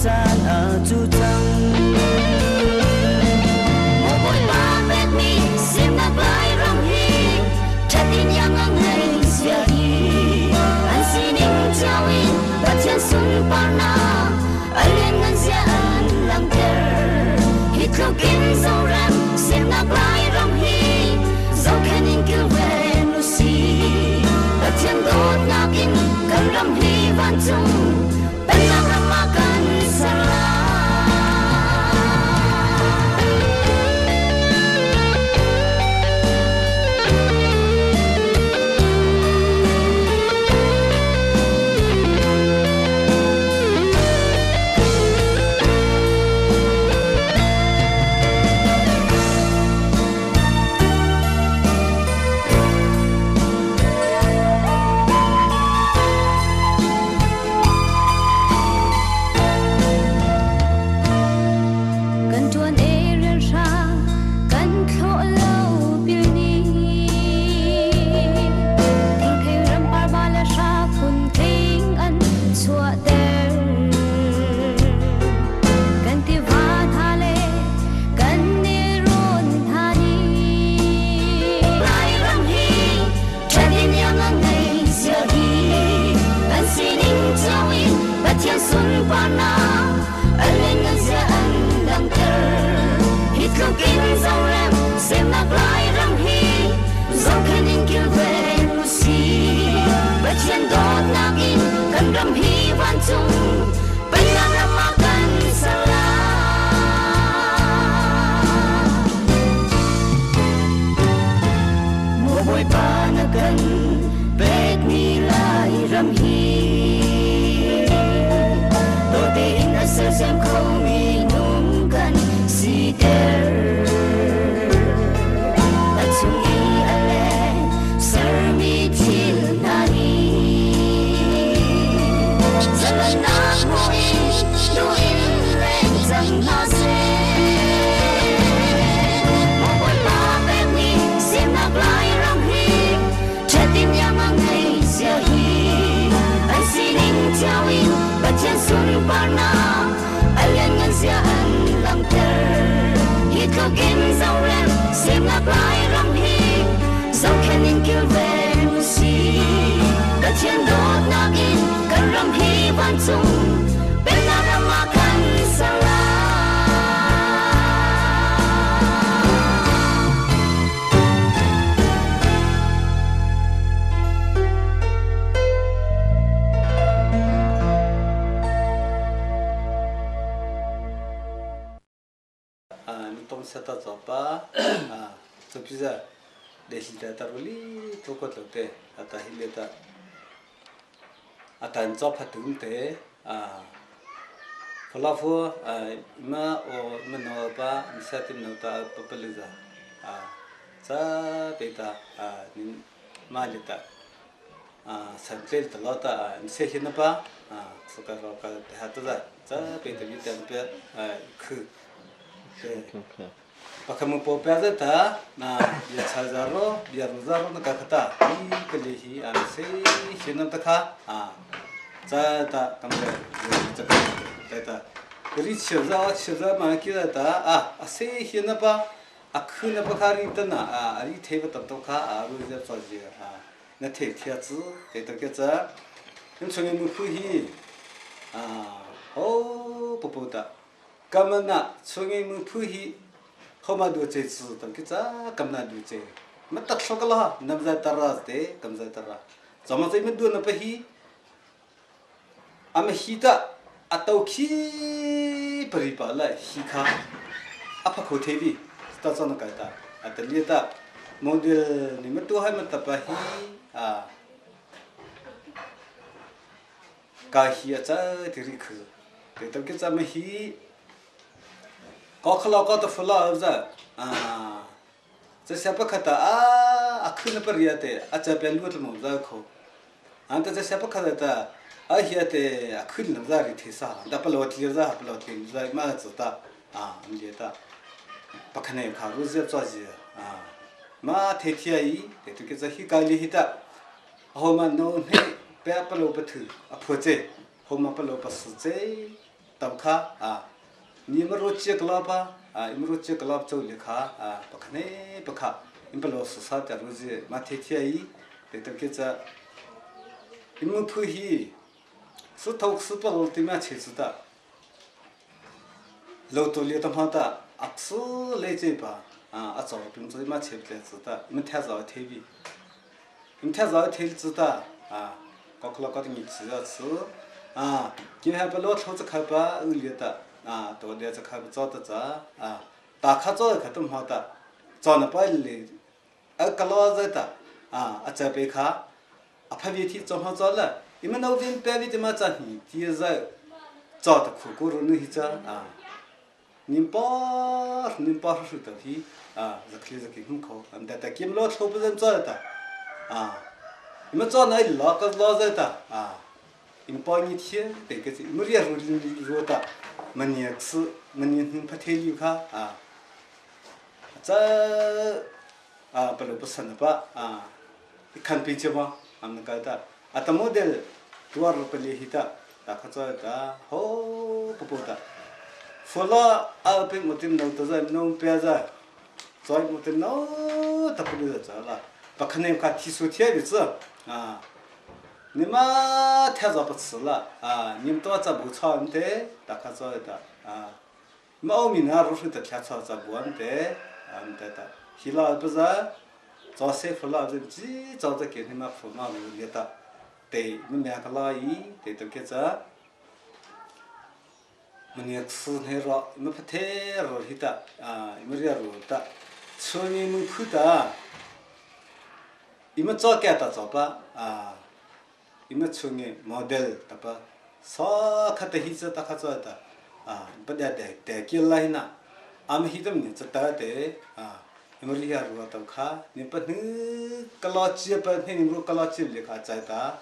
chan a chu chang mo boy ba bet mi sim na bai ram hi chatin yang ang hai sia hi an sining chawin pathian sun parna alien ngan sia an lang ter hit lokin zo ram sim na bai ram hi zo kenin kil ve nu si pathian dot nakin kan ram hi van chung ben na ram kan sala seta zopa zopisa desilita taruli toko tote ata hileta ata zopa tunte falafu ma o menoba misatim nota papaliza sa beta nin malita santel talata nsehinapa sukaroka hataza sa beta vitampe khu Pakamu popeza ta na biasazaro biaruzaro na kakata I kalihi anse hinam taka za ta kamle ta ri chza ma kira ta ase hinapa akhuna pakari ta na ari theba ta to kha aru ja chaji na the thia zu te ta ke za nim chonge mu khu hi ho popota kamana chonge mu khu hi Homa dua cai su tam kita kamna dua cai. Matak sokala namza taras de kamza tara. Zaman saya medua napahi. Ame hita atau ki peripala hika. Apa kau tebi? Stasa nak kata. Atau lihat model ni metu hai matapahi. Kahia cai diri ku. Kita kita mehi. Kau kalau kau tu philh aja, siapa kata aku nak periate, aja pengen tu mau jadi kau. Anta siapa kata ta, hiate aku nak jadi thesa, dapat lewat liza, dapat lewat liza, mana cerita, ni ta, pakai kau ruzia cuaci, ma thetiai, itu kita hikali hita, homa no ni, apa lewat tu, apa je, homa apa lewat pasuje. tàu khá ni mà rồi chia club im rồi chia club châu lệ khá bậc này bậc khá im bao lâu sát tại rồi gì mà thế ấy để tôi kể cho im phu hi số thâu số bao thì mà chết ta lâu tôi liệt tâm ta áp số lấy chơi ba cho bình thời mà chết lên ta im theo dõi thế vi im theo dõi thế ta có lúc có những chuyện đó chứ今天不老头子看吧，有理的多点子看不找得着打卡找看都好的，找那把里个老子的这边看拍微体正好找了，你们那边白微的嘛找你，第一人找的苦果肉那些找您把手的皮这个很好，但今老头不人找的你们找那老个老子的因包你天，这个是没人说的，没年吃，没年不太有卡这不能不生的吧你看比较嘛，俺们搞的但model多少不厉害的，大家做的好不的，除了被我们弄的人弄别人，在我们弄的不了这了，不可能看提出天的字你们太早不吃了你们多找不炒的，大家做的毛米呢，如果的天炒找不的的，希腊不是找谁不了人机找着给你们不嘛无力的，对，你们两个老姨对都给着，我们吃那肉，你们不太肉的你们热肉的，吃你们苦的，你们早干的早吧이마 총에 모델 답아 사카테 히자 타카자다 바다데 데킬라이나 am hidam ni chataate imriya ruwa tawkha ni patni kalachi pa ni ru kalachi lekha chaita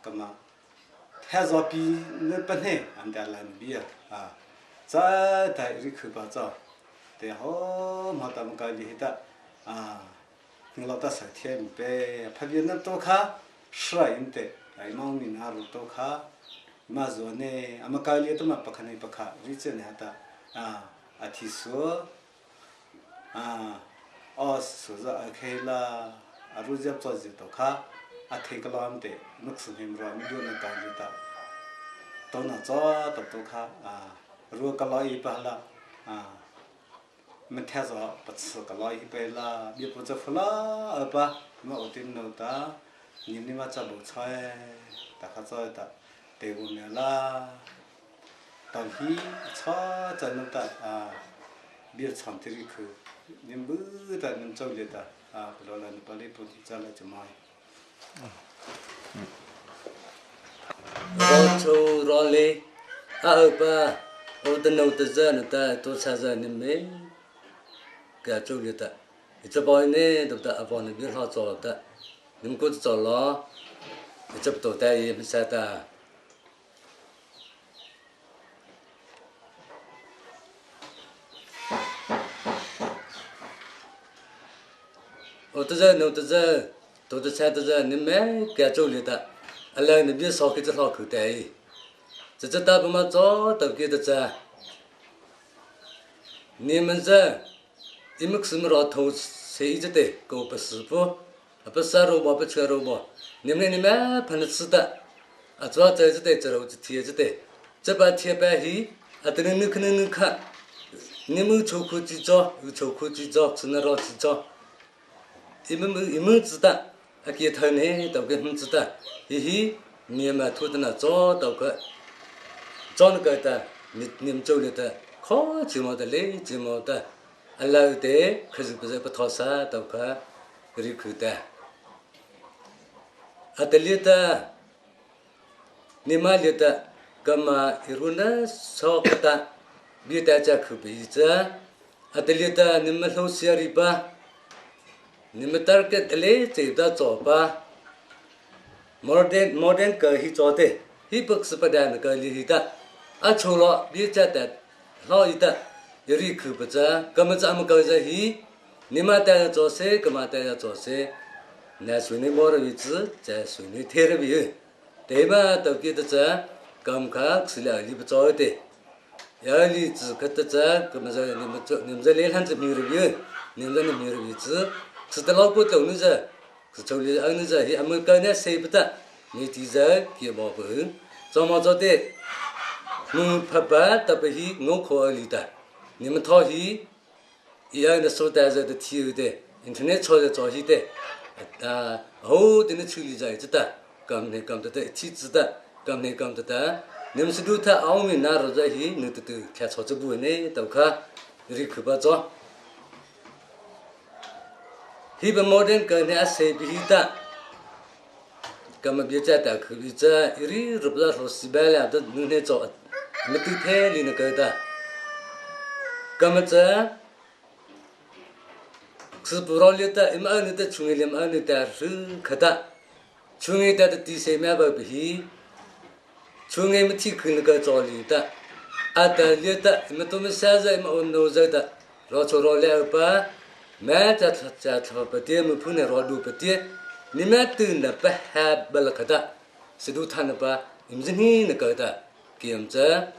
kama thazopi ne patne andalan bia cha ta ri khuba cha te ho matam ka li hita nglota sa thiem pe phabian tawkha shrainte ai mong ni na ru tawkha ma zone amakali to ma pakhane pakha riche ne hata athiso suza akhela arujap chaji tawkha athekalamte nuksu himra mido na kanjita to na cha tawkha ru kalai pahla methaza patsu kalai pela bi puja phula apa ma otin no ta nimni ma cha bo chae ta kha cha ta te bu me la ta hi cha cha no ta bi cham tri khu nim bu ta nim chau le ta lo la ni pa le pu ti cha la cha mai ro chu ro le ba o de no de za ta to cha za ni me ga chu le ta it's boy ne to ta upon the bir ha cho ta nim ko cho lo it's to ta yi sa ta o de za no de za to de cha de za ni me ga chu le ta ala ni bi so ki cho lo khu ta yi这大部分做都给的这，你们这，你们什么老头谁着的，狗不师傅，不杀肉包不吃肉包，你们盘着吃的，主要在这的这肉是贴着的，这把贴白黑，等你可能看，你们抽空去找，有抽空去找，是那老去找，你们知道，给他呢都给他们知道，嘿，你们土的那找到个。找那个的，你做了的，靠寂寞的嘞，寂寞的，老的可是不是不讨啥，都可离开的。这里的，你妈里的，干嘛一路呢？少不的，比大家可比着。这里的你们老些里吧，你们大概的嘞，这到做吧。modern个去做的，he不是不的那个里的。除了别家的老一的，有人去不着，根本咱们搞这些，你们带着做些，干嘛带着做些？那水泥摸的位置，在水泥贴的位置，对吧？都给的这，咁卡是了你不做的，要你只可得这，咁么说你们这连汉子没有人，你们这没有人子，是的老古头那这，是从你那这，他们干那谁不得，你第这给毛病，怎么做的？拍拍特别是我可里的，你们讨喜，一样的说带着的体育的，internet 操的做起的，好的那处理在这的，咁你咁的体质的。咁你咁得，你们是都他澳门那罗在去，你都看操这部呢，都看，你去把做。he be modern kan ne ase bihita kama biacha ta khubija iri rubla rosibala da ne cho mitu the li ne ka da kama cha ksburolita ima ne ta chungilem ane ta ru khada chungi ta ti se ma ba bi chungi mti khun ka cho li da ada leta ima to me sa za ima on no za da ro cho ro le pa ma ta cha pa te mu phune ro du pa te ni ma tu na pa ha bal khada sidu than pa imjini na ka da kiam cha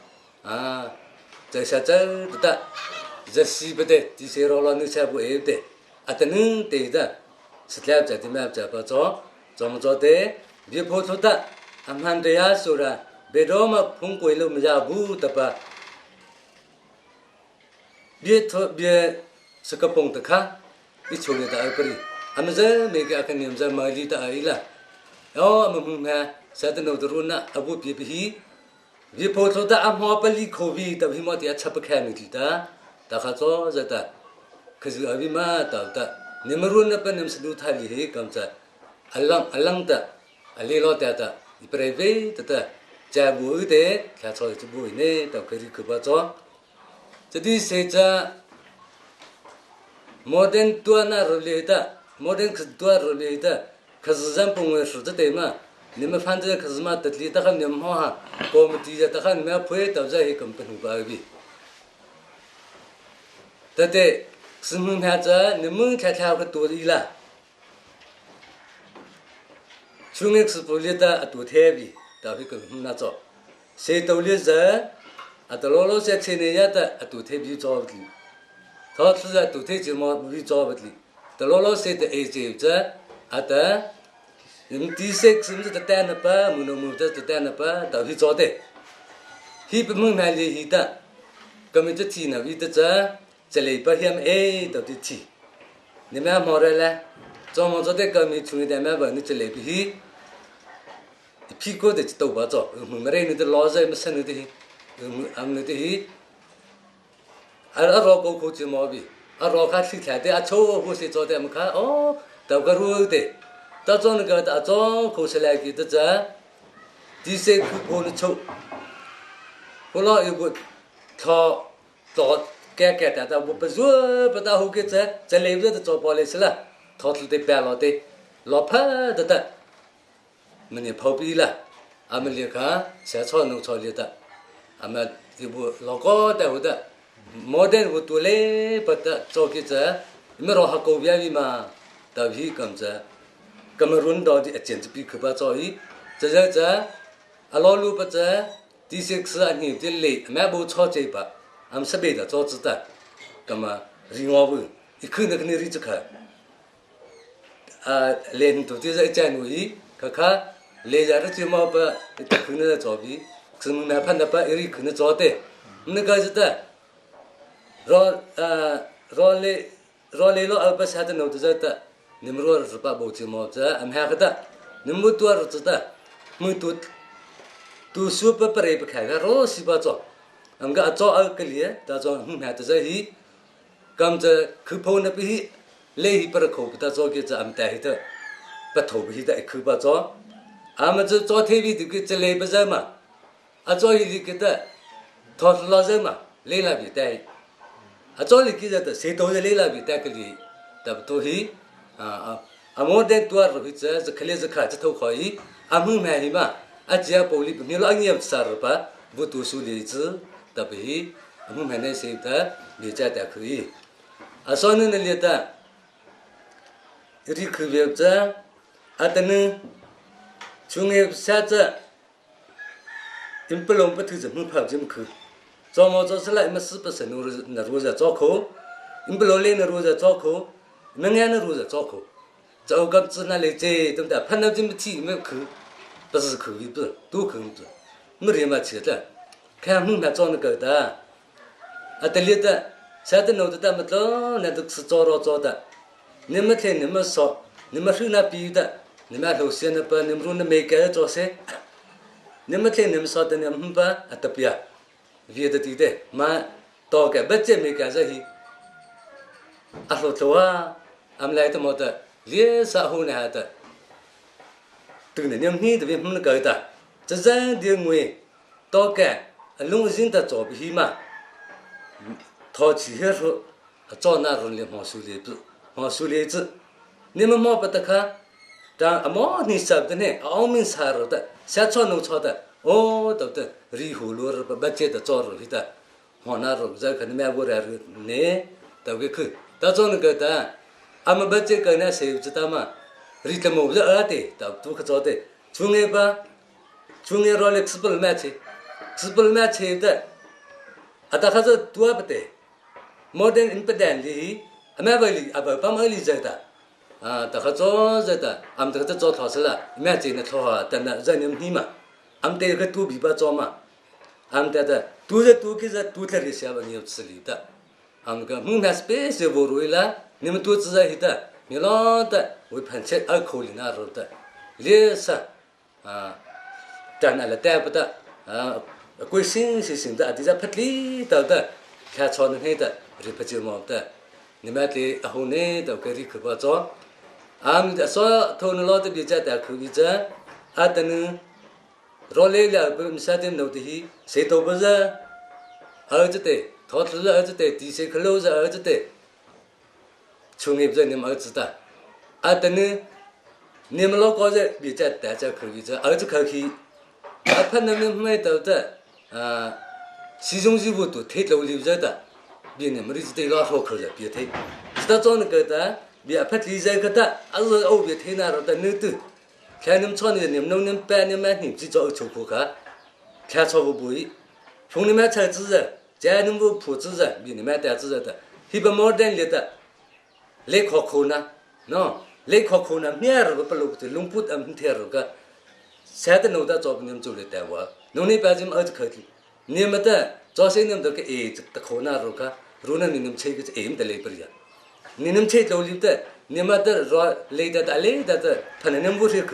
cha sa cha da za si ba de ti se ro lo ni cha bu e de atanu te da sklab cha ti ma cha pa cho mo cho de bi pho tho da amhan de ya so ra be do ma phung koi lo ma ja bu ta pa bi tho bi sakapong ta kha I chone da akri amza me ka kan yam za mali ta aila yo amum ha sa ta no dru na abu bi bi pho tho da am ho pa li kho bi ta bi mo ti achap kha ni ti ta kha cho za ta khazu abi ma ta ta nimru na pa nim sdu tha li he kam cha alang ta ali lo ta ta I preve ta ta cha bu de kha cho chu bu ne ta khri khu ba cho jadi seja modern tuah na roleta modern tuah roleta khazam pungwe shurta tema nima phanje khazma tatli ta kham nyam ha komiti ja ta khan ma phwe ta ja he company ba bi tate smun ha ja nimun kha kha ka to ri la chungek su poleta atu the bi ta bi ko na cho se to le ja atalo se chene ya ta atu the bi cho bi thot za tu the ji mo bi cho bi ta lo se te e je ja ata nim ti se sim ta ta na pa mu no mu ta ta na pa ta bi cho de hi pe mu na le hi ta ka mi ti na bi ta cha chale pa hiam e ta ti chi ni ma mo re la cho mo cho de ka mi chu ni da ma ba ni chale bi hi pi ko de to ba cho mu ma re ni de lo za ma san ni de am ni de hi ro ko ko chi mo bi ro kha thi kha de cho ko se cho de ma kha ta ka ru de ta cho ni ka ta cho ko se la ki ta cha di se ku ko ni cho ko lo yu ko tho to ke ta bu pa zu pa ta ho ke cha le de cho pa le se la tho de pa lo de lo pha da ta mene phau bi la am le kha sa cho no cho le ta am yu bu lo ko da ho da modern wo tu le pata choki cha imero ha ko bia bi ma ta bi kam cha Cameroon do di achen bi khba cho I cha cha alo lu pa cha ti se ksa ni ti le ma bo cho che pa am sa be da cho chi ta kama ri ngo bu I khu na ni ri cha kha len tu ti za cha nu I kha le ja ri chi ma pa ta khu na cho bi khum na phan na pa ri khu na cho te ne ga cha ta ro le lo alpa sa ta no ta ta nimro ro pa bo chi mo cha am ha ta nimu tu ro ta mu tu su pa pre pa kha ro si ba cho am ga cho al ke lie ta cho ha ta za hi kam cha khu pho na bi le hi par kho ta cho ke cha am ta hi ta pa tho bi ta khu ba cho am cha cho the bi ke cha le ba za ma a cho hi ke ta tho la za ma le la bi ta cho li ki za ta se to le la bi ta ke li tab to hi modern tuah ro hi cha khale za kha cha tho khoi amu ma hi ma a chia po li ni lo ang yam sar pa bu tu su li chi ta bi amu ma ne se ta li cha ta khui a so ne le ta ri khu be cha a ta ne chung e sa cha 因不龙不偷着门跑进去，做么做出来，因么是不是那路在找口，因不老练那路在找口，明年那路在找口，找个子那里在对不对？碰到这么体没口，不是口味不是，都口不是，没人嘛吃的，看门嘛找那个的，这里的，现在弄的他们都那都是找的，你们听你们说，你们是那边的，你们路线那边你们路那没改做噻。你们听你们说的你们吧，特别，别的地的嘛，大概不见没干啥去，说头啊，俺们来的么的，连啥后呢的，对呢，你们这边们搞的，这人的我，大概弄人的做不起嘛，他起些说，找那种的黄手雷子，黄手雷子，你们莫不得看。但么你晓得呢？澳门啥路的，下车弄车的，哦，对不对？离湖路儿不接的走路的，河南路在可能买过来呢，对不对？到走那个的，俺们不接个那谁知道嘛？离的么不是二的，到都可走的，中间吧，中间绕了吃不了买车，吃不了买车的，他还是多不得，没得人不单的，买不离，不买离在的。大家做着的，俺们这个做陶瓷了，买这那陶啊，但那人家你嘛，俺们这个都比不做嘛，俺们这的都是都给这都在这下边你要吃力的，俺们个门面是别些不容易了，你们都知道的，你老的为盘切二口里那肉的，脸上但那了带不得贵新的，这拍里到的，看穿那的，这不就么的，你们这后呢都给你可不做。俺们说头那老的比较大口比较，等呢，绕来了不夏天弄的去，谁都不是，儿子的，他是儿子的，第三个路是儿子的，穷也不是你们儿子的，等呢，你们老高子比较大家口比较，儿子口去，碰到你们买到的，西中西部都推到留着的，比你们的是对老好口的别推，知道做那个的。别拍地在个的，是欧别天那罗的那都，看你们穿的，你们弄你们白你们你只做秋裤卡，看错不不一，从你们才知人，在你们普知人，比你们带知人的，一般毛人里的，来考考呢，喏，来考考呢，面儿个不露的，弄不天儿个，现在弄到做不你们做的带我，弄你把你们儿子考的，你们的做些你们这个的考那罗个，如那你们这个们的来不了。你们车都离的，你们的绕来的，他那你们不是去，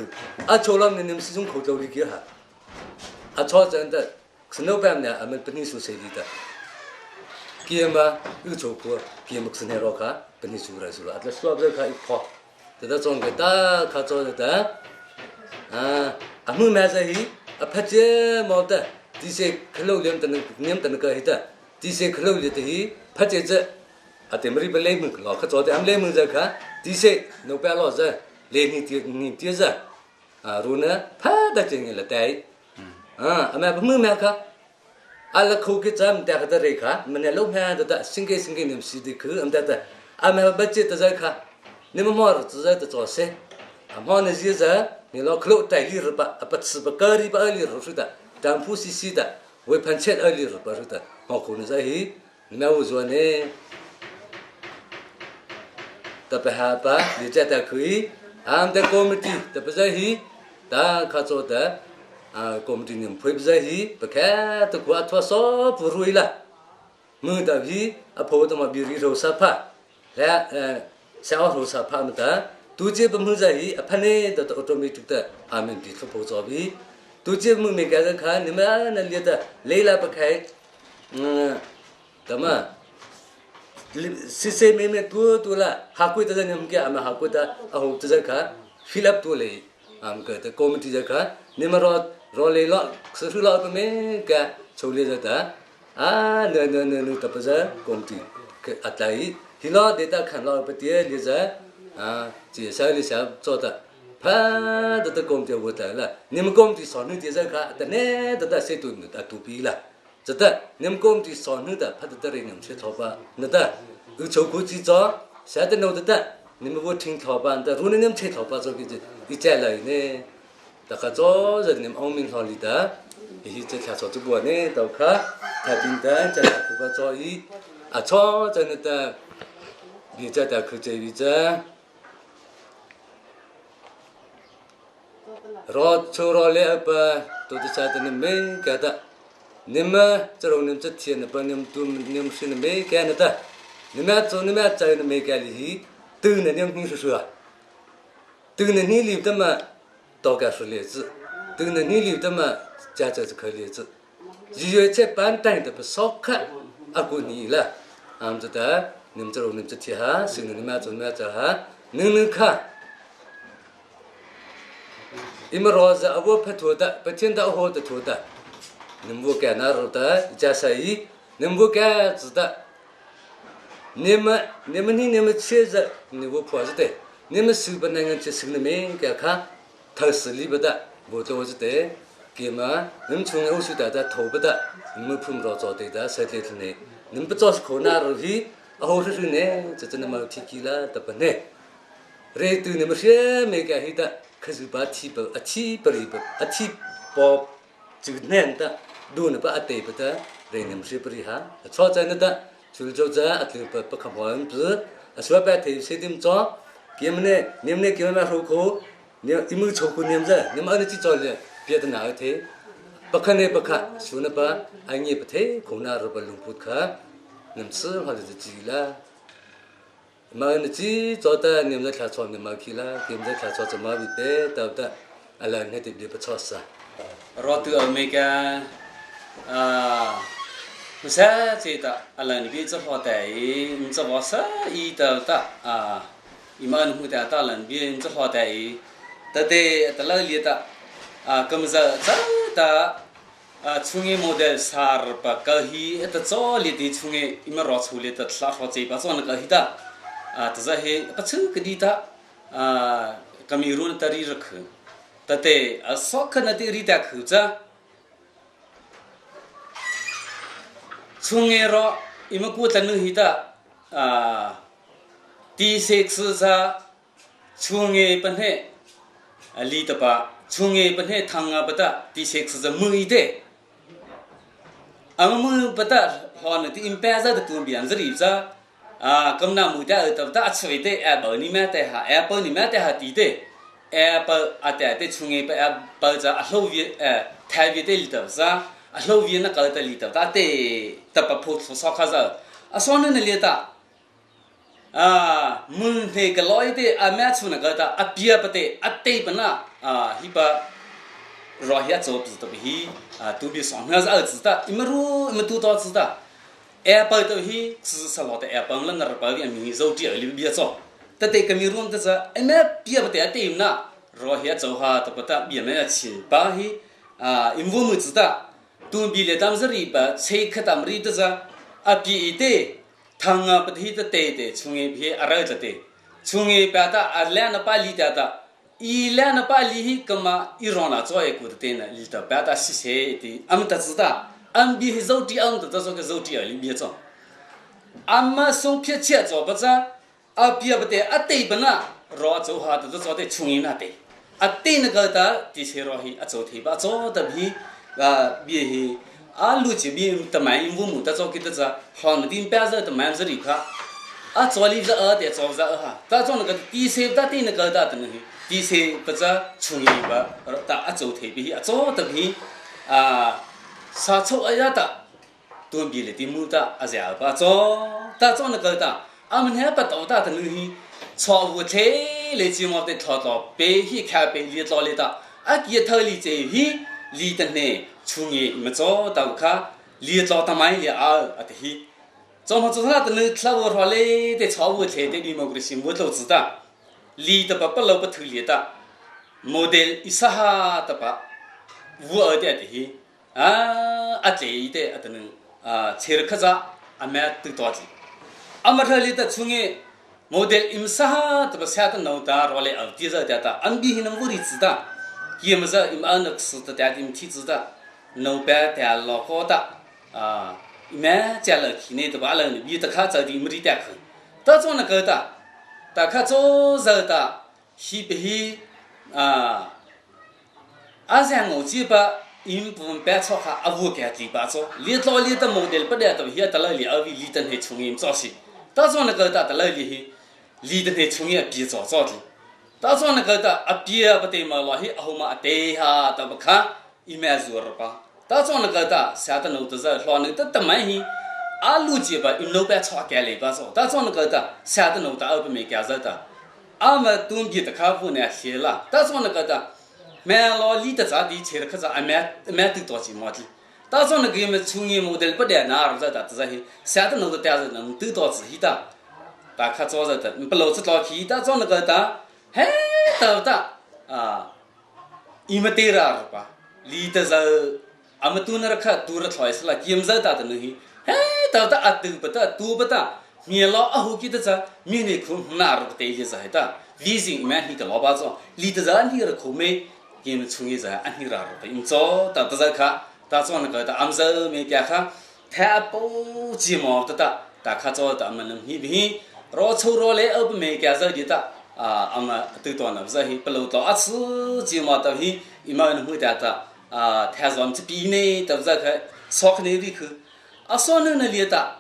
抽了你们是从口头里去哈，抽真的，是老板呢，俺们不能说谁的，给嘛有抽过，给嘛是那罗卡，不能说来说了，这说不了卡一跑，这都装个大卡做的，俺们买这些，拍这毛的，这些克罗连的那个的，这些克罗里的拍这。แต่ไม่ได้ไปเล่นมึงหรอกเขาจะทำเล่นมึงจะค่ะที่เสกนูไปหล่อจะเล่นนี่ที่จะรู้นะพาได้จริงเลยแต่แม่มึงแม่ค่ะอะไรเขาคิดจะมันแต่ก็จะเรียกค่ะมันเนี่ยลูกแม่แต่สิ่งนี่มันสิ่งที่คือมันแต่แม่บัจเจตจะค่ะนี่มันมอร์จะจะจ่อเสมอร์เนี่ยจะนี่เราคลุกใจลีร์ปะปัดสืบกะรีปะลีร์สุดาจำผู้สิดาเว้ยพันเช็ดลีร์ปะสุดาหอกคนจะฮีนี่แม่ว่าจวนเนี่ยแต่ไปหาปะดีใจแต่คุยแต่คอมมิตี้แต่ไปใจฮีแต่ข้าโจแต่คอมมิตี้นี่พูดไปใจฮีไปแค่ตัวกว่าทัวสอบผู้รวยละมึงแต่ฮีพอตัวมาบิริโรซาพะและเช้าโรซาพะมันแต่ตัวเจ็บมึงใจฮีพันเนี่ยแต่ออโตเมติกแต่มันดีทุกผู้จอบฮีตัวเจ็บมึงไม่แก่กันนี่มันนั่นเรียกแต่เลี้ยละไปแค่แต่มาसिसे में तू ला हाकुई तजा निम के आम हाकुई ता अहो तजा का फिलअप तू ले आम कहते कमिटी जका निम रोले लो ससु लो में का छोले जता न तपजा कमिटी के अतलाई हिलो देता खान लो पतिए ले जा जे साले सा जोता फा त कमिटी होता ला निम कमिटी सोनु तेजा का तने त से तू तू पी ला जता निम कमिटी सोनु त फा त रे निम से थोबा न त抽苦机做，现在弄得的，你们我听头班的，如果你们听头班做的，一再来呢，大家早着你们欧明好里的，伊这条草子过呢，到卡太平的在那个早伊，草在那的，比在的去这比在。ro choro le apa to de sa de me ka da nimma choro nim cha thien na pa nim tu nim sin me ka na da nimma cho nimma cha na me ka li hi tu na nim ni su tu na ni li de ma to ka su le zi tu na ni li de ma ja cha ka le zi ji yue che ban dai de pa so ka a ku ni la am cha da nim choro nim cha thi ha sin nimma cho nimma cha ha ning ka ima roza abo pathoda pathinda ho da thoda nimbu ka na roda jasai nimbu ka zda nema cheza nibu phwazde nema sibana ngan che signe me ka kha thasli bada bodo zde kema nim chung o su da thobada nim phum ro zo de da sa de ne nim ba zo ko na ro hi a ho su ne zde na ma thikila da bane re tu nim she me ka hi da可是把提不提不离不提包这个男的多呢把对不的人们是不离哈操在那的就是就在对不看完不是说白提谁点做给们呢你们给我们说口你们抽口你们这你们按照去做的别的哪一天不看呢不看说那把俺也不提可能是不龙不看你们吃或者是鸡了mà nó chỉ cho ta niệm ra thà chọn niệm mà khi là niệm ra thà chọn mà bị bé tao ta là hết tiệp đi bắt chọn sa rồi từ ở mấy cái sao chỉ ta là những cái chỗ tại chỗ bao sa ý tao ta iman hu ta ta là những chỗ tại ta để ta là liệt ta cầm giờ ta chung model sar pa kahi ta cho liệt đi chung iman rõ chu liệt ta là rõ chỉ ba cho nó kahi ta ta za he pachu kadi ta kamirun tari rakh tate sok na ti ri ta khu cha chunge ro ima ku ta nu hi ta ti sex sa chunge pan he ali ta pa chunge pan he thanga bata ti sex za mu ide amu bata hon ti impeza da tu bian zri za cầm nào mũi ta ở tập ta chơi thế Apple ni mẹ thế ha Apple ni mẹ thế ha tí thế Apple thế chung nghe Apple za lâu việt thay việt thế tập za lâu việt nó cái tập tập ta thế tập phốt số khác giờ số này liệt ta mun thế cái lối thế mẹ chung nó cái ta bia bát thế thế bữa na hi ba rồi hết rồi tập hi tu bị xong hết rồi ta im tu to ta Apple to hi chỉ sao là Apple là người bảo vệ mình giàu tiền là biết sao,แต่cái mình luôn thế sao, em biết bữa tiệt em na, rồi hiện giờ ha tập ta biết mấy cái chuyện, bà hi em vô mới biết ta, tu biết là tạm thời bà xây khát tạm thời thế sao, biết thế, thằng bữa hi thế chung nghe biết ở đâu thế, chung nghe bà ta Liang nó bà li ta, Liang nó bà li hi cái mà Iran là cho ai cũng thế này, li ta bà ta xí xí thế, em ta biết ta. Anh bị giàu tiền ông tự cho cái giàu tiền liền biết cho, anh mà sống phía trước cho bây giờ, bây bây giờ tây bên na, rồi cho họ tự cho cái chung na tây, tây nó cái đó thì sẽ rồi cho thì bà cho tập hi bây hi, lúc chỉ biết tầm mai vô muốn cho cái đó họ nó tin bây giờ tầm mai rất là khó, cho lý do để cho ra ha, ta cho nó cái tí sẽ ta tây nó cái đó thì tí sẽ bây giờ chung bà, ta cho thì bây cho tập hi sa cho ai ta tuân bị thì mua ta giờ bà cho ta cho nó cái ta mình hết bắt đầu ta thì nuôi cho vụ thế lấy chỉ một cái thọ thọ bé hi khai bé liệt lo liệt ta kia thời liệt gì hi liệt tên này chung gì mà cho tao khá liệt lo tao mai liệt thì hi cho mà cho ta thì nuôi thao vào lấy để cho vụ thế để đi mua cái gì mua đâu chứ ta liệt ta bắt lâu bắt thứ liệt ta model isaha ta ba vụ ở đây thì hi thế thế ở đây chơi khá za mẹ tự toa gì mà thời liệt chung nghe model imsa tập sát nấu ta rồi lại ở kia giờ ta anh bị hình vô đi chứ ta kia mà giờ anh được sự ta im thi chứ ta nấu bé ta lo khó ta mẹ cha là khi này tập ba lần bị ta khá giờ đi mới đi ta khơi ta cho nó cái ta khá cho giờ ta hi hi 阿像我记吧，因不白炒哈，阿无干地巴做，里老里的model不得都现在来里阿为里的那从业做些，到时候那个的来里里的那从业比做的，到时候那个的阿比啊不对嘛，老些后嘛对哈都不看，一面做了吧，到时候那个的下的弄的是老那的蛮些。阿路街吧，因老白炒干来吧做，但是那个的下的弄的二不没干着的，阿么东边的客户呢写了，但是那个的，买老里的咋地吃的可是阿买得多几毛的，但是那个么从业模的不得拿儿子的，这些下的弄的但是能得到自己的，大家做着的，不老子老去，但是那个的，嘿，到的啊，因么对了吧，里的是阿么多那个客多了出来是了，因着的能去。哎，到达阿都不达，都不达，面老阿后记得着，面里空哪儿不对的是海的，微信面那个老板说，里头人那个口美，给们从业者安那个的，因早到这看，到做那个的，俺们这没干看，太不寂寞的哒，大家做的俺们能一边，老抽老来二不没干着的哒，啊，俺们都到那不是不漏到阿次寂寞的去，伊们能会得的，啊，太说我们这边呢，都不是看，少看那里去。阿说那里的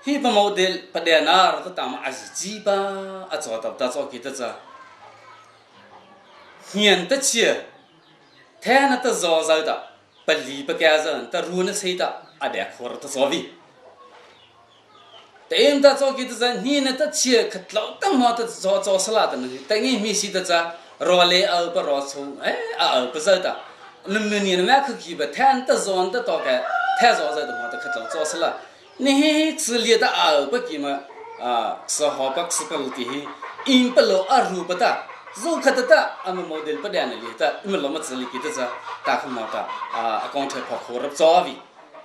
，he不毛的不得那儿都当嘛阿是鸡巴，阿做到到做给的这，年的起，太那的早早的，不离不干人，的路那谁的，阿得苦了的做为，但的做给的这年那的起，可老当嘛的做死了的呢，但你没写的这，绕来而不绕出，哎啊不是的，那么你那买可去吧，太的早的大概。太早的嘛，都可早做死了。你吃力的啊，不给嘛啊，吃好不吃不的，因不老啊肉不大，肉可得大，俺们毛的不然的里的，你们老么子里给的这大可毛的啊，刚才跑苦了早味，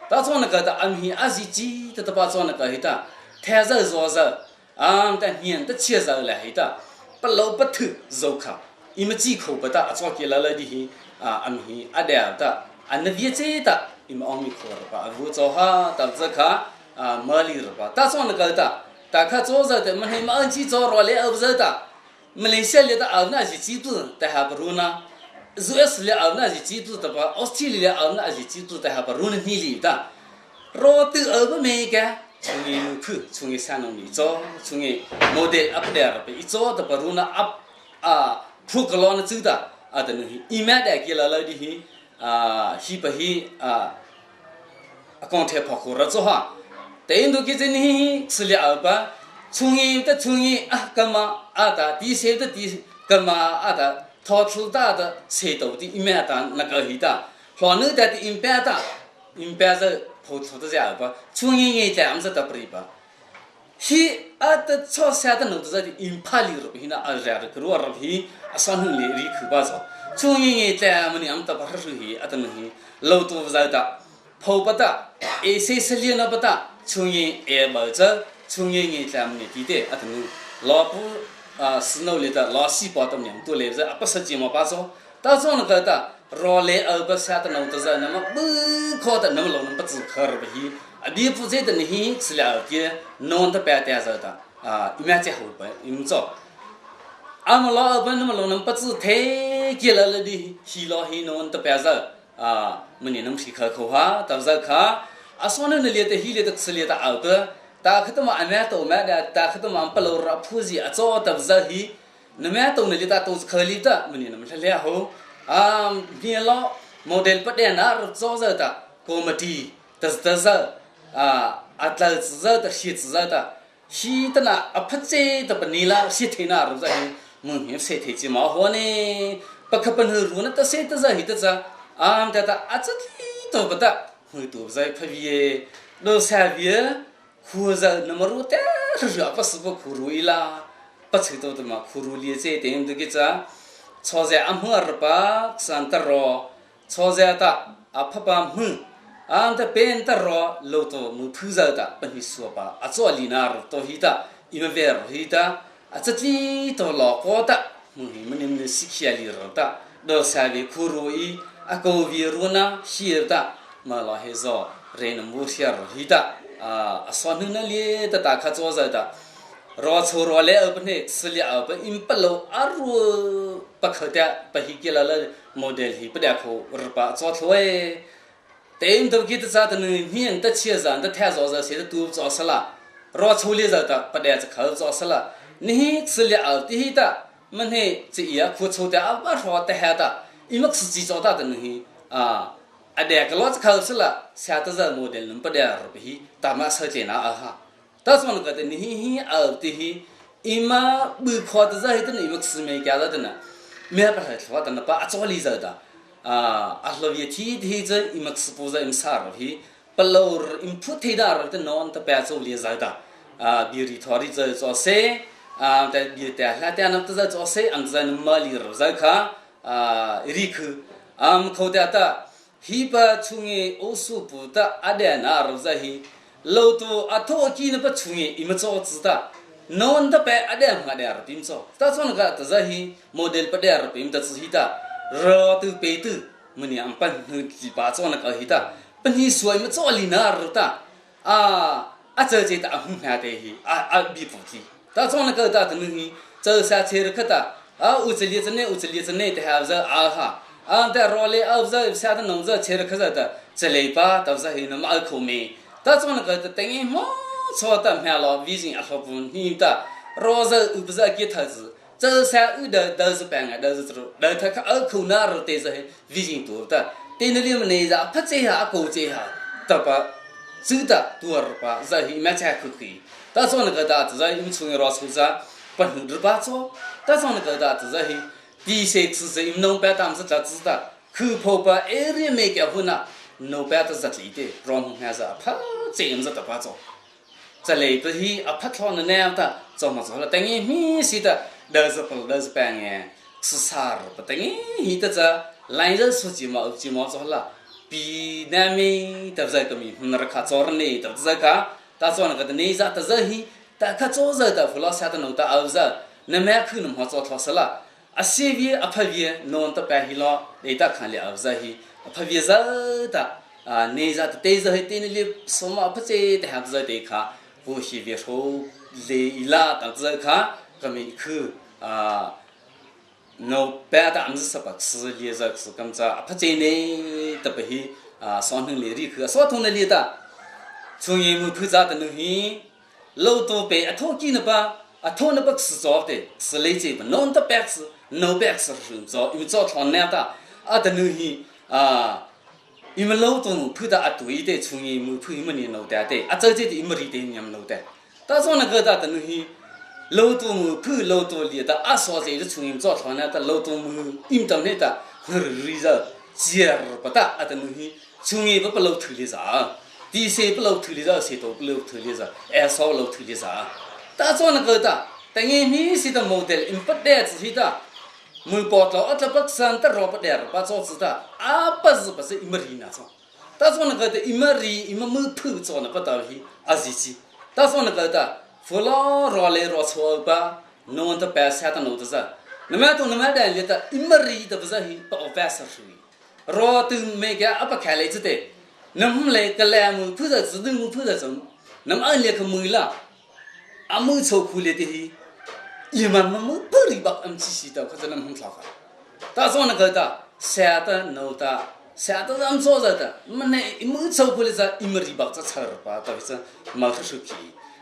到做那个的俺们阿是鸡的把做那个黑的，太热热热，俺的年的切热了黑的，不老不透肉可，因为几口不大，做给了的啊，俺们阿点的，俺那别这的。因为阿弥陀佛吧，如做哈，到这看啊，没理了吧？但是那个的，大家做着的，没没按起做了来，不是的，马来西亚的熬那是几度，但还不如呢。瑞士的熬那是几度的吧？澳大利亚熬那是几度，但还不如呢你里的。老都熬不没干，从一路去，从一山东里做，从一莫得阿不来了呗，一做的不如呢铺个老那走的，啊的那些，一买的给了的些。希不希刚才跑过了之后，但都给这你吃了吧？从业的从业啊，干嘛啊的？第三的第干嘛啊的？掏出大的菜刀的一面的那个黑的，老牛的一边的，一边是跑出的家吧？从业这样子的不对吧？he ada cho sa ta no ta in phali ro hina a ra ro ro ro hi asan hung le ri khu ba so chung yin ta mani am ta ba ru hi atan hi lo tu za ta phau pa ta e se se li na pa ta chung yin e ba za chung yin ta mani ti de atan lo pu snow le ta lo si pa ta nyam tu le za apa sa ji ma ba so ta so na ka ta ro le a ba sa ta no ta za na ma bu kho ta na lo na pa zu khar ba hi你不在的你吃了的，弄得白带着的一面在后边，你做，俺们老本那么老能不知太给了的，希老希弄得白着么你能皮可口哈，到时看说那里的希里的吃里的熬个，大家都嘛俺们都买的，大家都嘛不老热铺子做到时希，那么都那里的都是可以的，么你那么是了后你老 model 不带那做着的，过么地，但是atla zza da shi zza da shi da na apha che da panila shi thena ru za mun he se the chi ma ho ne pakha pan ru na ta se ta za hi ta za ta ta achati to ba da hu tu za pha vie do sa vie khu za na ma ru ta ru apa su ba khu ru ila pa che to ma khu ru li che te de ge za cho za am hu ar pa san ta ro cho za ta apha pa mu ta pen ta ro lo to mu phu za da pan hi so pa a zo li na ro to hi da i me ver hi da a chati to lo ko da mu hi me ne si khia li ro da do sa vi khu ru i a ko vi ru na hi da ma la he zo re na mu sia ro hi da a so nu na li ta ta kha zo za da ro cho ro le a ne si li a ba im pa lo a ru 不可的不希给了model hi不得口日巴做出来，但都给的啥的呢？你的钱人的太少了，现在都做死了，若处理着的不得这口做死了，你吃了的的，们嘿这也苦抽的啊，不说的还的，因为自己做到的呢啊。啊，那个老子考试了，下头人model能不得而不去，大马手机拿啊哈，但是那个的你而的，伊嘛不考的这的你们吃没干了的呢，没办法说的呢，把做理着的啊，啊，老爷提着伊们吃不着，伊们啥了去，不老伊们不提的而的孬的白做理着的啊，比如他的这做谁啊，在比的那点那这做谁，俺在那么里头在看啊，里去，俺考的。hiba chungi osu buta ada na rozai lauto atho ki na pa chungi imacho zda non da pa ada ma da pim so ta son ga ta zahi model pa da pim ta hita ro tu pe tu mani am pan ji ba cho na ka hita pani suai ma cho li na ro ta a che je ta hu na de hi a bi pu ti ta son ga ta nu hi che sa che ra khata a u che li che ne ta ha za a haแต่รอเลยเอาจะเสียแต่น้องจะเชื่อเขาจะจะเลยป้าแต่จะเห็นน้ำอัลคูมีแต่ส่วนก็จะแต่งมั่วชอบแต่แม่เราวิจิตรอัลคูนี่แต่รอจะอุปสรรคที่เธอจะเสียอุดเดินจะเป็นไงเดินจะรู้เดินถ้าเขาอัลคูน่าเราเตะจะวิจิตรแต่เดี๋ยวนี้มันเนี่ยจะพัฒนากูเจ้าแต่ป้าสุดแต่ตัวป้าจะเห็นไม่ใช่คุยแต่ส่วนก็จะยิ่งช่วยเราสุดจะเป็นหุ่นป้าโซ่แต่ส่วนก็จะเห็น第些知识，因农白当时才知道，去跑把二里没结婚呐，农白都是离的，然后还是怕这样子的把做，这里不是怕他那样的，怎么做了？等于明显的都是半年，是啥了？不等于你的这男人说几毛做了，比南面都是个米，那个做人呢都是个，但是那个的内在都是很，但他做人的不老晓得弄到儿子，那么可能好做他是了。啊，西边啊，旁边弄得白黑了，来打看了儿子嘿，旁边热的啊，内热的对着嘿，对那里什么不在的还不在对看，不西边说来啦，当时看，咁么去啊，弄白的俺们是不吃里热是咁子，不在呢，特别嘿啊，上头里里去，上头那里的，从一木头扎的弄嘿，老多白啊，头几呢吧。啊，他那不吃早的，吃累这不，弄得白吃，弄白吃很早，因为早上那的，啊的东西啊，因为老多碰到啊对的，从一没碰一么年弄的的，啊这的一么里的年弄的，但是那个的东西，老多没碰老多里的，啊说这是从一早上那的老多没，因到那的，那日子节日不大啊的东西，从一不老头的啥，第三不老头的啥，谁都不老头的啥，哎少老头的啥。但是那个的，等于你是的 model， 因不得自己的，没报道，这不生的老不得，把做知道，啊不是一么人那种，但是那个的一么人，一么没偷做那不到去，啊自己，但是那个的，弗拉罗来罗错吧，弄的白菜的弄的是，那么都那么的里的，一么人的不是去把白菜属于，罗都没个啊不开来着的，那么来个来么碰着自动么碰着中，那么按那个没了。啊，没抽苦力的嘿，一慢慢不离吧，俺自己的可是那么很好看。但是那个的，下的弄的，下的咱做着的，没抽苦力的，一没离吧，这差了吧，到底是没出手机。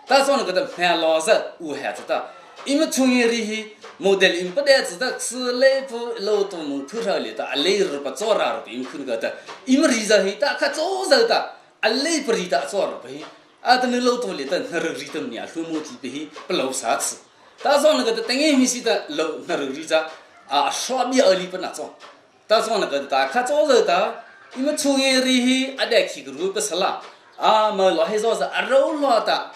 但是那个的，还老是无孩子的，因为从业里嘿，没得人不得知道吃来不老多没偷上来的，啊来日不做了，因为那个的，因为离着嘿，大家做着的，啊来不离的做了不嘿。啊，等那老多里的那肉里头呢，父母这边不老啥吃。但是那个等于没是的老那肉里头啊，稍微里不那种。但是那个大家做着的，因为从业里啊，得去个路不是啦，啊，没老还说是啊肉老的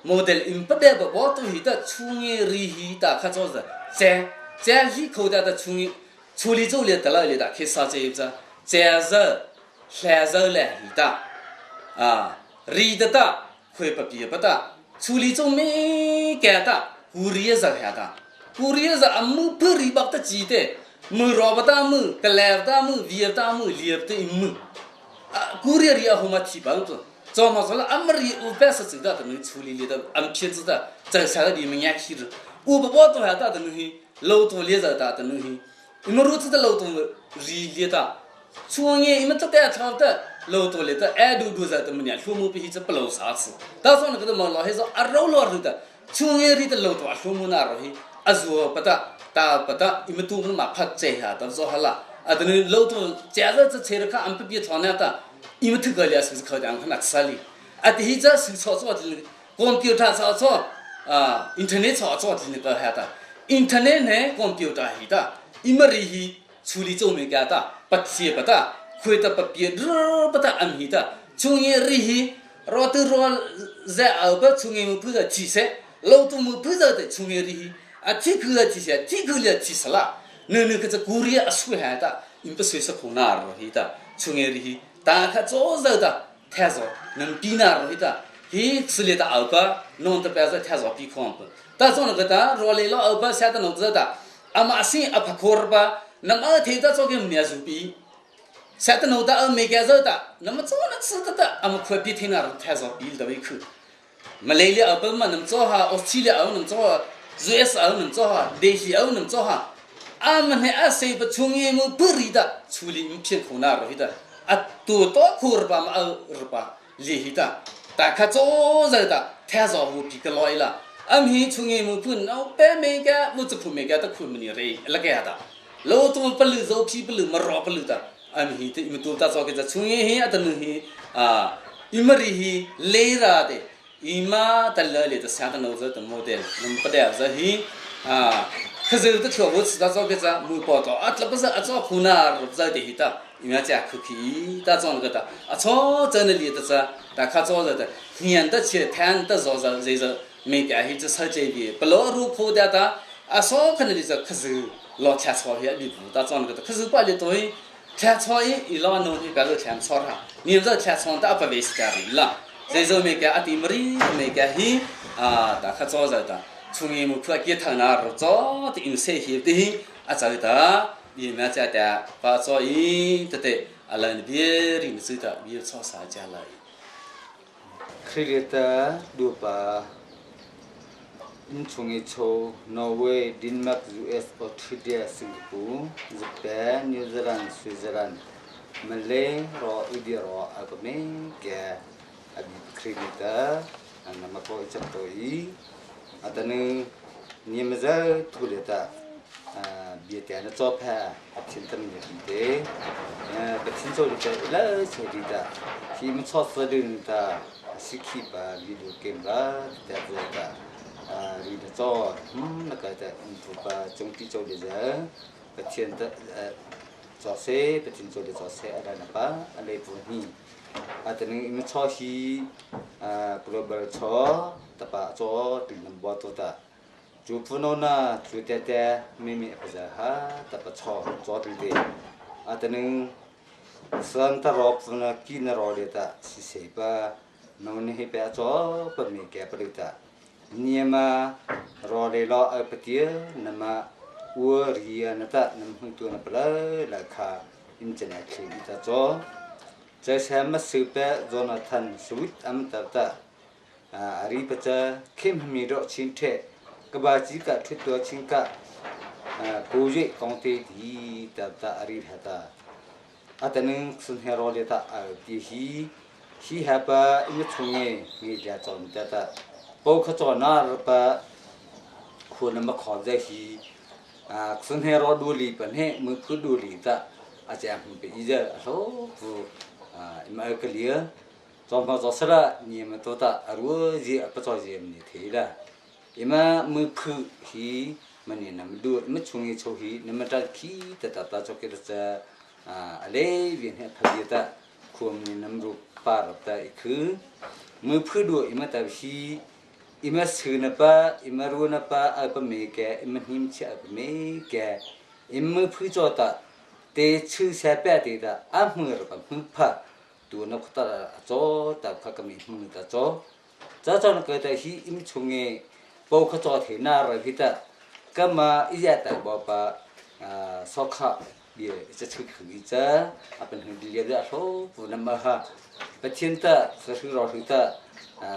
，model 因不得不包东西的从业里大家做着，在里口袋的从业处理做了得了里的，开啥子子，在肉、三肉来里的啊，里的的。会不别不的，处理中没干的，古里也是干的，古里也是啊，没不离不的记得，没绕不的没，个来不的没，别不的没，离不的没，啊，古里也好嘛提帮助，怎么说了？俺们里580走的都能处理里的，俺骗子的，这三个里面也去了，500多还大的东西，老多里的大的东西， อิมรู้ที่เราตัวรีเลียตาช่วงนี้อิมจะแต่ชอบแต่เราตัวเลยแต่ดูจะตัวมันเนี่ยชั่วโมงไปที่จะเปล่าสาสแต่ส่วนนั้นก็ต้องมองเราให้เราเรารู้แต่ช่วงนี้รีแต่เราตัวชั่วโมงน่ะเราให้อาจจะปะตาปะอิมตัวมันมาพัดใจหาแต่ส่วนฮะละอันนี้เราตัวเจ้าจะเชื่อข้าอันเป็นทอนเนี่ยแต่อิมถึงก็เลยสิ่งเขาจะอันขนาดสลีอันที่จะสิ่งชอบที่คอมพิวเตอร์ชอบอินเทอร์เน็ตชอบที่นี่ก็เหรออินเทอร์เน็ตเนี่ยคอมพิวเตอร์ฮิตาอิมรีฮี处理做没干的，不写不的，会的不别热不的安排的，从业日系，绕的绕在后边从业不是提升，老多没不是的从业日系，提高了提升，提高了提升了，那个这古里说还的，你不随时碰哪儿去的，从业日系，但看早早的，太早能比哪儿去的，he 处理的后边弄得别是太早比空不，但是那个的绕来了后边写的弄着的，马上怕苦吧。那么听到这个没数比，现在弄到没干着的，那么做那吃的，俺们快别听那太少比的胃口。没来了后嘛能做哈，去了后能做哈，瑞士后能做哈，雷西后能做哈，俺们还谁不从业么不离的，处理没偏苦那容易的，多多苦吧嘛二吧厉害的，但看做着的太少不比个来了，俺们从业么不那白没干，我这苦没干的苦没你来那个的。老多不溜肉皮不溜么肉不溜的，俺们这因为多大早个在从业嘿，但是嘿因为嘿累了的，因嘛在那里的相当脑子的没得，那么不得是嘿可是有的跳舞吃到早个在没报道这不是早湖南不在的嘿的，因为家可以大早那个的早在那里的是，大家早着的，年的去谈的早着就是没干嘿这手这边不老入口的少可能就是可是。老天朝也离谱，大早那个，可是把你东西天朝一老弄的，别说天朝哈，你这天朝的不为是干的了，这时候没干地没哩，没干嘿大家早着的，从业么可给他那儿早的用些些的早的，你们家的把早一对那别人知道，别吵啥家来。Krita dupa Chung Norway, Denmark, US, Australia, Singapore, Japan, New Zealand, Switzerland, Malay, India, Alabama, Krita, and Namako Chapoi, Adanu, Niemaza, Tuleta, Bietiana Topa, Tintam Day, Patinso, Sedita, Him Sossadinta, Sikipa, Video Game, thatรีดจ่อนักการแต่ถูกป่าจงที่โจดีเจอปะเทียนแต่จ่อเซ่ปะเทียนโจดีจ่อเซ่อะไรนะป่ะอะไรพวกนี้แต่นึงมันจ่อฮีglobal จ่อแต่ป่ะจ่อถึงนำบัวตัวแต่จูพูนน่ะจูแต่ไม่มีอะไรจะหาแต่ป่ะจ่อถึงเดียแต่นึงสันตรอบนะกินรอเดียแต่สิเสป่ะน้องนี่ให้ป่ะจ่อป่ะมีแก่ป่ะเดียแต่เนี่ยมารอเลยรอเอาไปเที่ยวนั่นมาวัวเรียนนั่นแต่นั่นหุ่นตัวนั่นเปล่าราคาอินเทอร์เน็ตคือที่จะจ่อจะใช้มาซื้อไปโจนาธานสวิตอันแต่อารีปัจจัยเข้มมีรสชินเทกบาจิกะทุกตัวชินกะกูเจกองเตดีแต่อารีหัตตาแต่นึงสุนทรเลยแต่ที่ฮีฮะปะอินทุงเงมีเดียจอนแต่พวกเขาจอดน่ารักคุณมาขอใจฮีซึ่งให้เราดูลีเป็นให้มือพูดดูลีแต่อาจจะมันเป็นอีเจอร์โอ้โหมาเกลียจอมพอจอสระนี่มันตัวตารู้จีปัจจัยจีมันทีละมามือพูดฮีมันเนี่ยมันดูมันช่วงนี้ช่วงฮีนี่มันจะขี้แต่ตาจอกเกลืออะไรวิ่งให้พลีแต่ควมนี่น้ำรูปปาร์แต่คือมือพูดดูมาแต่ฮีมาสื่อนะป้ามารู้นะป้าเอาไปไม่แก่มาหิมเชื่อไปไม่แก่มาพูดจอดแต่ชื่อเสียแปดแต่มือเราแบบมือพัดตัวนักตาจอแต่พักมีมือตาจอนักแต่ฮีมาชงเงยพวกเขาจอดเห็นหน้าเราพิจารก็มาอีเจแต่บอกป้าสอกขาเดี๋ยวจะชื่อคืออีจ้าเป็นหุ่นดีเรียบร้อยผู้นำมาฮะประเทศตาคือเราถึงตา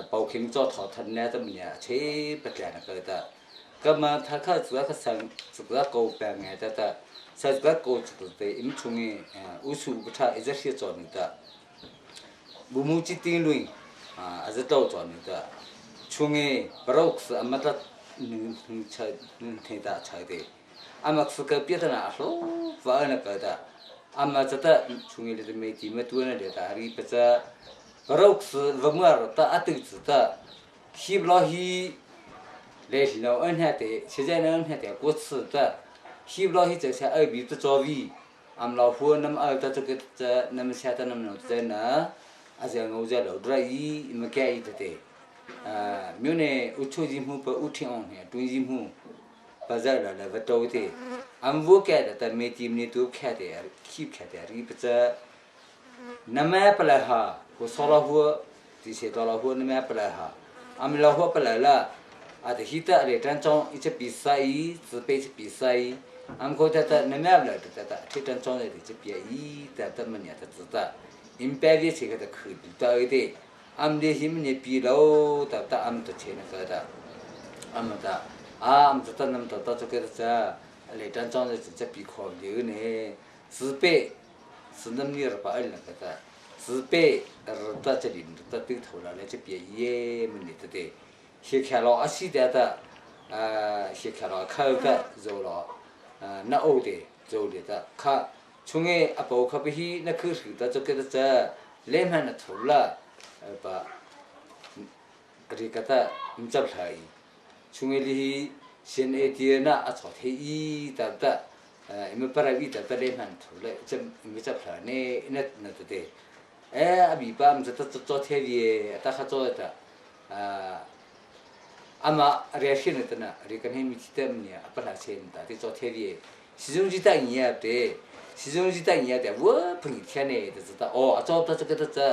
เป่าเข็มจ่อถอดทันแน่ตั้งเนี่ยเช่ประแจนักแต่ก็มาถ้าข้าสุดก็สั่งสุดก็โกแปลงไงแต่ sai cái câu chuyện đấy im chung ấy usu cái thà ấy rất cho người ta bù mu chỉ tin lui rất đau cho người ta chung ấy bảo sự mà ta chơi thế ta chơi đấy mà sự cái biết là số vợ nó cái ta mà chắc ta chung ấy là mấy tí mà tuổi này để ta đi bây giờ bảo sự vợ mà ta ăn được ta hi lo hi lấy thì nó ăn hết đấy现在呢ăn hết đấy过吃的hi lo hiจะใช้บีตัวจอวีเราหัวน้ำตัวจะจะน้ำเสียตัวน้ำหนาวจะนะอาจจะงูจะเราด้วยมันแก่อีกแต่มิวเนี่ยอุชจิมูปะอุทิองเนี่ยตุนจิมูภาษาเราเลยว่าโตที่วัวแก่แต่เมจิมเนี่ยตัวแค่แต่คีบแค่แต่รีบจะน้ำแม่ปลาหาหัวสลาหัวที่เสียตัวเราหัวน้ำแม่ปลาหาเราหัวปลาละอาจจะฮิตอะไรท่านจงอีจะปีไซจะไปจะปีไซก็แต่น้ำแม่ปลาแต่ที่ท่านจงเนี่ยจะปีอีแต่มันเนี่ยแต่จะอิมแปะวิเศษก็จะขึ้นตัวเองเดี๋ยวหิมเนี่ยปีเราแต่ตัวเชนก็ได้แต่จะน้ำตัวจะก็จะอะไรท่านจงเนี่ยจะปีความเยอะเนี่ยสิเป้สิน้ำนี่เราไปอะไรก็ได้สิเป้เราจะดินเราตึกถล่มเลยจะปีเย่มันเนี่ยตัวเองเชี่ยแค่เราอาศัยแต่เชี่ยแค่เราเข้าก็จะเราน่าโอเดจะโอเดแต่ข้าช่วงนี้อาบอกเขาไปที่นักศึกษาจะก็จะเล่นมันถล่มปะเรียกแต่ไม่จับไหลช่วงนี้เช่นเอทีน่ะอาจจะเฮียแต่ไม่ปราบีแต่เล่นมันถล่มจะไม่จับไหลเนี่ยนั่นตัวเองอบีบ้ามจะเทียบีแต่ข้าจะแต่มาเรียกเช่นนั้นนะเรียกกันให้มีที่เต็มเนี่ยอัปลักษณ์เช่นแต่ที่จะเทียบีสิ่งที่ต่างเนี่ยสิ่งที่ต่างเนี่ยว่าเพิ่งเทียนเนี่ยแต่จะจอบจะก็จะ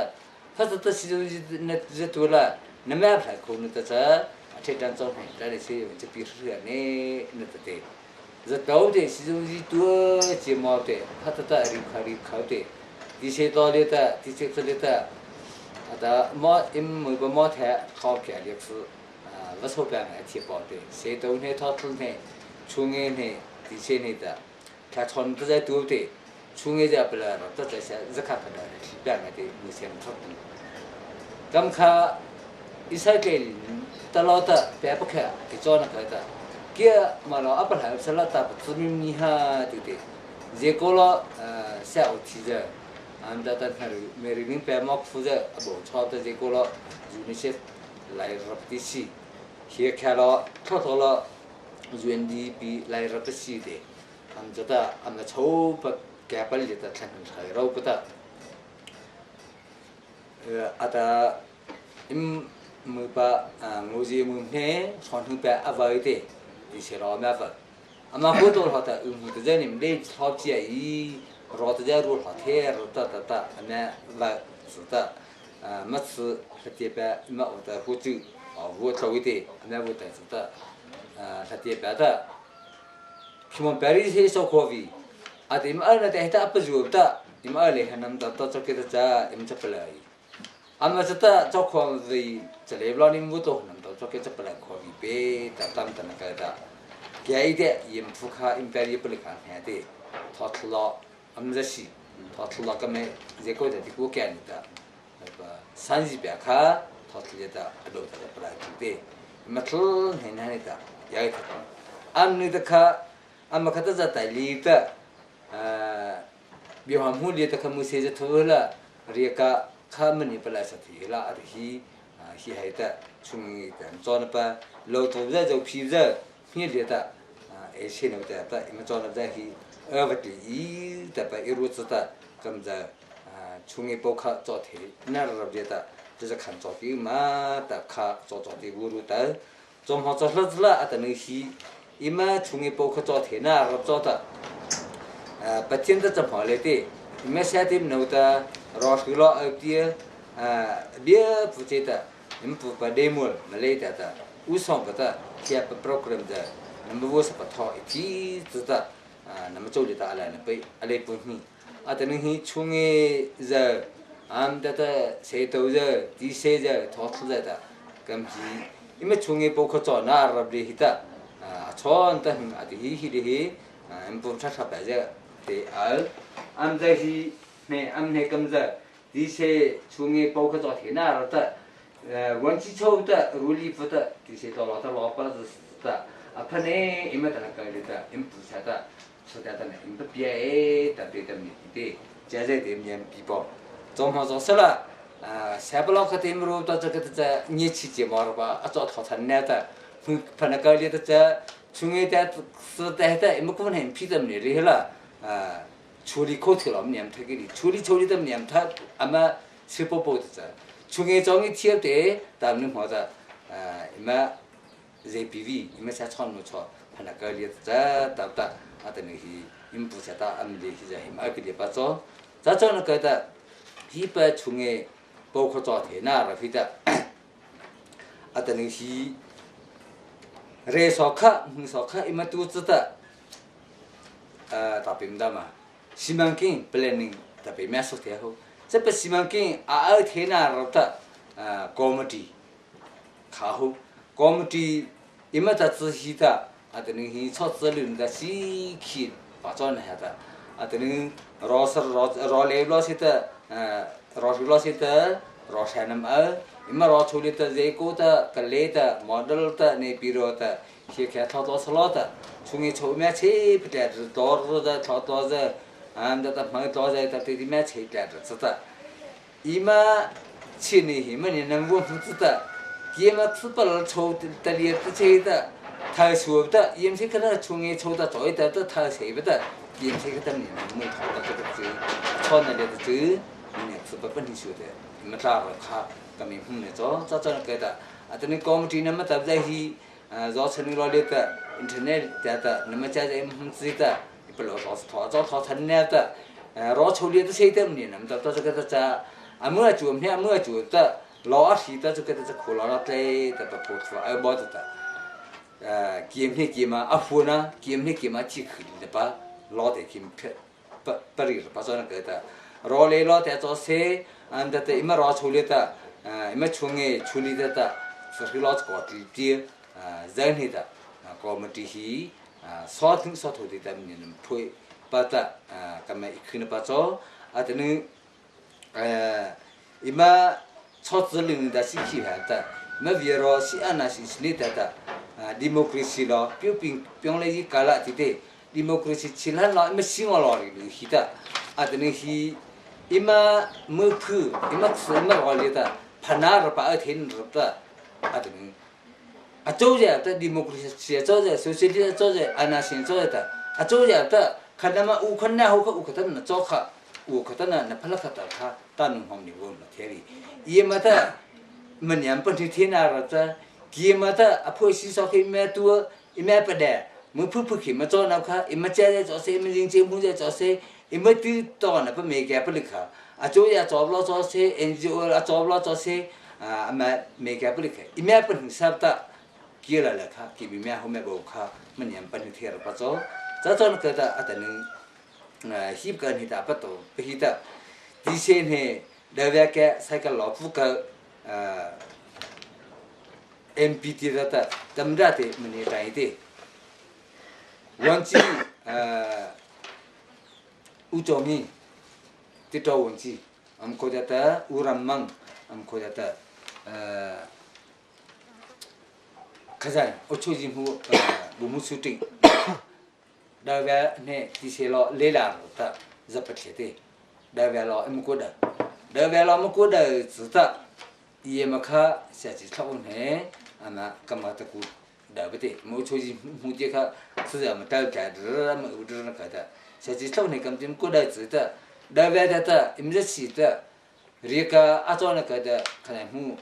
ถ้าจะสิ่งที่นั่นจะตัวละนั่นไม่ใช่คนนั่นจะเทดันจอบให้ได้เสียจะปีเรื่องเนี่ยนั่นแต่จะตัวเด็กสิ่งที่ตัวเจียมเอาเด็กถ้าจะรีบเขาเด็กที่เชื่อตัวเด็กที่เชื่อตัวเด็กแต่มอมือเป็นมอแท้ขอบแขนเรียกคือวัชแบบไหนที่บอกเด็กเสียตัวเนี่ยทอดทุ่งเนี่ยช่วงเนี่ยที่เชื่อเนี่ยแต่ถ้าชนตัวใจตัวเด็กช่วงนี้จะเป็นอะไรตัวใจจะขัดกันได้แบบไหนที่มีเสียงทอดทุ่งกำข้าอิสราเอลตลอดแบบพวกเขาที่จอนักเลยแต่เกี่ยมาเราอัปลักษณ์สลัดแต่ปัจจุบันนี้ฮะตัวเด็กเจ้าก็เราเสียอุทิศแต่ตอนนั้นเมื่อเรื่องแบบมากฟุ้งจะบอกชอบแต่เจ้าก็เรายูนิเซฟไล่รับที่สิเฮียแค่เราทั้งเราUNDP ไล่รับที่สิเด็กจะชอบแก่ไปเลยแต่ฉันใช้เราก็จะอาจจะมือปะงูจีมือเนี่ยชอนถึงแบบอะไรเด็กที่เชื่อเราไม่ฟังมาพูดตัวเราแต่มือตัวเจ้านี่มันได้ชอบเจียรอตัวเจ้ารู้หัวเทียรแต่อันนี้ว่าสุดมัดสือที่แบบมาอุตส่าห์พูดจู่วัวชาวเด็กอันนี้วัวแต่สุดที่แบบพิมพ์ไปรีเซชอบความวิอาทิตย์มาเนี่ยแต่เหตุอัปจุบแต่ที่มาเลยฮันนัมแต่ชอบกิจจะจะเป็นอะไรมาจะชอบความวิจะเลี้ยบล้อนี่มุดตัวฮันนัมแต่ชอบกิจจะเป็นอะไรความวิเป้แต่ตามแต่นักการแก่เด็กยิ่งฟุกข้าอิมเพรียบริการแห่เด็กทอดล้อจะสิทอดล้อก็ไม่เจ้าก็จะที่กูแก่นี่แต่สันจิแบบข้าทอดล้อจะโดดจะเป็นอะไรเด็กมาทุนเห็นนี่แต่ยังไงนี่แต่ข้ามาคัตจะตายลีแต่บิวหามูลีแต่ข้ามือเสียจะทั่วละเรียกข้ามันนี่เป็นอะไรสักทีละอะไรที่ให้แต่ช่วงนี้แต่จอนไปเราตัวจะพิจารณาเนี่ยแต่เช่นแต่มันจอนไปที่วัดที่แต่ไปรู้สึกแต่กำจัดช่วงนี้พวกข้าจอดที่น่ารับเดียแต่จะขันจอดที่มาแต่ข้าจอดที่รู้แต่จอมหัวจอดละแต่ในที่มาช่วงนี้พวกข้าจอดที่น่ารับจอดปัจจัยแต่จำหัวเลยที่ไม่ใช่ที่นู้แต่รอคือรอเอาที่เบี้ยผู้เจ้าแต่ผู้ประเดี๋ยวมั่วมาเลยแต่อุศบแต่เกี่ยวกับโปรแกรมแต่น้ำวัวสับทอที่แต่น้ำโจลิตาอะไรนะไปอะไรพวกนี้แต่ในที่ช่วงนี้จะแต่เสียตัวจะดีเสียจะทอดจะกำจีไม่ช่วงนี้พวกเขาจอดน่ารับดีแต่ชอนแต่ที่ที่ em bùm sát sập bây giờ thì ở em đây thì này em này cầm giờ đi xe chung nghe bao cái trò thế nào rồi taวันที่โชว์แต่รู้ลีฟุตแต่ที่เสียตลอดปะแต่อันนี้อิมแต่ละกันเลยแต่อิมผู้ชายแต่สุดท้ายแต่เนี่ยอิมเป็นเปียแต่เดี๋ยวนี้ที่เจ้าเจ้าเดี๋ยวนี้ปีบอจอมหัวจอสละเสียบล็อกก็เต็มรู้ตัวจะจะเนี่ยชี้เจมาหรือเปล่าจอดทันเนี่ยแต่พนักงานเลยจะช่วงนี้แต่สุดท้ายแต่อิมก็มันเห็นพี่แต่เนี่ยเรื่องละ处理口头了念他给你处理的念他阿妈吃不饱的着。중에 정이 티업돼 다음은 뭐다 이마 제비비 이마 사천 놓쳐 하나 걸리자 답다 아더니 임부자다 암리 기자 힘 알게 봐서 자전은 거다 비바 중에 보고서 되나라 피다 아더니 히 레소카 이마 두즈다 답입니다마 시망킹 플래닝 답이 매서 되고这不西门町阿天那罗的comedy，卡好 comedy，因为他自己的等于炒资料的西气把做那下的等于绕来老些的绕去老些的绕山那么因为绕出来的这个的个来的 model 的那比如的些看炒多少老的，从你炒面切不得是多的炒多的。那朋友多在他对里面切来着，知道？伊嘛切呢，伊嘛你能我不知道，伊嘛吃不了抽的里的切的，他说的，伊们这个从伊抽的做的都他切不的，伊们这个他们没炒的这个子，炒那里的子，你吃不本地说的，伊们炸了卡，他们那做那个的，等你讲的那么在在去造成你老里的 internet 的，那么在在知道。不老早成那的，老处理的谁的呢？那么到这个在มื่อจูแต่ล้อที่แต่จะขอล้อแต่แบบปวดหัวไอ้บอสแต่เกมนี่มาอัฟฟูนะเกมนี่มาที่ขึ้นเลยปะล้อแต่เกมปริศปะส่วนนั้นก็แต่รอเลยล้อแต่จะเสียอันแต่immerรอช่วยแต่immerช่วยแต่สุดที่ล้อจะกอดที่เจ้านี่แต่ก็มันที่สอดถึงที่แต่มันยังพูดปะแต่ก็ไม่ขึ้นปะจ้ออันนี้immer 초즈링 다시 기회다 마비로 시아나시 스니다다 디모크라시로 뿅레이 갈라티데 디모크라시 칠한라 immer 싱어로리 히다 아드니 히 immer 무프 immer 스마 올리다 파나르 바텐르다 아드니 아조자다 디모크라시 조자 소셜리즘 조자 아나신 조자다 아조자다 카나마 우컨나 호카 우카타나 조카 우카타나 나팔라카타 तानु हमने वो न थेरी ये मता मन्याम पंथी थेना रता ये मता अपोसी सके मैं तू इमे पदे मुफुफुखि मचो नखा इमचे जसे मिजिंचे मुजे जसे इमति तो न प मेके प लिखा अजो या जॉबलो जसे एनजीओ आ जॉबलो जसे अमा मेके प लिखा इमे पन सबता किला लखा कि बिमे हमे बोखा मन्याम पंथी थेर पचो जजन कदा अतनु हिप गन हिता पतो हिता 디세네 다베게 사이클 로프가 MPT라다 담다테 머니 타이데 원치 우조미 티토 원치 암코다타 우람망 암코다타 가자 오초진후 무무 슈팅 다베네 디세로 레라다 자파체데 đại về lo em có đời về lo mà có đời chỉ ta ie mà khá sẽ chỉ thâu này mà cầm mà ta cũng đời vậy thì mỗi chỗ gì mỗi chỗ khác bây giờ mà tao cái đó mà udah nó cái đó sẽ chỉ thâu này cầm thì có đời chỉ ta đời về ta em rất chỉ ta riêng à cho nó cái đó cái này mu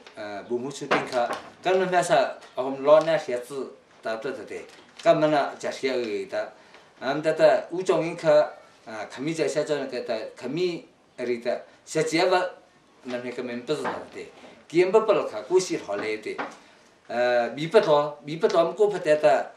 bù mu chút tiền khác cái nó mấy sao ông lo nè sẽ chỉ tao tự thế cái mà nó chỉ sẽ người ta ta u trong những cái kami jasa jana kata kami rita setiap namanya kami empezante kiam bapal ka kusir holete bipato amko patata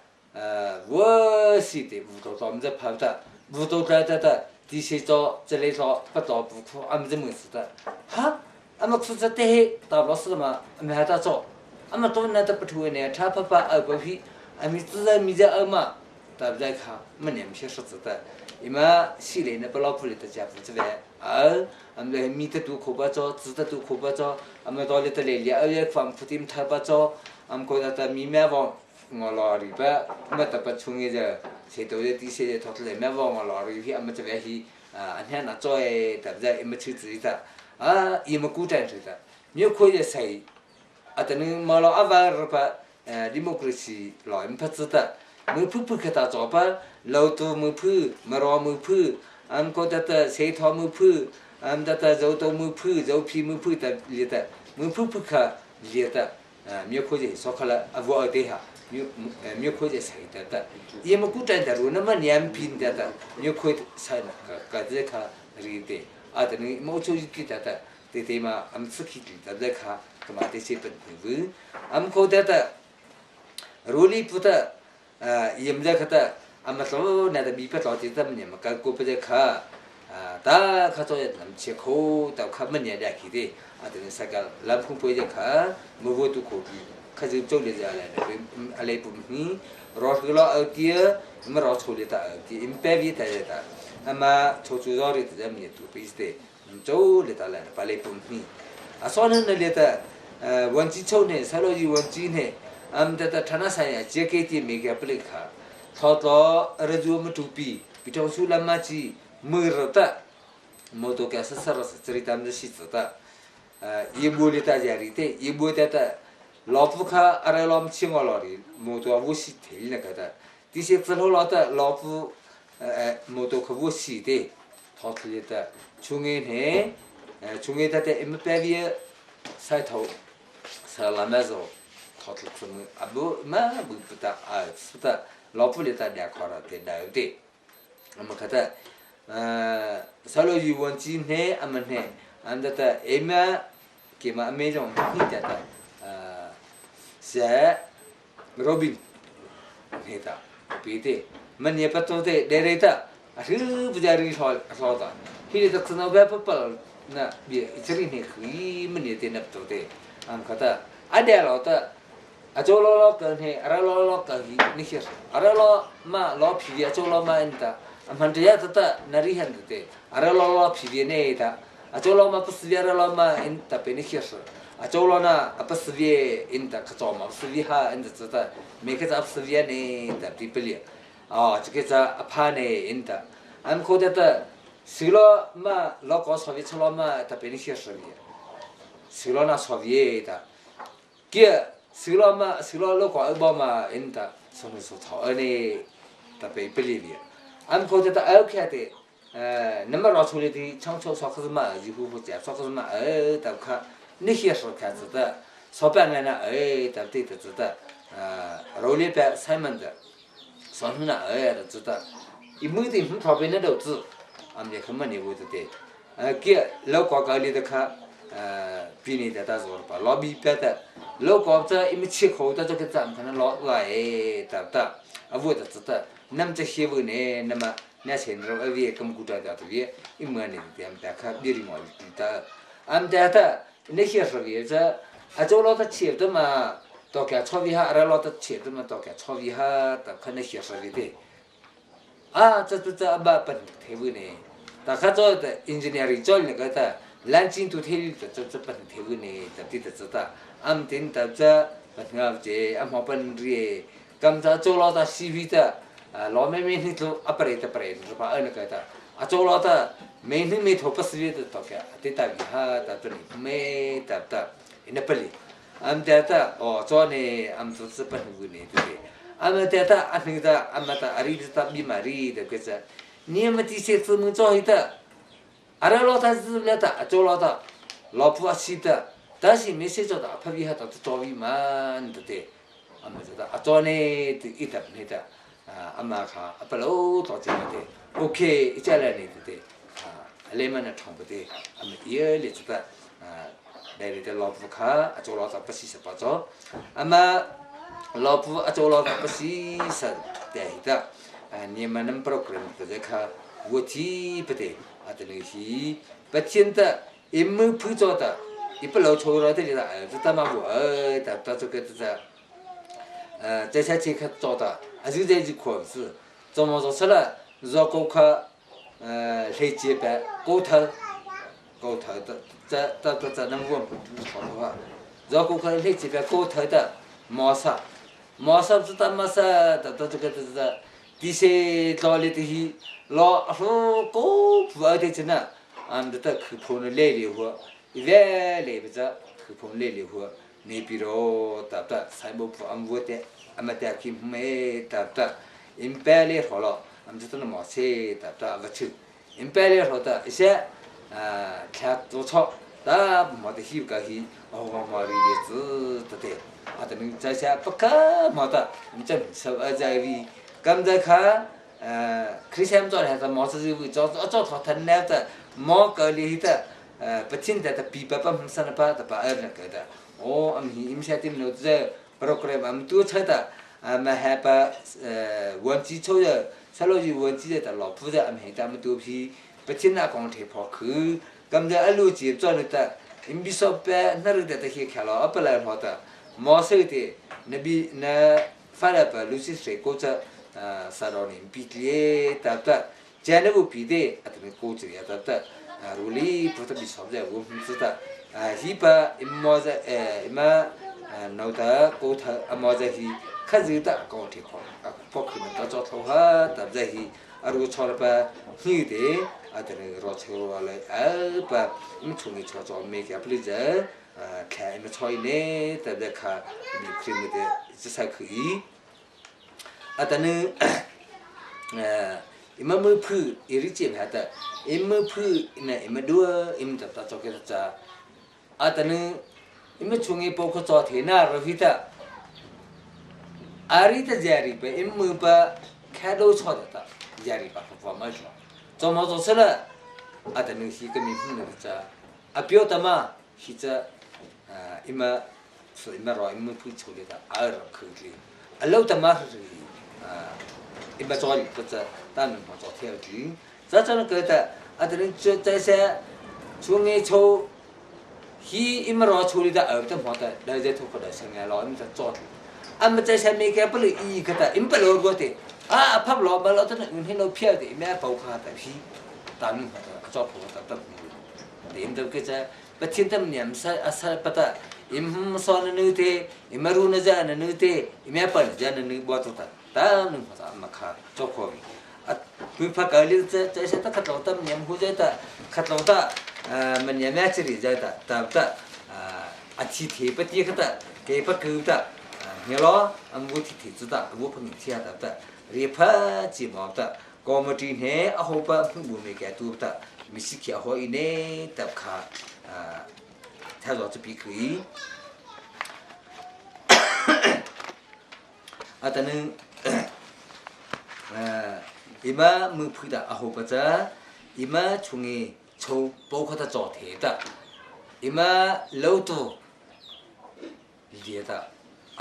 wasite buto tomza pavta buto tata diseto jeleto pato buku amze musita ha amak susate tablosma amhata cho ama to na ta patuene thapapa abahi ami tza mija ama 但不在看，没年些说子的，因为西来那不老婆里的家不这边，俺们米的都可不着，纸的都可不着，俺们到里头来了，也放不定太不着，俺们觉得在米面往我老里边，没得不冲一着，谁都有底些的，他来面往我老里边，俺们这边去俺看那做诶，对不对？也没去自己的，也没鼓掌似的，没有可以谁，等你马老阿爸日吧，democracy 老也不知道。มือผู้กระตาจอบเราตัวมือผู้มารอมือผู้อันก็แต่เสยทอมือผู้อันแต่เจ้าตัวมือผู้เจ้าพี่มือผู้แต่เลี้ยแต่มือผู้ค่ะเลี้ยแต่มีคนจะสอกละอวัวเดียมีคนจะใส่แต่ยังไม่กูใจแต่รู้นะมันยังพินแต่มีคนใส่ก็จะค่ะรีเดแต่นี่มั่วช่วยกินแต่มาอันสักทีแต่จะค่ะก็มาที่เชฟเป็นผู้อันก็แต่รู้ลีพุทธยมเจ้าข้าแต่อามาสอนเนี่ยแต่มีประโยชน์ที่ทำเนี่ยมันก็กูไปเจ้าข้าตาข้าจะนำเชี่ยวเขาแต่ข้ามันเนี่ยได้คิดดิแต่เนี่ยสักการลำพุ่งไปเจ้าข้ามือวัวตุกคนข้าจะโจเลยจะอะไรปุ่มนี้รอคือรอเอาเดียมันรอโชว์เลยแต่เอาเดียอิมเปรีแต่เลยแต่อามาโชว์จุดรอเลยแต่จะมีตัวพิเศษมันโจเลยแต่ละไปเลยปุ่มนี้สอนนั่นเลยแต่วันที่โชว์เนี่ยสารอยู่วันที่เนี่ยแต่ท่านสายเจ้าเกติมีแก่เปลือกขาทอต่อระจุมทุปีพิจารณาสุลามาจีมือรัตะโมโตแกสสารสจริตามจะสิตะยีบุลิตาจาริเตยีบุตะลอฟุขาอะไรลอมชิงอลอริโมโตอวุสิเทลินะกะตะที่เสกสโลลอตะลอฟุโมโตขวุสิเตทอทลิตะชุงเงินเชุงเงินตะเอ็มเปรียสายเท้าสลามะโซทอดสมุอับมาบุปผาสุดาลอพูเลตาเดียคอร์เตดาวเตอมันก็แต่สโลยูวันจีนเนี่ยมันเนี่ยอันแต่เอ็มเกี่ยมาอเมริกันที่แต่เสียโรบินเนี่ยตาปีเตมันเนี่ยปัตโตเตเดเรต้าหรือบุจารีชอลตาที่จะสนองแบบเปิลนะเบียอิจริเนี่ยคือมันเนี่ยเตนับตัวเตอันก็แต่อันเดียวเราแต่อาจจะเรากันเหรออะไรเรากันนี่คืออะไรเรามาเราพิจารณาจจะเรามาอินตามันจะยังแต่นารีหันต์อะไรเราพิจารณาเนี่ยอาจจะเรามาพัศวีอะไรเรามาอินตาเป็นนี่คืออาจจะเราน่ะพัศวีอินตาขจรมาพัศวีฮะอินตาแต่ไม่แค่จะพัศวีเนี่ยแต่ที่เปลี่ยนจะแค่จะพาเนี่ยอินตาอันคนแต่สิ่งเรามาเราก็สวีชเรามาแต่เป็นนี่คือสิ่งเราน่ะสวีแต่เกี่ยสิ่งเราโลกอัลบั้มอินตาสนุกสุดท้ายเนี่ยแต่เป็นเปลี่ยนอันคนแต่เอาแค่เด็นั่นมันเราช่วยที่ช่างช่วยสักสมัยจีบผู้เจ็บสักสมัยแต่ค่ะนี่คือสุดแค่สุดแต่สอบเป็นไงนะแต่ที่สุดแต่เราเรียกแบบไซมันเดอร์สอนนะแต่สุดแต่อีมือที่ผมทำเป็นนั่นเดียวจุอันนี้คือมันนี่วุฒิเด็กเกี่ยเราก็การเรียนค่ะปีนี้แต่ตัวส่วนป่ะล็อบบี้เป็ดโลกอบจะอิมชิโคแต่จะกิจกรรมขนาดล็อกไหลแต่อาวุธแต่น้ำจะเขียวเนี่ยน้ำเนี่ยเช่นเราเอาไว้กำกุฎาตัวเวียอิมมันนี่เดี๋ยวแต่ข้าดีริมอลแต่อันแต่เนี่ยเขียวเราเวียจะอาจจะเราจะเขียวตัวมาตัวแก่ชอบวิหารเราจะเขียวตัวมาตัวแก่ชอบวิหารแต่ข้าเนี่ยเขียวเราเวียเจะบ้าเป็นเทวิเนี่ยแต่ข้าจะอินเจเนียริ่งจอลเนี่ยก็แต่ลันจินตุเทลิจะเป็นเทวิเนี่ยแต่ที่จะอันที่แต่จะเป็นงานเจอันมาเป็นเรียกำจัดโจเราจะชีวิตเราไม่นี่ตัวอัปเดตหรือเปล่าก็แต่โจเราจะไม่นี่ไม่ทุบสวีตัวแก่ที่ตาวิหารแต่ตัวนี้ไม่แต่อินเปรีอันแต่โจเนี่ยอันจะเป็นหุ่นนี่ตัวอันแต่อันนี้แต่อันแต่อาริจตบิมารีแต่ก็จะเนี่ยมันที่เสกสมุนโจหิตาอะไรเราจะซื้อเลยแต่โจเราจะเราพูดสิตาแต่สิ่งไม่ใช่จะพวิหารตัววิมันตัวอันนั้นจะโจเนี่ยที่อิตาเนี่ยแต่อามาค่ะเปล่าตัวจริงเนี่ยโอเคอีเจ้าเลยเนี่ยตัวเลมันน่ะทำไปตัวอันนี้เลยจะได้เลยแต่เราพูดค่ะโจเราจะภาษีสัพพะโจอามาเราพูดโจเราจะภาษีสัตแต่หิตาเนี่ยมันนั่งโปรแกรมตัวเด็กค่ะวุฒิไปตัวอันนี้ที่ปัจจุบันอิมมือพูดโจตัวอีเปล่าโชว์เราที่จะจะทำมาบุแต่ตัวจะจะใช้เช็คโจตัวอาจจะจะขวบสิ怎么做出来？如果可来这边沟通的，这能我好的话，如果可来这边沟通的马上知道马上这个第些道理的些老说高不二的真的，俺们的去碰的来了货，一万来不着去碰来了货，你比如才不俺我的俺们的去没因白来好了，俺们这那毛菜不吃，因白来好的一些看做操，但没得喜个喜，我嘛里子的。ada ni saya peka mata macam sab aja vi kam da kha krisam to ha ta mo sa ji cho tho than na ta mo ka li ta pachin da ta pi pa pa san pa ta pa er na ka da o am hi im sa tim no ze program am tu cha ta ma ha pa wan ji cho ya sa lo ji wan ji da lo pu da am he ta ma tu pi pachin na kong the pho khu kam da alu ji cho ni ta im bi so pa na ru da ta hi kha lo apa la pho ta毛色的那比那发了吧，陆续水果子啥东西比的，这那个比的，啊，这个果子呀，如里不是比啥子，我们知道，一般毛子嘛，弄的果头毛子是，看这个高铁好，包括那到头哈，是，如果炒了吧，女的，这个热炒了，把从你炒没给不离着。看那菜呢，对不对？看你可以的，这才可以。但呢，因为没铺，也是这样的，因为铺那因为多，因为他做给他做。但呢，因为从一包括做天那肉皮的，阿里的家里边，因为把看到炒的的，家里把不买了，做么做出来？但呢，是个民风的做，不要的嘛，是这。ima so ima ro ima pu chole da ar khuli allo ta ma ri ima choli ta ta men ma cho theo ji za cha ke ta adren cho ta sa chung cho hi ima ro choli da ar ta ma ta da je to ko da sang ya lo ima ta cho am cha sa me ke pu li i ka ta im pa lo go te phap lo ba lo ta ne hin lo phia de me pa kha ta hi ta men ma ta cho ko ta de im de ke cha Pacintam niam asal pata im son nute imaru na ja na nute imapa ja na ni buat ta ta nu pa ma kha chokho mi at pu pha ka li cha sa ta khatlo tam niam hu ja ta khatlo ta man ya ma chiri ja ta a chi the pa ti khata ke pa ku ta ne lo am bu thi chi ta bu pha mi thia ta ri pha chi mo ta comedy ne a ho pa bu me ka tu ta mi si kya ho ine ta kha 他说这笔可以，但能，伊嘛没配的，后不着，伊嘛从诶抽包括他招贴的，伊嘛老多理的，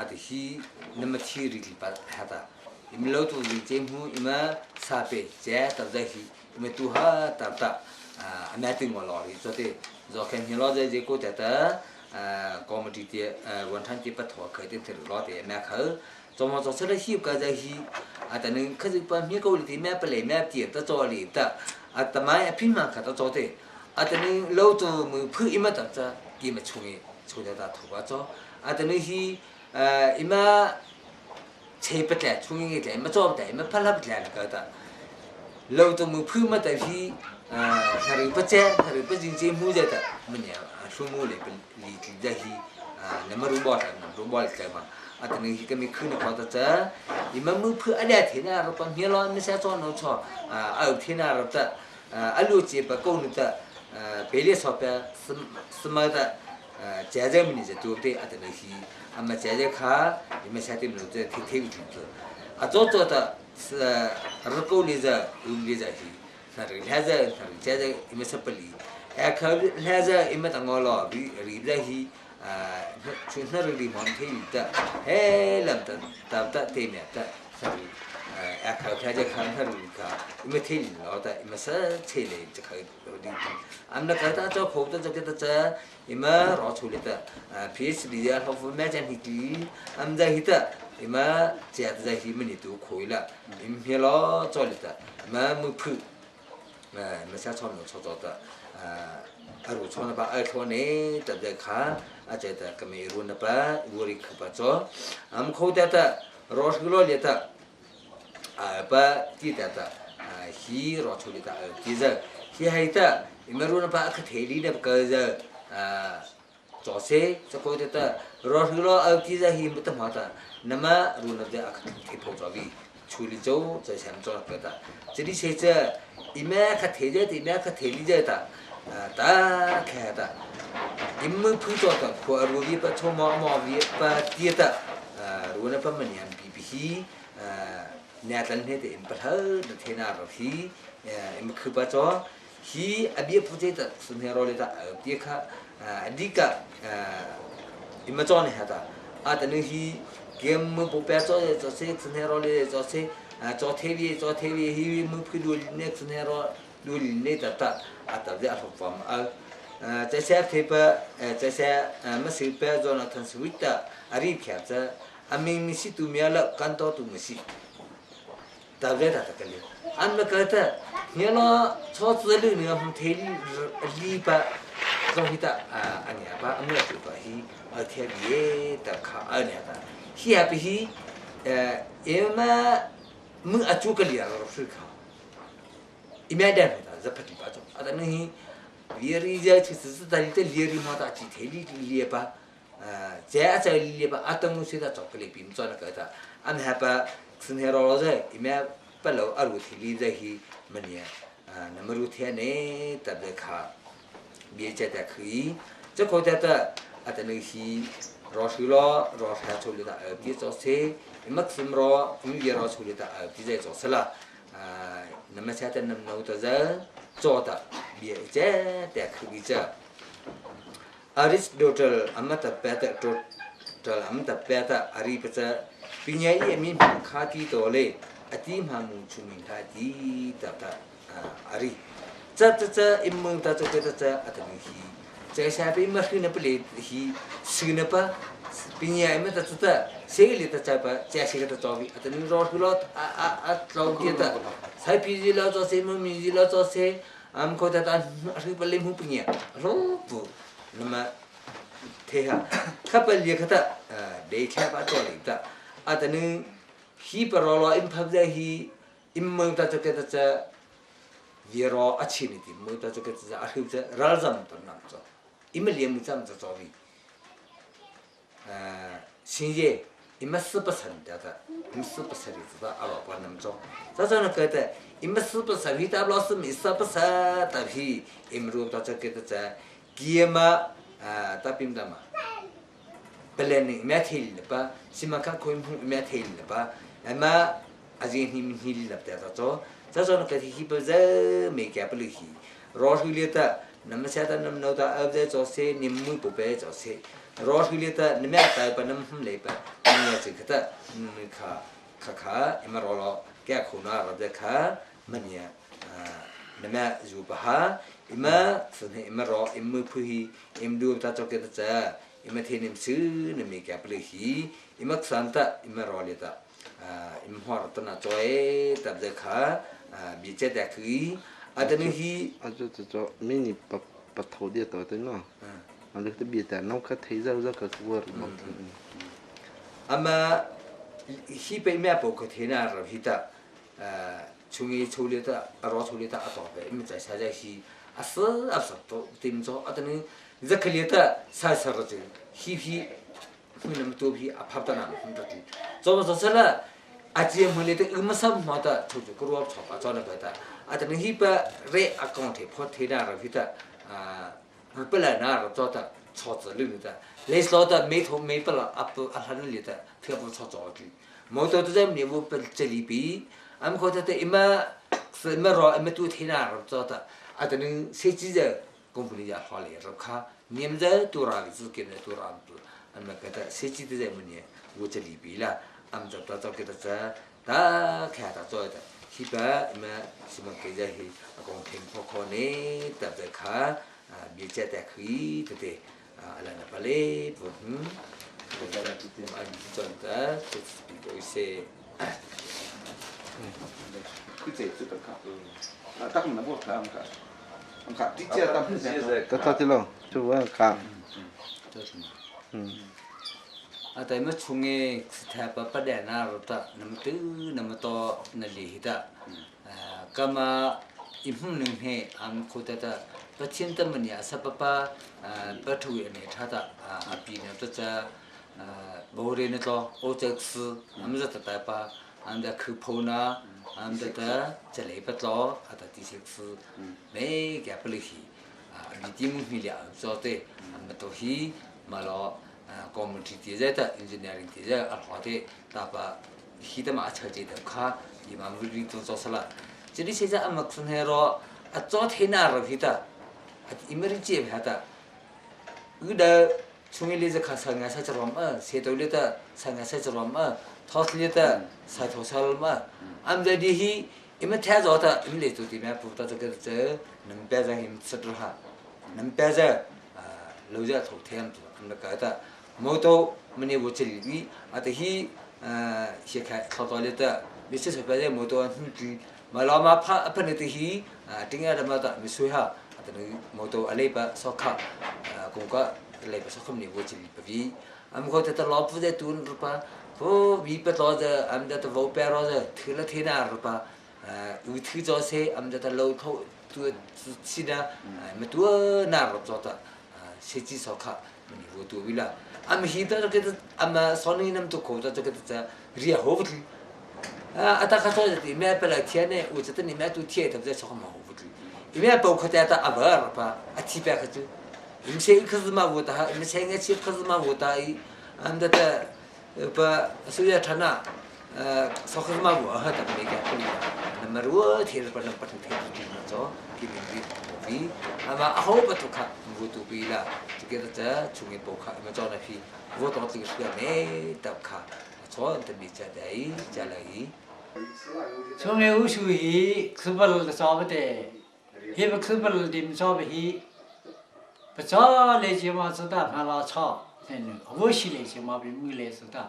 就是那么体力把他的，伊嘛老多理解乎，伊嘛三百加到在去，伊嘛多哈到的，买对我老哩做的。 do khen hi lo je ko ta ta comedy ti wan than ti pa tho khai ti thir lo te ma kha zo mo zo se le hi ka ja hi ta ning kha ji pa mi ko li ti ma pa le ma ti ta zo li ta ta mai pin ma kha ta zo te ta ning lo to mu phu i ma ta cha ki ma chu ni chu da ta tho ba zo ta ning hi i ma che pa ta chu ni ge ma zo ta ma pa la ba la ka ta lo to mu phu ma ta hi hari pecah hari pecah muda tak menya semua le li jahi nama robot kan atau ni kami kena kata ta imam pu ada thina ropan hialon ni sa cho no cho au thina rota alu che pa ko ni ta pele so pa sma ta jaja mini je tu te atau ni hi amma jaja kha imam sa te no te thi thi a to ta rko ni za li za hi hari haza hari jaja ima sapali kha haza ima tangolo bi ri hi chunna ri mon the ta he lam ta te me ta 考开这看看因为体力老的，因为是体力这个的，俺们那个做苦的这个这，因为老处理的，平时里头好买点东西，俺们在里头，因为这样子在里面里头可以了，因为老做里的，没铺，没下床弄做的，如床那把二床呢，在这看，这的个没路那把，路里去把做，俺们口袋的，老是老里的。把地的西罗处理的地子，西还的，因为那把个田里的个做些，这个的罗是罗地子西不得嘛的，那么如那的田铺做的，处理走在想做个的，这里现在一面个田子的，一面个田里的，打开的，一门铺做的，或如一把从毛皮把地的，如那把门面比西。Nyatan hete impatha de thena rohi im khupa cho hi abia puje ta sunhe role ta dekha adika imacho ne hata atani hi game mu popa cho se sunhe role cho se cho thevi hi mu phidu ne sunhe ro lu ne ta ta atavde afam cha sa thepa cha sa masipa jonathan swita ari khya cha amin si tu miala kanto tu misi 다베다 다kalli 안나 그다 니라 초즈르 니가 홈테리 리바 좀히다 아니야 바 아무나 그거히 어테비에 다카 아니야다 히아비히 에마 문 아주kal리야 로스카 이메다다 자파티 바죠 아다니 리리자 치스 다리테 리리 마다 치테리 리에바 제아자 리에바 아동무시다 조클리 빔존나 그다 안하바 sunheroze ime palo aruthi li hi mania namaru thene tabde kha bieche ta khi che ko ta atani hi roshilo rosha chuli da bi zo se imaksim ro mi ro chuli da bi ze zo sala namacha ta nam no ta za zo ta bieche ta khi ja aristotle amata peta total amata peta ari peta pinyai amin khati tole ati mamu chumin thati tata ari cha imung ta cha atani hi cha sa pe makhina ple hi sina pa pinyai ma ta segli ta cha pa cha se ta tobi atani ro hulot a tlau dia ta sai pi ji la cho se mu mi ji la cho se am ko ta ari pale mu pinya ro pu nama theha khapal ye khata de kha ba to le ta atani hi parolo imphabja hi immang ta chaketa cha viro achini ti mu ta chaketa cha ahibja ralzam ta nam cho imeliam cham cha chowi sinje imaspasan ta imaspasan ta alo pa nam cho cha cha na kata imaspasan hi ta blos misapasa ta hi imru ta chaketa cha giema ta pimdama planning mathil pa simaka koim mathil pa ama azin him hil la ta cho cha cho na ka hi pa za me ka pli hi roshulita namasata nam no ta abde cho se nimmu pu pe cho se roshulita nimya ta pa nam hum le pa ni se khata kha imarolo kya khuna ra de kha manya namya zu pa ha ima sunhe imaro immu pu hi imdu ta cho ke ta ima thenim su nami kya pli hi ima ksanta ima rolita im hor to na choe tab de kha bi che da khi adani hi ajo to mini pa thau dia to te no ale te bi ta no kha thei za ka kuar mo ama hi pe me po ko thena ra hi ta chungi chulita aro chulita ato pe im cha sa ja hi asa to tim cho adani zakalita sa sa ra ji hi nam to bi apapta na hundati zo zo sala aji mole te umsam mata chu chu ko ro chapa cho na ba ta adani hi pa re account he pho thena ra hi ta pala na ra cho ta cho zu lu ta le so ta me tho me pala ap alan li ta phe bo cho cho ji mo to de me bo pel cheli bi am ko ta ima ma ro ma tu thena ra cho ta adani se ji de company ya hole ra kha niam za tu ra zu ke ne tu ra tu an ma ka ta se ji de me ne wo cheli bi la am ja ta ke ta 다开다做的一般么什么给这些公平破可呢特别看别家的可以对不对ala na pale po kada做的就是一些当然不看看地界当然是个他的咯就我看แต่เมื่อช่วงนี้สถาปัตย์ประเด็นน่ะเราจะนำตื้อนำต่อนั่นเลยที่จะก็มาอิมหนึ่งให้อันคุยแต่ประเทศตั้งมันเนี่ยสัพพะประตูเนี่ยถ้าจะปีเนี่ยจะบริเวณตัวโอเจ็กซ์อันนั้นจะแต่ปะอันนั้นคือพูน่าอันนั้นจะเลยปัตตาอันนั้นที่เซ็กซ์ไม่แก่ปลิฮีมีที่มุ่งหิเลียจอดเตอันนั้นตัวฮีมาล้อcommunity ที่จะ engineering ที่จะอัลฮอดแต่ปะฮีตมาอัจฉริยะข้าอีมันวิริตุจอสละจะได้เสียอันมักษณะเราอัจฉริยะเราฮีตาอิมริจิบฮีตาอุดาช่วงนี้จะข้าสังเกตจะรำเสียตัวเลือดสังเกตจะรำทอดเลือดใส่ทอดสลมาอันเดียฮีอิมเทียจอดอิมเลตุที่แม่พูดตาจะเกิดจะน้ำเปรี้ยวหิมสุดรุ่ฮะน้ำเปรี้ยวเราจะถูกเทียมอันนั้นก็แต่มอโต้มันเนี่ยวุฒิลีอาทิตย์เชื่อแค่เขาตัวเล็กแต่ไม่ใช่สบายมอโต้อันที่มาล้อมาพาอันนี้ที่ถึงอะไรมาแต่ไม่สวยฮะแต่เนี่ยมอโต้อะไรแบบสักข้าคงก็อะไรแบบสักคำเนี่ยวุฒิลีแบบนี้อันก็จะตลอดพูดได้ตุนหรือเปล่าเพราะวิปัตตาจะอันจะตัวเปร่าจะถือละเท่านั้นหรือเปล่าอุทิศจะเสียอันจะตัวเราตัวสิ่งนั้นไม่ตัวน่ารับจอดเสียจีสักข้ามันเนี่ยวุฒิวิลาอันนี้ที่เราเกิดอันมาสอนนี่น้ำตุกเขาจะเกิดจะเรียกหัวบุตรอัตราค่าจะที่แม่เป็นอะไรที่เนี่ยอุจจาระนี่แม่ตัวเที่ยทำจะชอบมาหัวบุตรแม่บอกเขาจะอัตราอับราร์ปะอัฐิเปก็จะไม่ใช่ขจมาบุตรไม่ใช่เงี้ยชีพขจมาบุตรอันนั้นปะสุริยธนาสักขจมาบุตรฮะแต่ไม่แก่คนนี้นั่นมารู้ที่เราเป็นปัจจัยที่มันจะที่มันดีอันมาหัวบุตรค่ะบุตรปีละจะจะช่วงนี้ปกค่ะมาจอดนะพี่วัวตัวที่สุดเนี่ยตับค่ะชอบแต่มีจะได้จะเลยช่วงนี้อุชุยคือบอลชอบแต่เฮ้ยคือบอลดิมชอบเฮ้ยปัจจัยเลยจีมาสุดามาลาชอบเนี่ยวุ้ยเลยจีมาเป็นมือเลยสุดา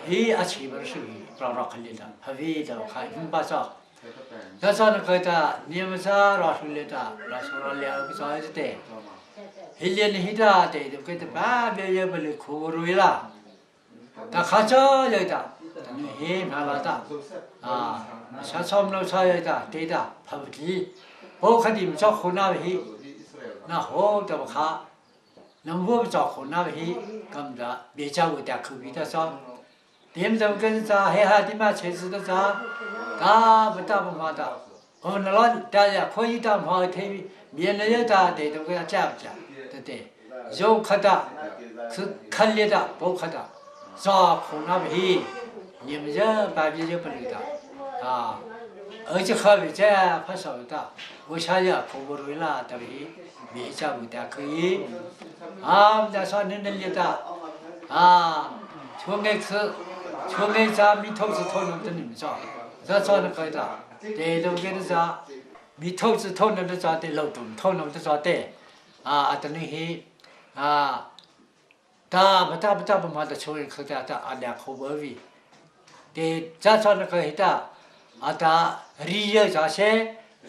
เฮ้ยอาชีพเราชุยปลารักเลยนะฮาวิเดาขายหุ่นปัจจัยถ้าชอบนักกีฬาเนี่ยมันจะรักเลยนะรักเราเลยก็ชอบจะแต่เฮลียนฮิตาแต่เดี๋ยวก็จะบ้าเบี้ยไปเลยคู่รู้ละแต่ข้าชอบเลยจ้ะเฮ้ยมาแล้วจ้ะฉันชอบเราชอบเลยจ้ะเด็ดจ้ะพอดีพวกคดีมันชอบคนน่าไปฮีน่าโหแต่ว่าข้าน้ำวัวมันชอบคนน่าไปฮีก็มันจะเบี้ยเจ้าแต่คือวิธีชอบเดี๋ยวจะกันจ้ะเฮ้ยฮะที่มาเชื่อสุดจ้ะตาไม่ตาไม่มาจ้ะคนเราแต่อย่าคุยตามหอยเทวีเมียนเลยจ้ะเดี๋ยวก็จะจับจ้ะ对，肉看的，是看脸的，不看的，啥苦那皮，你们这白皮就不知道，而且喝的这不少的，我想要苦不容易啦，对不对？没家不得可以，那说你那里的，从那家米头子头弄的你们说，这说那个的，对都给你说，米头子头弄的说的老东，头弄的说的。ตอนนี้ตา不มาแต่ช่วยเขาจะอันเดียเขาบ่อยแต่จะสอนเขาให้ตาตารีเยอะจะเช่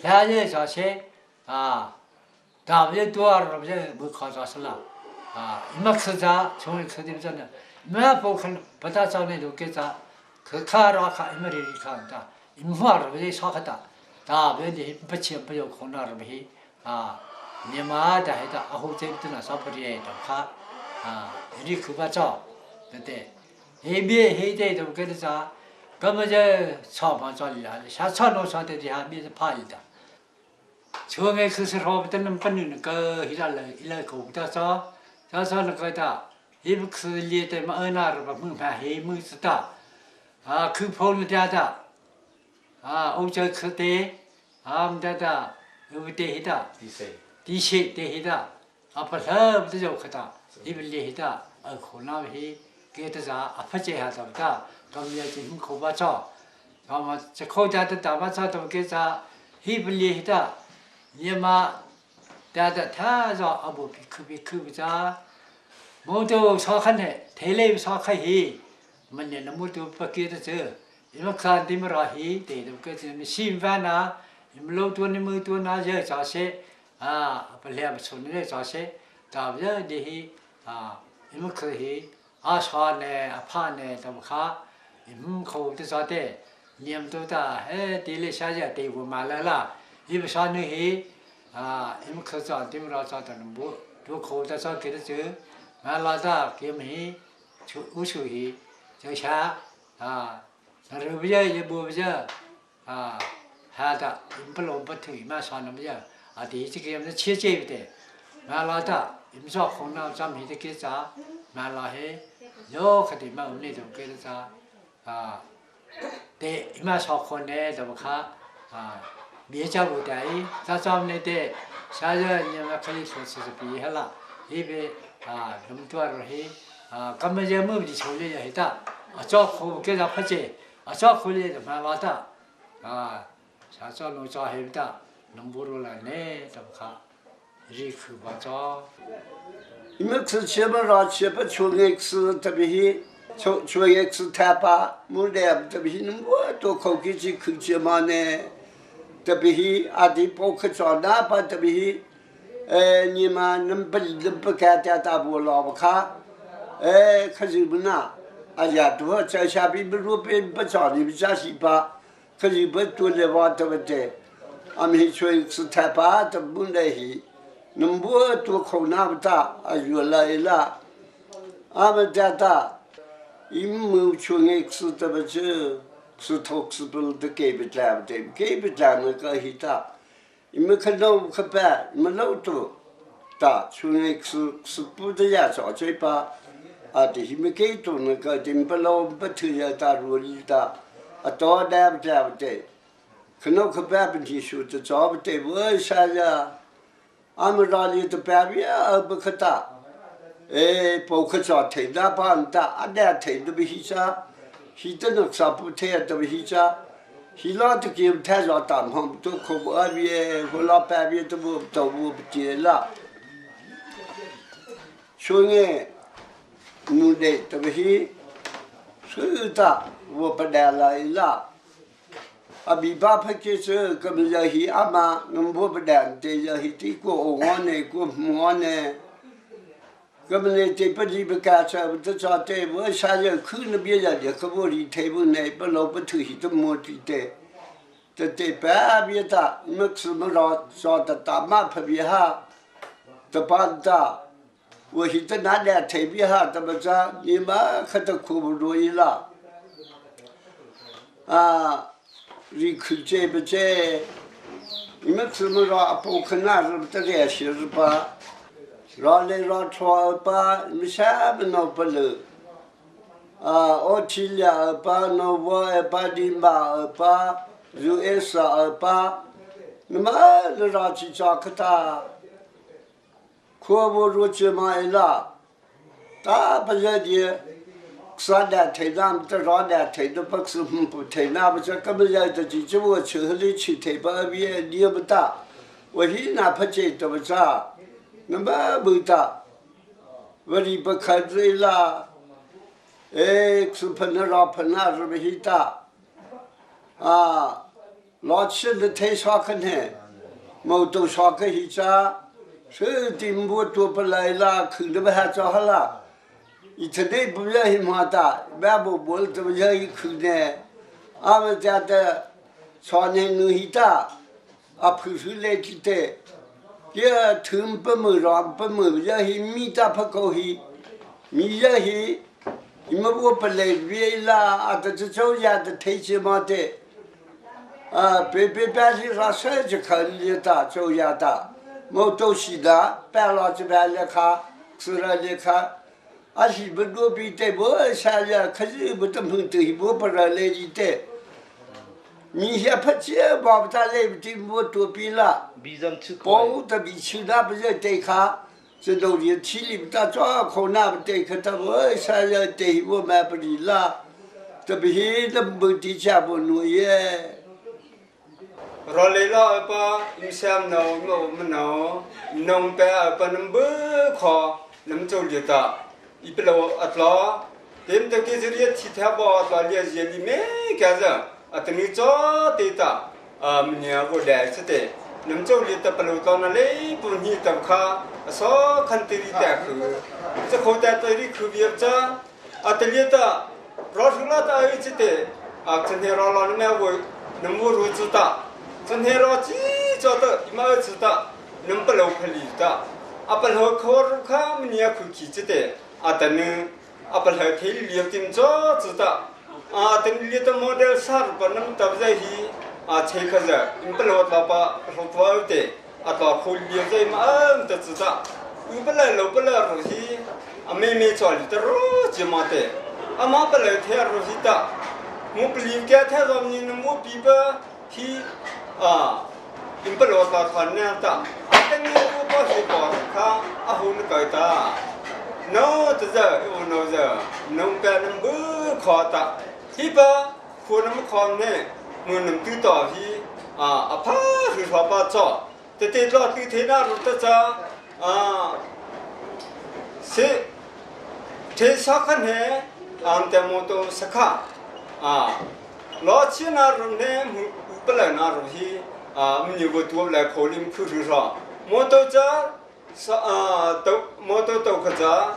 ลาเยอะจะเช่ตาไม่ตัวเราไม่บุคคลจะสละมักจะช่วยเขาที่จะเนี่ยแม่พวกคนปัตตาจารย์ดูแกจะคือข้าราคาไม่รีข้าตาอิมหัวเราไม่ได้ชอบตาไม่ได้ไม่เชื่อประโยชน์ของเราไม่เนี่ยมาแต่ให้ตาเอาใจตัวน่ะชอบไปเรียนต่อค่ะนี่คือว่าชอบแต่เฮ้ยเบี้ยเฮ้ยเด็กตัวก็จะก็มันจะชอบมาชอบเลยชาชอบโน้ชอบแต่ที่หาเบี้ยจะพายอยู่ช่วงนี้คือสรอบแต่น้ำปันนึงก็ฮิลาเลยฮิลากูจะชอบนักก็จะเฮ้ยมันคือเลี้ยแต่มาหน้าแบบมือแพ้เฮ้ยมือสุดตาคือพลเดียดองค์เจ้าคือเตะมันจะวิเตหิตาที่เชตเตหิตาพลมันจะอยู่ขดาที่เป็นเลี้ยหิตาคนน่าไป给的啥啊不接下怎么的，他们要进行口巴操，他们这口家的打巴操他们给啥，黑不离的，你嘛，但是他说啊不比不咋，摩托车看的，台来车开黑，มันเนี่ยน้ำมันตัวปากเกตเจอยังไม่ขาดที่มันรอฮีแต่ตัวก็จะมีชิมฟ้านะยังไม่รู้ตัวนี้มือตัวน่าเยอะจ่อเสไปเลี้ยงชนนี่จ่อเสแต่เยอะดีฮียังไม่เคยฮีชอเนี่ยผ้าเนี่ยตัวข้ายังเขาตัวจ่อเตะเยี่ยมตัวตาตีเลยใช่จะตีวัวมาแล้วล่ะยังไม่ชอนี่ฮียังไม่เคยจ่อที่มันรอจ่อตัวน้ำบุตัวเขาตัวจ่อเกตเจอมาลาตาเกี่ยมฮีชูฮี就像那人不也不也还的，不老不退嘛上那么样第一这个我们切接的，嘛老的，我们说红那咱们的给啥，嘛老嘿，有可的嘛我们那种给的啥对，嘛说红的怎么看别家不带，咱们的，现在你们可以说是毕业了，因为那么多人嘿。根本就没有处理也的，照顾给他拍接，照顾的蛮老的，啥照弄照黑的，弄不住了呢，怎么看？日去吧照。你们吃起不着，吃不出来吃，特别是出来吃太巴，没得特别是我多口给去吃起嘛呢，特别是的包括照哪怕特别是你们能不干点大不老不看。可是不那，呀，多在下边不如不找你们家是吧？可是不多的话，对不对？俺们去吃太巴都不来去，能不多口那不大，越来越大，俺们家大，一没去爱吃对不对？吃头吃不都给不来不对，给不来那个很大，你们看到可办，你们老多大，去爱吃不的呀，找嘴巴。这些没给多那个，真不老不推呀，大罗里的，多来不来不对，可能可办不进去，这找不对，我啥呀？俺们那里的办别不可大，包括找推那帮大，俺俩推都不起啥，现在那啥不推都不起啥，现在这个太少大忙，都可不俺别，我老办别都不接了，所以。努力，特别是，是的，我不来了。比巴拍的时，根本就去阿妈，我不来，对就去这个我呢，个我呢，根本呢，这不离不干啥，我这咋的？我啥人去那边人家可不离台湾呢，不老不推都没对的，这对白别的，你们什么让的大妈拍别哈，这帮的。我现在拿来特别哈，怎么着？你们可都苦不容易了，你看这不这？你们怎么让不可能是这点事是吧？让来让去吧，你们啥不弄不了？我提了吧，那我吧的嘛吧，有二十吧，你们让去找个他。可不如去买了，大不是的，上来推咱这上来推都不是不推，那不是根本要自己就我去里去推吧，别也不大，我现在不接对不着，那么不大，我里不看嘴了，是喷那让喷那是不是大，老吃的太少可能，毛都少个一家。是订不多不来了，看着不还早好了。一天天不愿意嘛的，万不怎么愿意看呢？俺们家的常年弄一大，拍出来几的，也听不门让不门，也是米大不高兴，米也是，你们我不来别了，这周家的推荐嘛的，别的上手就可以的，周家的。没东西的，办了就办了看，吃了了看，是不多比的，我现在可是不怎么对，我不让来的，你先不接，把不他来的我多比了，包的比去那不是得看，这都是体力不大，抓口那不得，可他我啥人得我买不离啦，这不是那不地下不弄耶。rồi lấy lo apa im xem nào mà nào nông bé apa nông bơ khó nông châu liệt ta ít lâu at lo dem ta cái gì thì theo bảo là liệt gì đi mấy cái gì at ni cho tê ta mình nhớ vô đại chứ tê nông châu liệt ta bao lâu ta lấy bún hi tập kha so khăn tê đi đại khử chứ khâu đại tê đi khử việc cha at liệt ta rồi chúng ta ấy chứ tê chân hè rồi lo nông vô nông vô rồi chứ ta chân hè rồi chỉ cho ta mà chứ ta nông bao lâu phải liệt ta bao lâu khâu rồi khá mình nhớ khử chi chứ tê at ni apal hai theli liam tim cho chuta ten li ta model sar panam tab jai hi chhe khaza implo ta pa rotwa te atwa khul liam jai ma am ta chuta impla lo pala ro hi ame me chol ta ro jemate ama pala the ro hi ta mu plim kya tha rom ni mu pi ba hi implo ta than na ta ten ni ko pa hi pa kha a hun kai ta no giờ no giờ nông cái nông bự khó ta khi ba khu nông khó nè người nông tư tỏ thì phá thì phá ba cho thế lo thì thế nào rồi ta cho sẽ thế sao khăn hè anh ta mua tô sắc khá lo chi nào rồi nè bữa nào rồi thì mình nhiều bữa tuổi lại khó lim khử rồi mua tô cho mua tô khá cho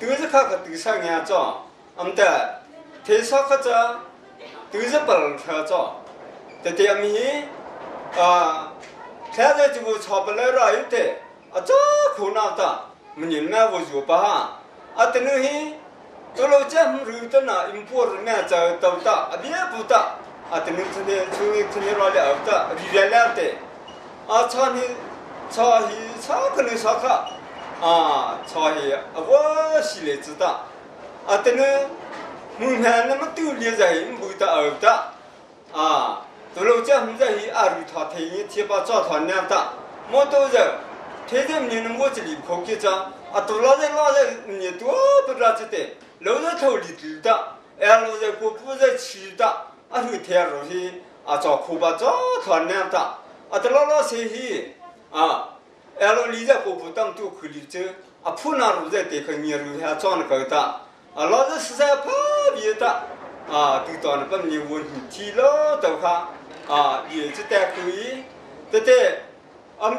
từ giờ khác từ sáng nhà cho ta thế sao khác cho từ giờ bảo khác cho thế em hi thế giờ chúng tôi chọn lại rồi thế cho khổ nào ta mình nhìn mẹ vô dụng ba thế nữa hi tôi lâu chưa khôngรู้ตัวน่ะ import แม่จะตัวตาเบี้ยปุ๊ตาthế nữaช่วยเราเลยเอาตารีเรียนแล้วเตชอบนี่ชอบคนนี้ชอบค่ะ처해 아버시래 주다 아때는 문하는 뭐 뚫려자이 뭐다 없다 돌로자 혼자히 아루 타태이 티바 자탄냐다 뭐도저 대점님은 뭐지 거기자 돌라제 니 도브라지데 로자 터리들다 엘로제 고부제 치다 아루 테아로히 저 코바 자탄냐다 돌라라세히 alo lý ra của tam tu khử lý chứ phu nào rồi để để khởi nghiệp rồi ha chọn cái ta lo ra sẽ phá bia ta từ toàn bên nhiều nguồn chi lo tàu kha địa chứ ta quý thế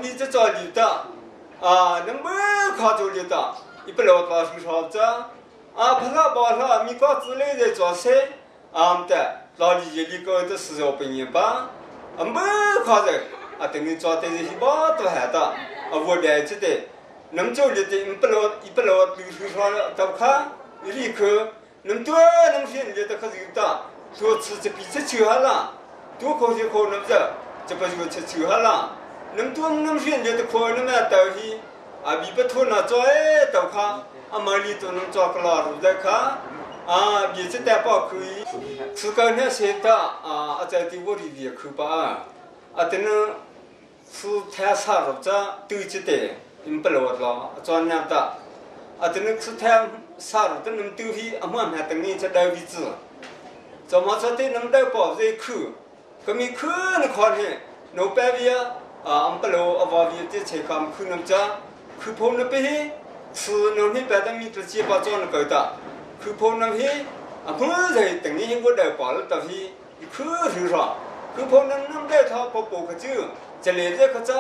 đi cho lý ta nắm bữa khó cho lý ta ít lâu ta sử dụng cha phá bảo là mi có tư liệu để cho xe ta lo lý lý có cái sử dụng bên nhà ba bữa khó rồi tiếng cho thế gì bao tôi hết ta vô đại chứ thế nắm châu liệt thì ít lâu từ từ sau tập khá lý khứ nắm phiền liệt ta khá gì ta tôi chỉ bị chết chữa hả tôi không thể không nắm giờ chỉ phải chết chữa hả nắm phiền liệt khô nắm là tàu hi bị bắt thua là cho tàu khá mà lý tôi nắm cho cái lò rồi đấy khá bị chết đẹp bao khứ sự cái này sẽ ta tại thì vô đi việc khứ ba thế nó su thay sa rồi cha từ chứ thế im bờ lột lo cho nhà ta thế nó su thay sa rồi tên nằm từ hi mà hạt từng này cho đại vị trí cho mà cho tên nằm đại bảo dây khử cái mi khử nó khó hè nó bé bia bờ lột vào vị trí chế cam khử nằm cha khử phong nó bé hi su nó hi bé đang mi tự chế bảo cho nó cái ta khử phong nằm hi mới dậy từng này có đại bảo là tập hi khử rồi khử phong nằm đại thọ bảo cái chứจะเลี้ยงเขาจะ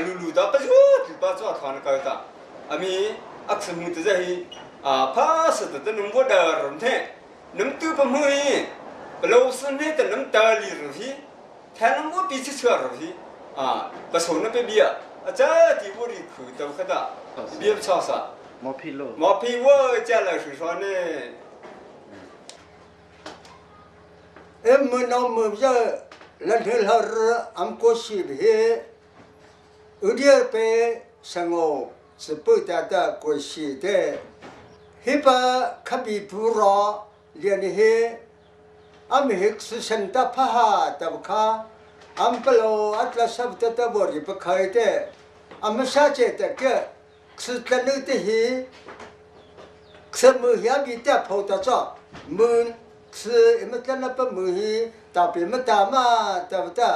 ลูดาไปจู่ที่ป้าจ้าทานกันตามีอักษรมุตจะให้ภาษาแต่นุ่มวัดรำเทนุ่มตู้ปมือเราสุนเนแต่นุ่มตาลีรุฮีแทนนุ่มวัดปีชิชวรุฮีภาษาหนุ่มเป็นเบียอาจจะที่วัดรีคือตัวเขาตาเบียชอบซะมอพิโลมอพิว่าจะเลยสุดท้ายเนี่ยมือน้องมือจะลันเทลฮาร์อัมโคชิบเฮอุดยเปสงบสปุตตะโคชิเตฮิปะขับิปุระเลียนเฮอัมฮิกสุสันตะพะหาตะบคาอัมเปโลอัตลาสับตะตะบริปะไคเตอัมชาเจตะเก คือตะนึติหีคือมือเหียบีแต่พอตะจ้อมือคือมันจะนับมือหีตาเป็นมันตามาตาตา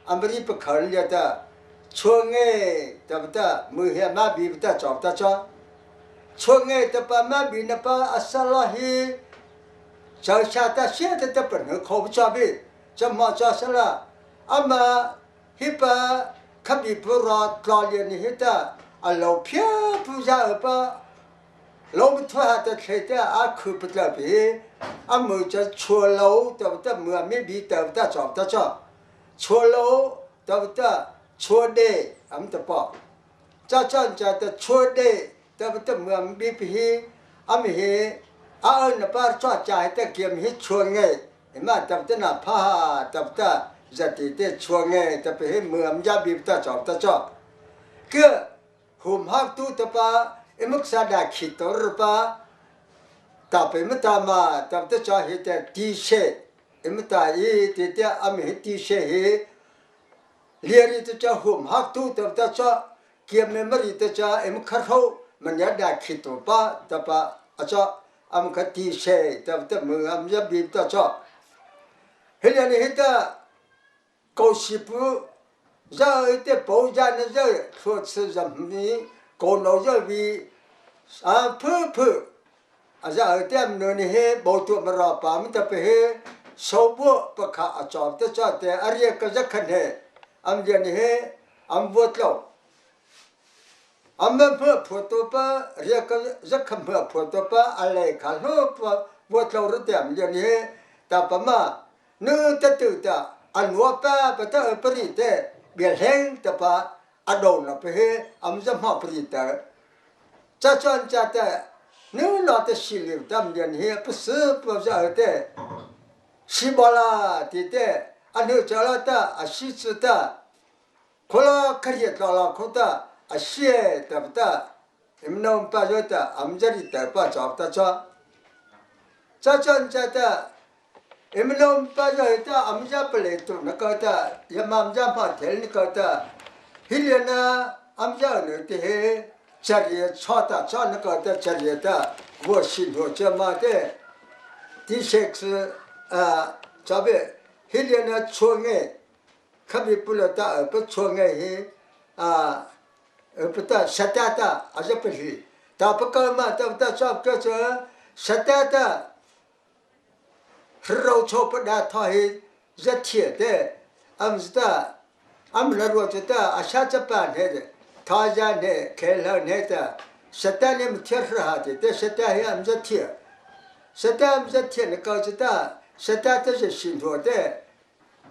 อเมริกาขันเลียตาช่วงเงตาตามือเหียมาบีตาจอบตาจ้อช่วงเงตาปามาบีนับอัสลาฮีชาวชาติเสียตาเป็นเขาชอบบีจะมาจ้าสละอามาฮิปะขับบีปรอดกลอเลียนฮิตาอัลลอฮ์เพียผู้ชายปะเราไม่ทว่าแต่เสียอาคือปัจจัยบีอามือจะชัวเราแต่ว่าเมื่อไม่บีแต่ว่าจอบแต่จอบชัวเราแต่ว่าชัวเดอันตะปอจ้าจ้าจะแต่ชัวเดแต่ว่าเมื่อบีบีอามีอาเนปาร์จ้าใจแต่เกี่ยมฮิชัวไงมาแต่ว่าน่ะพาแต่ว่าจะติดชัวไงแต่ไปเมื่อมันยาบีแต่จอบแต่จอบก็หุ่มหักตู้ตะปามุกซาดาขิตรปะตาไปมตามาตาตะจาเหตตีเชมตาอีติเตอเมตีเชเฮเลียริตะจาหุมฮักตูตาตะจาเกียมเมริตะจามุขรโหมันยาดาขิตปะตาปะอะจามคตีเชตาตะมือยาบีตะจาเฮลียนเฮตะกอชิปุจะเตปอจานจะทวดซะมีกอนเอาจะบีเพื่ออาจจะเต็มเนื้อนี่เฮบอกตัวมารอปามันจะไปเฮชาวบัวประคาจอบแต่จ้าแต่อะไรก็จะขันเฮอันเดียนี่เฮอันวัดเราอันมันเพื่อผัวตัวป้าเรียกก็จะขันเพื่อผัวตัวป้าอะไรขันหัววัดเรารู้แต่อันเดียนี่เฮแต่ป้ามาเนื้อตะตื่นตาอันวัวป้าปะตะปริเตเบียร์แห้งแต่ป้าอดอนไปเฮอันจะมาปริเตจ้าจวนจ้าแต่นู้นเราจะสิลิมตามเดียนเฮียปุ๊บปุ๊บจะเอาแต่สิบลาที่แต่อันนี้จะละแต่อาศิษย์แต่คนละขยันละคนแต่อาชีพแต่แต่มันน้องป้าจะแต่อันจะริแต่ป้าจอบแต่จ้าจวนจ้าแต่มันน้องป้าจะแต่อันจะเปลี่ยนตัวนักแต่ยามอันจะมาเทลนักแต่ฮิเลนะอันจะเนี่ยที่เฮจริยชอบชอบนักแต่จริยแต่วัวสินหัวจะมาแต่ที่เช็คชอบฮิเลนะช่วงเงี้ยขบิปุลตาปุ๊บช่วงเงี้ยปุ๊บตาสัตตาอาจจะเป็นที่แต่ปุ๊บก็มาแต่ชอบก็จะสัตตาเราชอบได้ทอยจะเทียดอันสุดอันเรารู้จุดอาชาจะปานเห็ดท้าจานเห็ดเคลล์เห็ดสัตย์เนี่ยมันเทียร์หาดิแต่สัตย์เห็ดอันจะเทียสัตย์อันจะเทียนก็จุดสัตย์จะสินหัวเด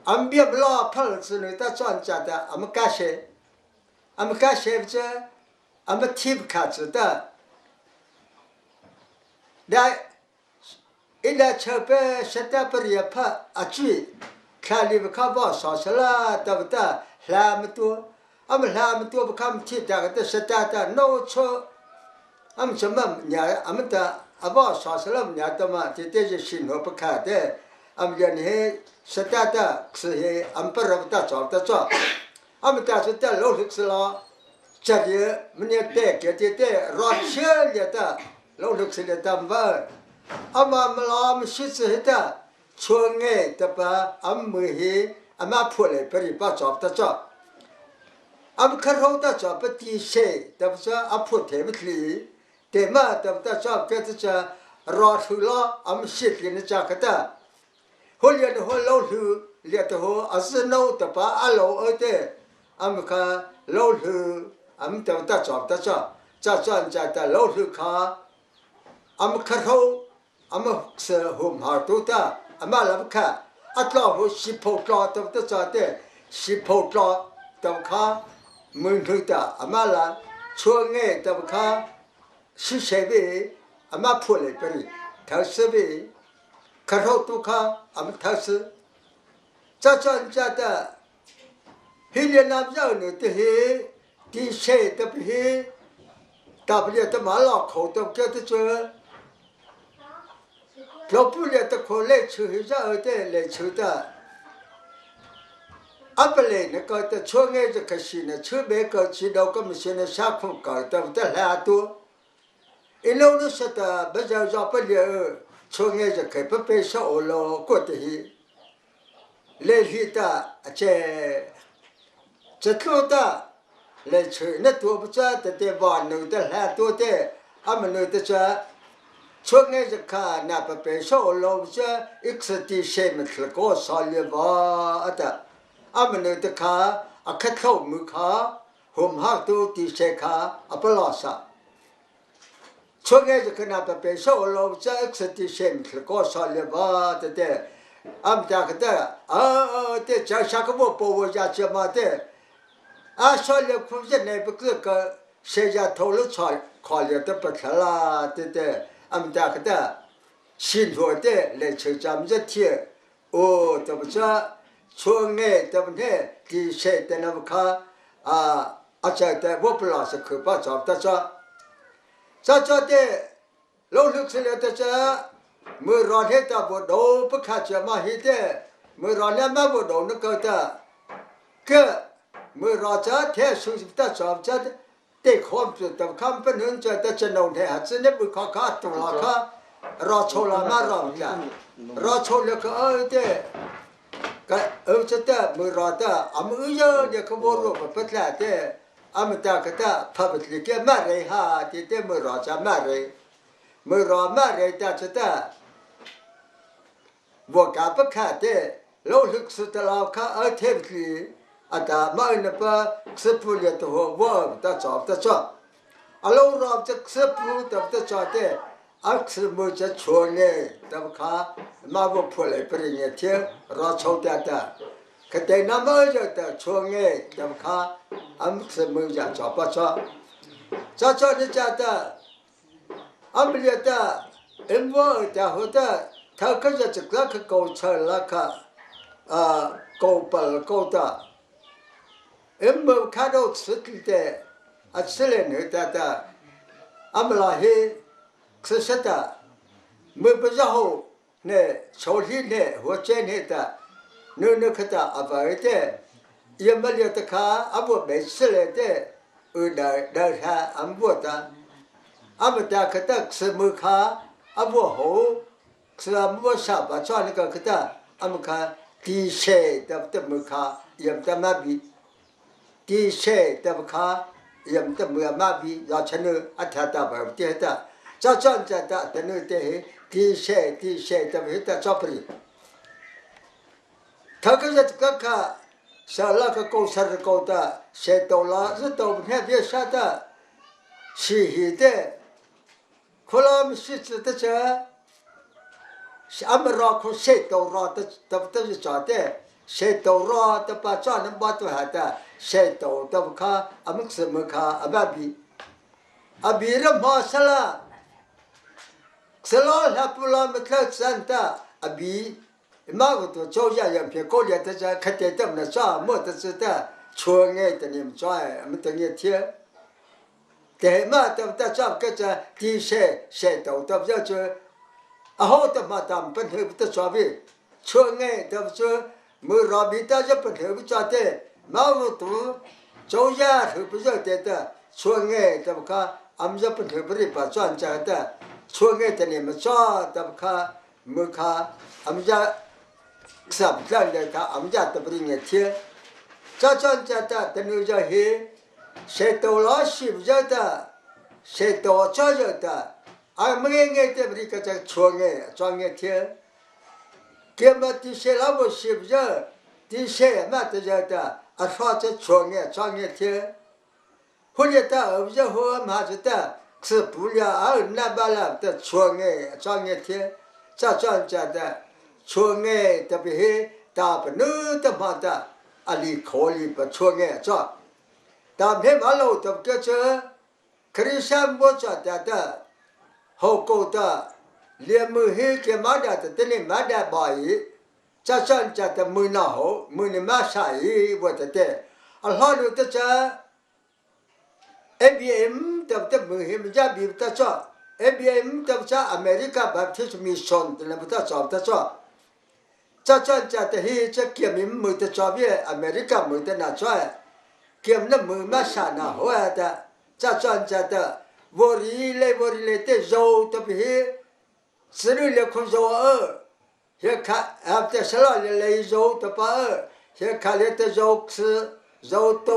อันเบียบล้อพัลสุนิตาจวนจัดอันมันกาเชจะอันมันทิพย์ขาดจุดได้อินเชเปสัตย์ปริยพะอาชีคลาลิบข้าวสอสลาตบตาลามตัวอันลามตัวประคำที่จากแต่สัตย์โนโชอันสมัมเนี่ยอันตาอับสอสลามเนี่ยตัวมาที่เตจสินหัวประคาเดอันยันเฮสัตย์คือเฮอันปรบตาจอบตาจอบอันตาสัตย์โลหิตสลาจัดเยมันเนี่ยเตะเกติเตะรอเชื่อเนี่ยตาโลหิตสลาตามว่าอันมาลามชิดเหตุช่วงเงี้ยแต่ป้าอันมือฮีอันมาพูดเลยปริป้าจอบตาจอบอันคาราวตาจอบปฏิเสธแต่ป้าอันพูดเทมิตลีแต่มาแต่ป้าจอบก็จะรอทุลาอันชิดเลยนะจ๊ะก็ตาหัวเลี้ยงหัวเล่าหือเลี้ยงหัวอาศัยโน้แต่ป้าอันเล่าเตะอันก็เล่าหืออันแต่ป้าจอบตาจอบจ้าจ้าจ้าแต่เล่าหือข้าอันคาราวอันเสือหุ่มหาตัวตาอันมาลับข้าอัตลาหัวสิบหกล้อตัวจ้าเตะสิบหกล้อตัวข้ามือถือตาอันมาละช่วงเงี้ยตัวข้าสิเสบีอันมาพูดเลยไปเลยทั้งสิบีคาราวตัวข้าอันทั้งสิจ้าจ้าจ้าเตะฮิเลนับเจ้าหนึ่งที่เชยตัวพี่ตาเปลี่ยนตัวมาหลอกเขาตัวเจ้าตัวเจอเราพูดเรื่องตะโกนเล่ชื่อจะเตะเล่ชื่อตา阿不嘞那个的创业这个是呢，特别个知道个么些呢下苦搞的很多，一路呢说的不叫叫不了，创业这个不被少了过的去，来去的这头的来吃那多不着的玩弄的很多的，阿们弄的这。创业这个那不被少了这一次的什么是个少了吧的。阿们那的卡阿开头木卡，红哈都地些卡阿不拉萨。创业这个那不被少了这一次的什么是个少了吧的。阿们讲的的讲下个我包我家去嘛的，少了苦人那不这个谁家头了穿快了的不吃啦的。阿们讲的，新活的来吃咱们这天，对不着。创业对不对？第些的那么看这的我不老是可怕找得着，这的老六十了的这，没让他的不都不看这嘛黑的，没让他们不都那个的，没让这天手的找这的，得看不的看不能这的这弄的，真的不看多了看，让错了嘛让错了个的。这的没让的，俺们有那个网络不来的，俺们大个的，怕不是个买人哈，的没让着买人，没让买人的这的，我干不看的，老六十的老看天气，的买那个吃不了的话，我的找的找，老让这吃不的找的。吃么子创业，对不看？马我破来不人家听，让抽的，可对那么着的创业，对不看？吃么子找不着，找的找的，不了的，我的后的，他可是这个搞成那个，搞不搞的，没看到吃的，吃了那的，不拉黑。吃实的，没不然后呢，朝天呢，或者呢的，那个的不的，也没了的看，不没吃了的，那他不的，不的个的吃没看，不好，吃没啥吧，做那个的，不看，第些的没看，也不嘛比，第些的不看，也不嘛比，要吃那他的不的。这的，等于的，第些的没得找不了。他个是这个，小那个公司搞的，谁到了是到不看别啥的，是的，后来我们是知道这，是俺们绕口谁到绕的，都是找的，谁到绕的把找能把多下的，谁到都不看，俺们什么看，比人马上了。Salai pulang betul santa abi mak tu jauh yang pihak kau lihat saja kata tu mana sah mau tu sudah cuangai tu ni macam apa tu ni dia kehmat tu tak sah kerja di se tahu tu je tu ahok tu macam penting betul sahaja cuangai tu tu merabi tu je penting betul tu mau tu jauh yang tu betul tu cuangai tu bukan amja penting beri pasal jahat创业的你们做的不看没看，俺们家什么样的他俺们家都不人家听，这的等于叫嘿，谁到了是不晓得，谁到这晓得，俺们应该的不是个这创业听，给么这些老百姓不晓得，这些嘛都晓得，说这创业听，或者的不晓得和嘛知道。吃不了那巴拉的创业天，这的创业特别是大不能的嘛的，里考虑不创业做，但偏马路的个这，可是山坡做的，好高的，连木黑给马的等你马的包衣，这的木那好，木你马啥衣我的，好路的这。ABM 的muhim jadi betul cak. ABM betul cak Amerika Baptist Mission dalam betul cak betul cak. จะจนจะแต่ฮีจะเกี่ยมมือจะจอบเยอเมริกามือจะน่าช่วยเกี่ยมน้ำมือมาชาหน้าหัวแต่จะจนจะแต่วอรีเลยแต่โจตบฮีสรุปเลยคนโจเฮียข้าอาบแต่สลายเลยโจตบเฮียข้าเลยแต่โจคือโจโต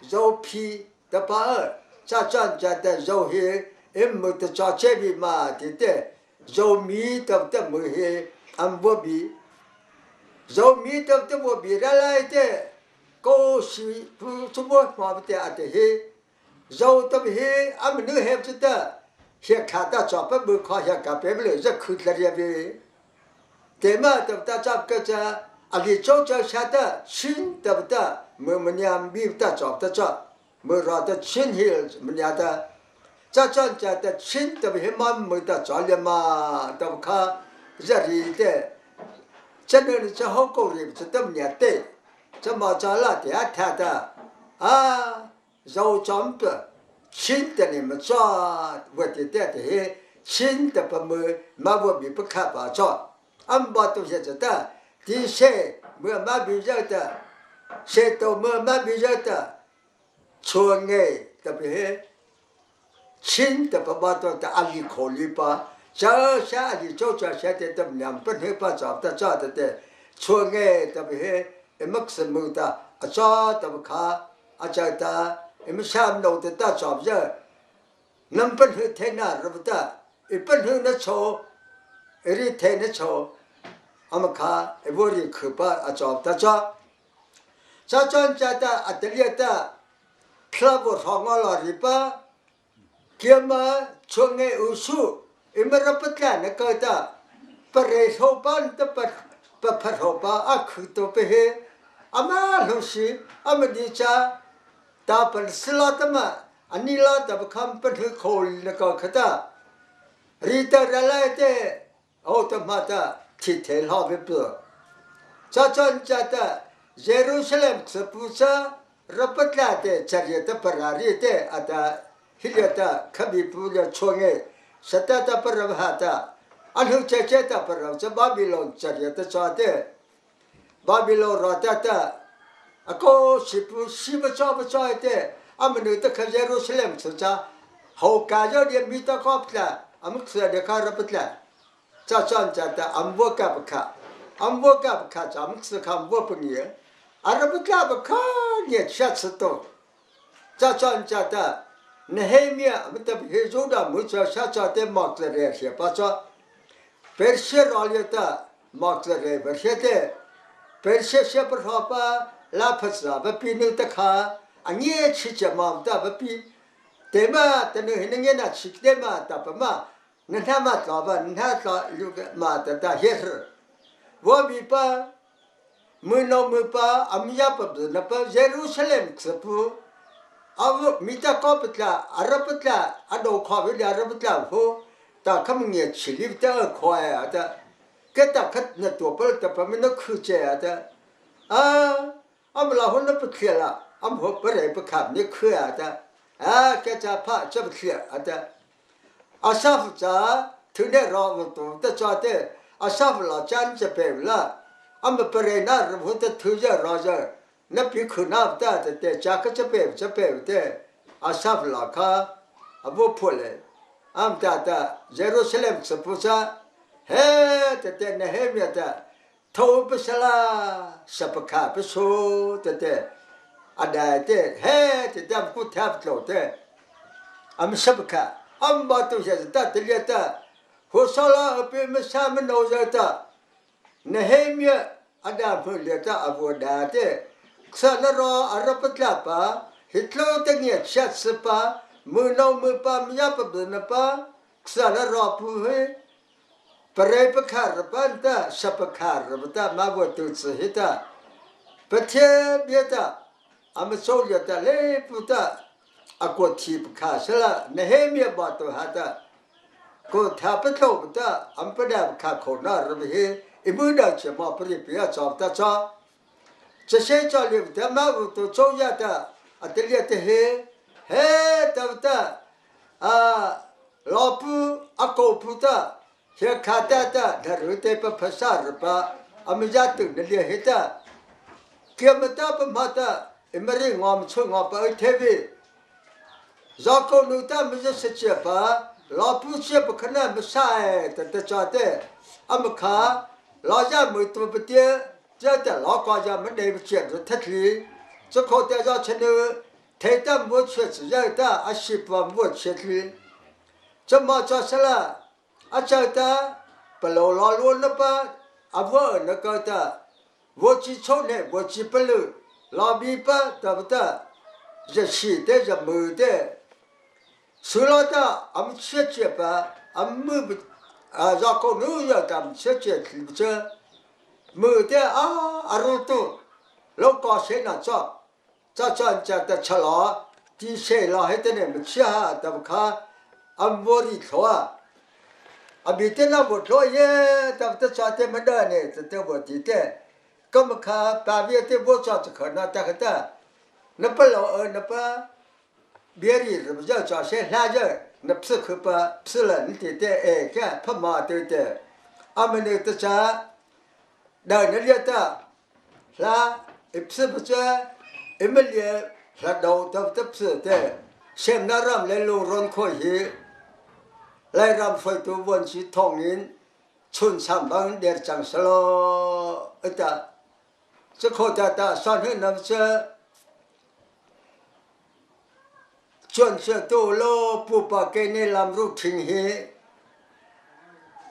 โจพีตบจะจนจะแต่โจฮีมือจะจอเชบีมาที่แต่โจมีตบแต่มือฮีอันบัวบีZo mi tap tap wo bi ra lai te ko si pu su mo ma te a te he zo tap he am nu he chu ta he kha ta cha pa bu kha ya ka pe le za khu la ya be te ma tap ta cha ka cha a li chou cha sha ta chin tap ta mo mo nyam bi ta cha ta cha mo ra ta chin he mo nya ta cha cha cha ta chin tap he ma mo ta cha le ma tap kha za ri te cho nên cho họ cố gắng cho tâm nhẹ tệ cho mà cho là thì ăn thà ta dầu chấm bơ chín tên này mà cho vợ thì tệ thì chín tên bơ mà vợ bị bất khả bảo cho ăn bao nhiêu giờ ta thì xe mưa mà bị giờ ta xe tàu mưa mà bị giờ ta chua nghe tập he chín tên bơ bao nhiêu ta ăn đi khổ đi ba cho xa thì cho xa thì tâm nhầm bất hết ba chọc ta cho ta chua nghe ta bị hết em mất sự mưu ta cho ta bị khá cho ta em xem đầu ta chọc giờ năm bất hết thế nào rồi ta em bất hết nó cho em thế nó cho ama khá em vô đi khử ba chọc ta cho ta liệt ta philh vô thong ngõ đi ba kia mà chua nghe usu Imarapatla na kata parehopan ta parehopa akuto pehe ama losi amadicha ta pan silatama anila ta bakam pan khol na kata rita ralaite automata thithel habe pu cha chata Jerusalem sepusa rapatla te charyata parari te ata hilyata khabipu ya chonge Satata parabhata, anu ceceta parab, sa Babylon cariata cate, Babylon ratata, ako sipu siba cate, amanu ta Jerusalem saja, hau kajo dia mita kopla, amuk sada karapatla, cacan cata amboka baka, amuk sekam bopengia, arapatla baka ni chat seto, cacan cata. Nehemia मतलब हिजोड़ा मुझे शाचाते मार्क्सरे है पाचा पेर्शे रालियता मार्क्सरे बरशेते पेर्शे से परहापा लाफसा बपीनु तखा अन्ये छिचमामता बपी तेमा तनु हिनंगे ना छिकतेमा तपमा नन्हा ताबा नन्हा ता लुग मा तता हेर वो बिपा मुनो मुपा अमिया पब नपा जेरूशलेम सपु अब मिटा कॉपतला अरबतला अडो खाविल अरबतला हो ता खमंगे छिलिबता खोया आता केता खत न तोपल तपम न खुचे आता अमला हो न पखेला अम हो परे पखाब ने खुया आता केचा फा जब खिया आता असाफ जा थुने राव तो त चाते असाफ ला चान च पेला अम परे ना रहो त थुजा राजा न पिखुना ता ते चाक चपे ते असाफ लाखा अब फोले am ta Jerusalem sepusa he te Nehemia ta thâu besala sapaka beso te ada te he te dam ku thap lo te am sapaka am ba tu se ta te liata hosala ape mesam no zata Nehemia ada liata aboda te ksanaro arapatla pa hitlo te ngia chat sepa Mano mupa miapa benapa ksana rapu he pare pakar banta sapakar bata mawatu sehita pathe biata amasolya le puta akoti pakasala Nehemia batu hata ko thapatlo bata ampada kha khona rabhe imuda chama pripya chapta cha chase chalim tamawu choyata ateliate he he tavta lopu akoputa he khatata dharute pa phasar pa mình ra từ để liền hết ta kia mà ta bấm hạt ta em mới ngom chơi ngom bởi thế vì do con nuôi ta mình sẽ chia ba lo phụ chia bậc khả năng mình sai ta cho thế mà khá lo ra mới tụi bây giờ giờ ta lo qua ra mình để chuyện rồi thất lý cho cô ta ra chân nữa thấy ta muốn chuyện gì ra ta ship vào muốn chuyện lý cho mà cho sao là chơi ta bây giờ lo luôn đó ba vợ nó coi ta vợ chỉ cho này vợ chỉ bây giờ lo bị ba ta bây giờ giờ xí thế giờ mưa thế sửa lo ta sẽ chia ba mưa do con nữ giờ ta sẽ chia chứ mưa thế rồi tu lúc có sẽ là cho anh cha ta chờ lo đi xe lo hết thế này mình chia ta khá vô đi thôi bị thế nào một lối ye ta cho thế mà đỡ này ta vô thì thế có mà khá bà biết thế vô cho khởi nó ta cái nó phải lo nó phải biết gì rồi giờ cho xe la giờ nó phải khởi bà phải là như thế cái phải mà thế mình này ta cha đời nó liệt ta là phải bây giờ mình liệt là đầu ta phải thế xem nó làm lên luôn run khôi hi lại làm phải tu vốn chỉ thông in chun sam bằng để chẳng sao lo ta chứ khó ta san hơn năm xưa chun xưa tu lo pu pa cái này làm rút trình hi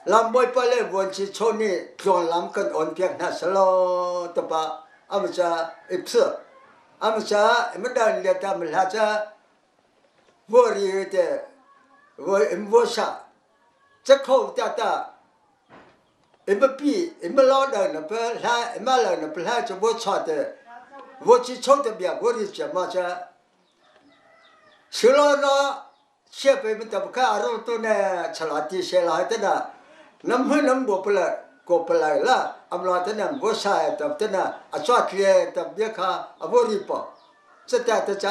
làm bôi pa lệ vốn chỉ chôn ni chọn làm cần ổn việc na sao lo ta pa cha ít xưa cha mình đang liệt ta mình là cha vô gì thế vô sa chắc không ta em bị em lo đời nó phải là em lo nó phải là cho vô chọn thế vô chỉ chọn thế bây vô đi chả mà cha sửa lo nó xe về mình tập cái rồi tôi nè chả là đi xe lại thế nào năm bộ phải có phải là lo thế nào vô sa tập thế nào cho kia tập biết khá vô đi bỏ chắc ta cha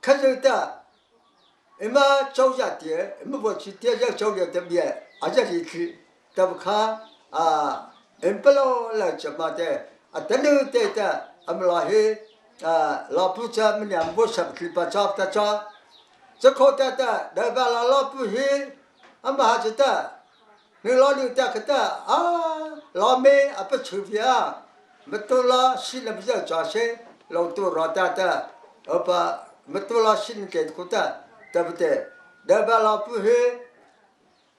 khá rồi ta em cháu gia tiền em vô chỉ tiền ra cháu được tập biệt giờ thì khi tập khá em phải là chậm mà thế tên nữ thế ta lo hết lo phụ cha mình làm vô sập khi bà cho ta cho khó ta đời bà lo phụ hết hả chứ ta nếu lo được ta cái ta lo mê phải chịu việc mà tôi lo xin làm giờ cho xe lâu tôi rồi ta bà mà tôi lo xin cái của ta tapi dah bala puhe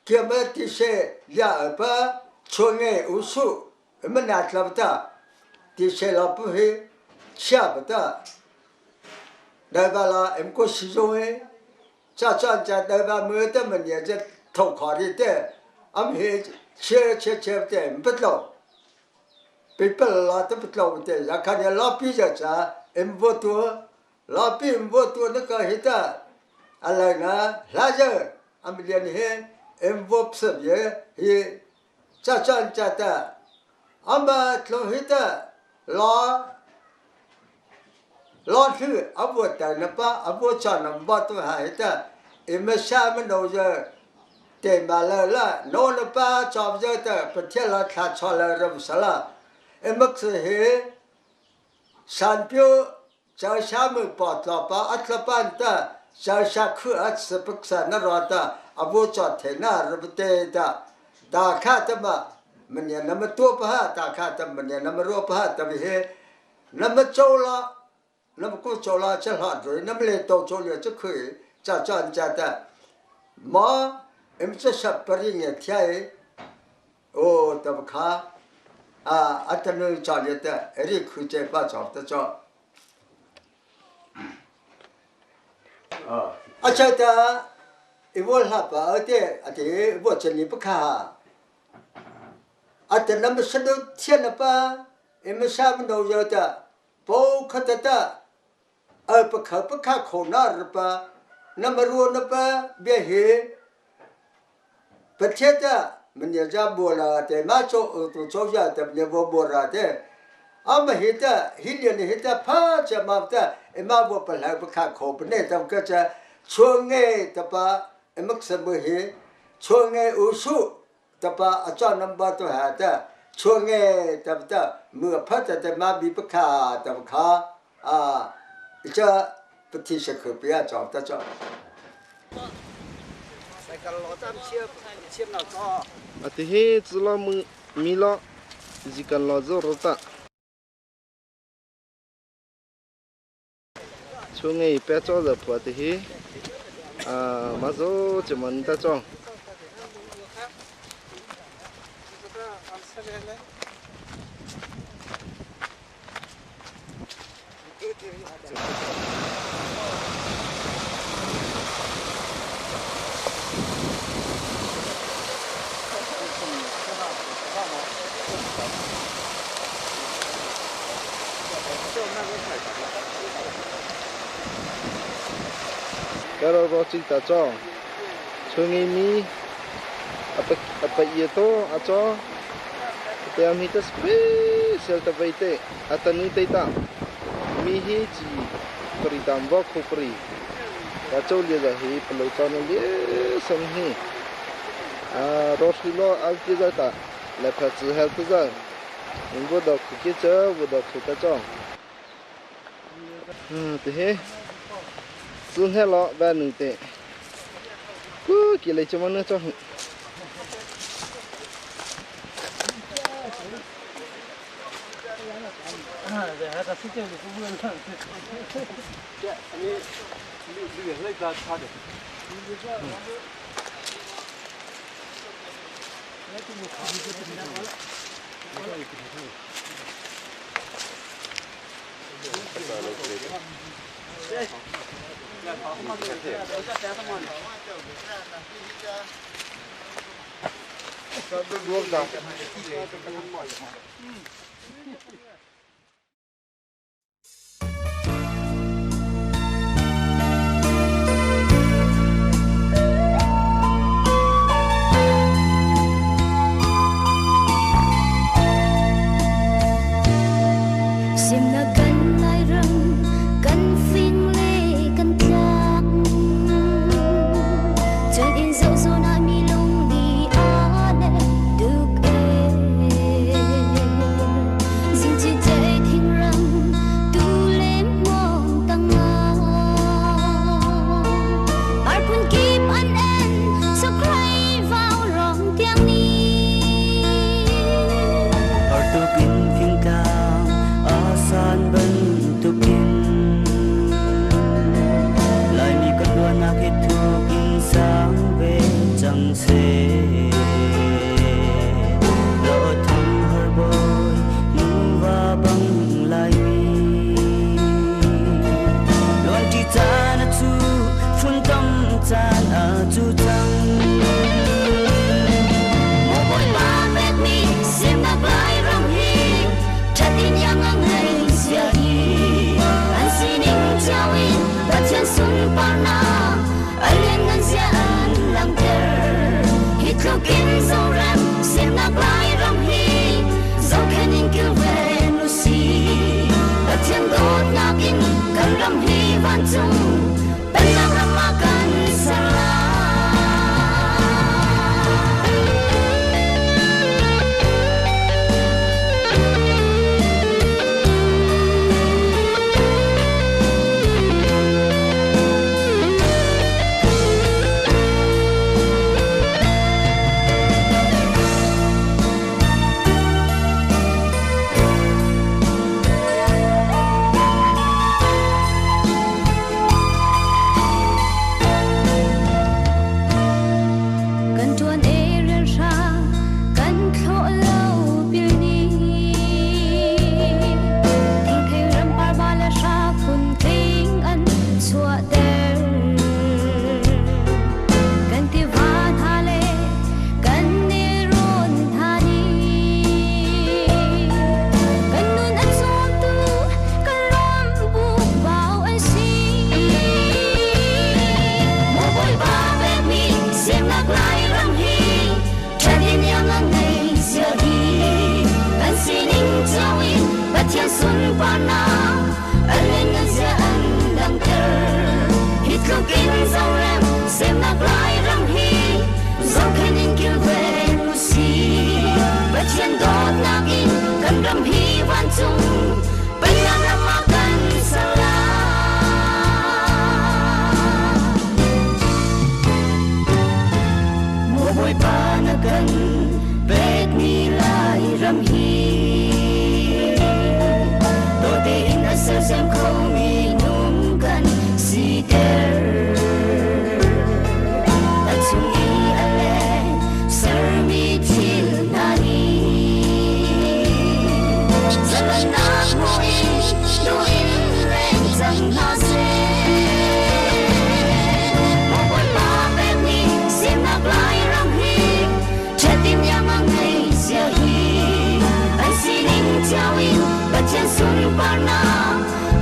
kiamat tise ya apa chonge usu menat labta tise la puhe siapa ta dah bala emko sijoe cha dah bala mete menya je thau khari te he che te betlo people la te betlo te ya kan la pi cha emvotu la pi emvotu ne ka hita alai na la giờ liền he em vô sập ye he cha ta amba lo hita lo thứ abo ta na pa abo cha na ba tu ha hita em sa men đâu giờ te ma la no na pa cha giờ ta pa thia la kha cha la ram sa la em mak se he san pyo cha sa mu pa ta pa at la pan ta sa khu at se pak sa na ra ta abo cha the na ra te ta da kha ta ma mình nhà nằm tua pa ta kha ta mình nhà nằm ro pa ta bi he nằm châu la nằm cô châu la cha ha rồi nằm le to châu le cha khơi cha ta mà em sẽ sắp bari nghe thai ô ta kha atanu cha le ta eri khu che pa cha ta cha cha ta iwol ha pa ate wo chen ni pa kha ate nam sa do thian pa em sa man do yo ta po kha ta pa kha kho na r pa nam ru na pa be he pa che ta mình giờ ra bùa là để má chỗ ra tập nhà bùa ra thế mà hiện ta hiện ta phá cho mà ta em má bùa phải là phải khắc khổ bên này tao cái cha chua nghe tập em mắc sớm bữa hè chua nghe usu tập cho năm ba tuổi hả ta ช่วงเงี้ยแต่เมื่อพัฒนามาบีบค่าแต่ค่าจะปฏิเสธคือเปียจอบแต่จอบใส่กันล้อจำเชื่อมเราก็อาทิตย์จุลมือมีล้อจิกันล้อจะรถตะช่วงนี้เปียจอจะพอที่มาโจจะมันตะจองก็เราจิตตะจองช่วงนี้มีapa itu acoแต่มีแต่สเปเชียลตะไปเตะอัตนุเตต้ามีเฮจีปริตามบอกคุปรีกาโจเลียจะเฮปลุตอนเลียสมฮีรถฮิโลอัลติซาตาและพัชเฮลตุซาอินบูดอกคุกิเจอบูดอกคุกาจองแต่เฮซุนเฮลอแบบนึงเตะกูกิเลสมันเนี่ยจ้องhata sisi kubwa sana. Niเลยจะทาเด็ก ram hi do te in a sel sem kho mi num kan si der a chung i ale sar mi thil na ni zalan na mo in do in ren chang na se mo boy pa be mi sim na blai ram hi chatim yang ang hai sia hi an si ning chao in ba chen sun par na